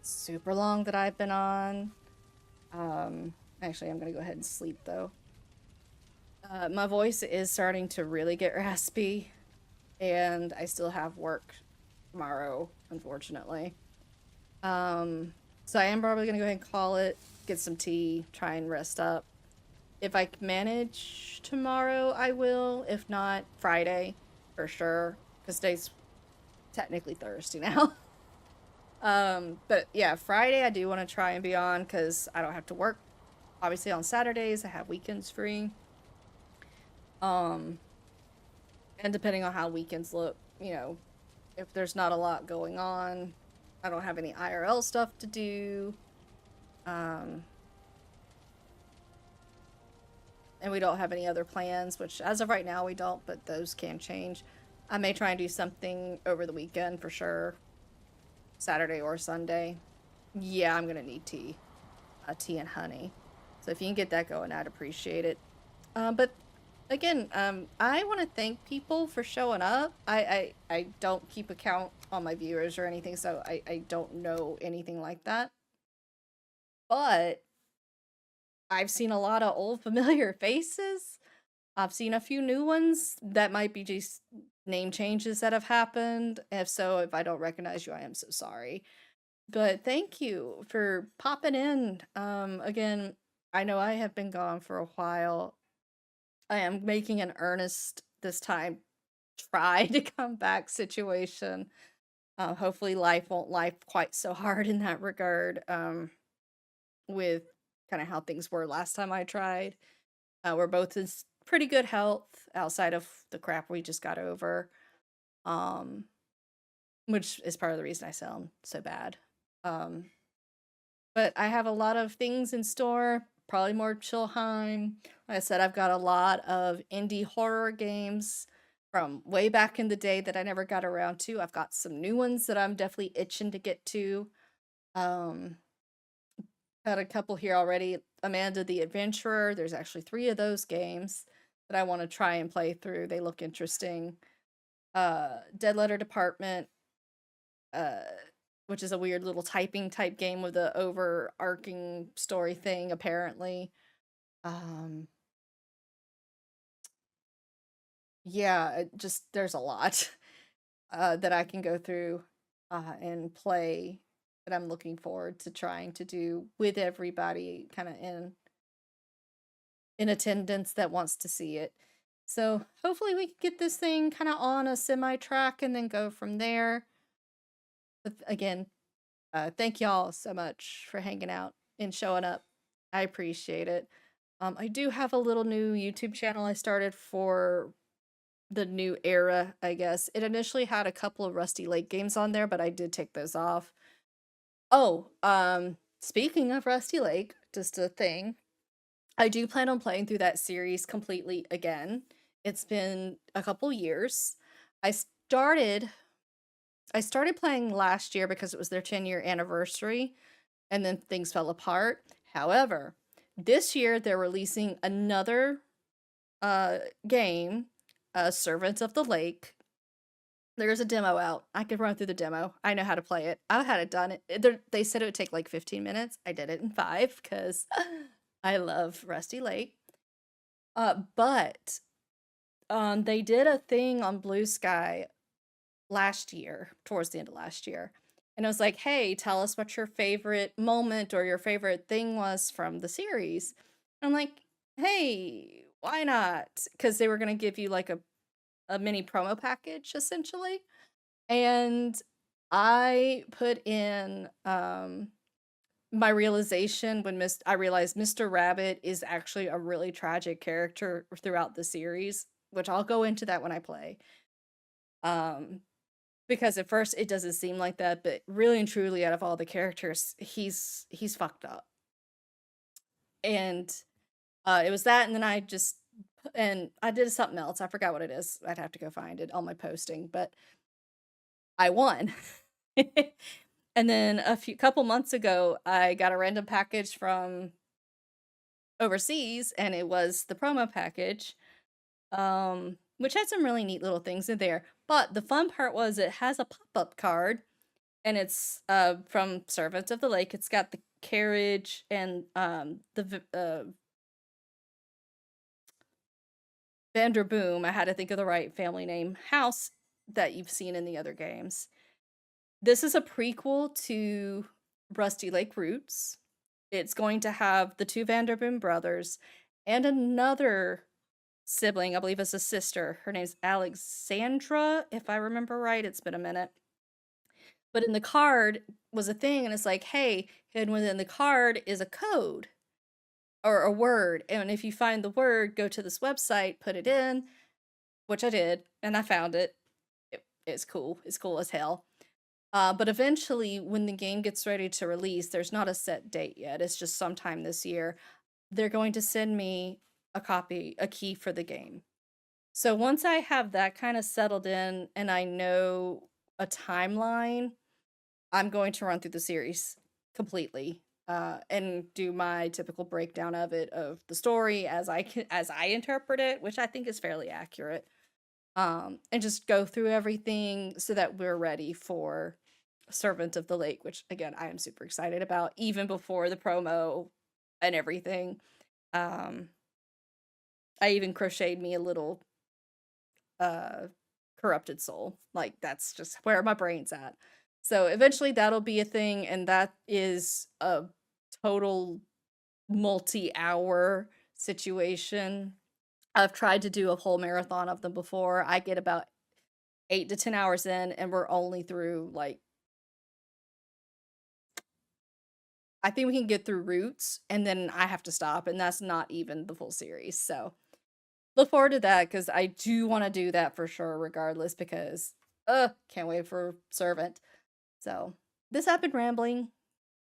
S1: super long that I've been on. Actually, I'm gonna go ahead and sleep, though. My voice is starting to really get raspy, and I still have work tomorrow, unfortunately. So I am probably gonna go ahead and call it, get some tea, try and rest up. If I can manage tomorrow, I will. If not, Friday, for sure, because today's technically Thursday now. But yeah, Friday I do want to try and be on, because I don't have to work. Obviously on Saturdays, I have weekends free. And depending on how weekends look, you know, if there's not a lot going on, I don't have any IRL stuff to do. And we don't have any other plans, which as of right now we don't, but those can change. I may try and do something over the weekend for sure. Saturday or Sunday. Yeah, I'm gonna need tea. Tea and honey. So if you can get that going, I'd appreciate it. But again, I want to thank people for showing up. I don't keep a count on my viewers or anything, so I don't know anything like that. But I've seen a lot of old familiar faces. I've seen a few new ones that might be just name changes that have happened. If so, if I don't recognize you, I am so sorry. But thank you for popping in. Again, I know I have been gone for a while. I am making an earnest this time try to come back situation. Hopefully life won't life quite so hard in that regard. With kind of how things were last time I tried. We're both in pretty good health outside of the crap we just got over. Um, which is part of the reason I sound so bad. Um, but I have a lot of things in store, probably more Chillheim. Like I said, I've got a lot of indie horror games from way back in the day that I never got around to. I've got some new ones that I'm definitely itching to get to. Um, got a couple here already. Amanda the Adventurer. There's actually 3 of those games that I want to try and play through. They look interesting. Dead Letter Department, uh, which is a weird little typing type game with a overarching story thing, apparently. Um, yeah, just there's a lot that I can go through and play that I'm looking forward to trying to do with everybody kind of in attendance that wants to see it. So hopefully we can get this thing kind of on a semi track and then go from there. But again, thank y'all so much for hanging out and showing up. I appreciate it. I do have a little new YouTube channel I started for the new era, I guess. It initially had a couple of Rusty Lake games on there, but I did take those off. Oh, speaking of Rusty Lake, just a thing. I do plan on playing through that series completely again. It's been a couple years. I started I started playing last year because it was their 10-year anniversary and then things fell apart. However, this year they're releasing another game, Servants of the Lake. There's a demo out. I could run through the demo. I know how to play it. I had it done. They said it would take like 15 minutes. I did it in 5 because I love Rusty Lake. But they did a thing on Blue Sky last year, towards the end of last year. And it was like, hey, tell us what your favorite moment or your favorite thing was from the series. And I'm like, hey, why not? Because they were going to give you like a mini promo package, essentially. And I put in my realization when I realized Mr. Rabbit is actually a really tragic character throughout the series, which I'll go into that when I play. Um, because at first it doesn't seem like that, but really and truly, out of all the characters, he's fucked up. And it was that, and then I did something else. I forgot what it is. I'd have to go find it on my posting, but I won. And then couple months ago, I got a random package from overseas, and it was the promo package, which had some really neat little things in there. But the fun part was it has a pop-up card, and it's from Servants of the Lake. It's got the carriage and the Vanderboom. I had to think of the right family name house that you've seen in the other games. This is a prequel to Rusty Lake Roots. It's going to have the 2 Vanderboom brothers and another sibling, I believe it's a sister. Her name's Alexandra, if I remember right. It's been a minute. But in the card was a thing, and it's like, hey, hidden within the card is a code or a word. And if you find the word, go to this website, put it in, which I did, and I found it. It's cool. It's cool as hell. But eventually, when the game gets ready to release, there's not a set date yet. It's just sometime this year. They're going to send me a key for the game. So once I have that kind of settled in and I know a timeline, I'm going to run through the series completely and do my typical breakdown of the story as I interpret it, which I think is fairly accurate. And just go through everything so that we're ready for Servant of the Lake, which again I am super excited about, even before the promo and everything. Um, I even crocheted me a little corrupted soul. Like that's just where my brain's at. So eventually that'll be a thing, and that is a total multi-hour situation. I've tried to do a whole marathon of them before. I get about 8 to 10 hours in, and we're only through, like, I think we can get through Roots, and then I have to stop, and that's not even the full series, so look forward to that, because I do wanna do that for sure regardless because, can't wait for Servant. So, this I've been rambling,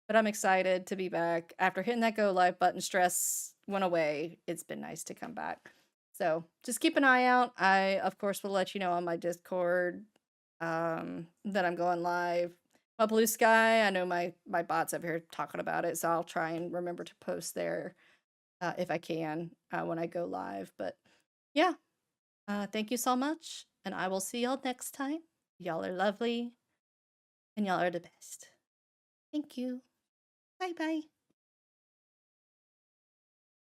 S1: but I'm excited to be back. After hitting that go live button, stress went away. It's been nice to come back. So, just keep an eye out. I, of course, will let you know on my Discord, that I'm going live. My Blue Sky, I know my bots over here talking about it, so I'll try and remember to post there, if I can, when I go live, but yeah, thank you so much, and I will see y'all next time. Y'all are lovely, and y'all are the best. Thank you. Bye bye.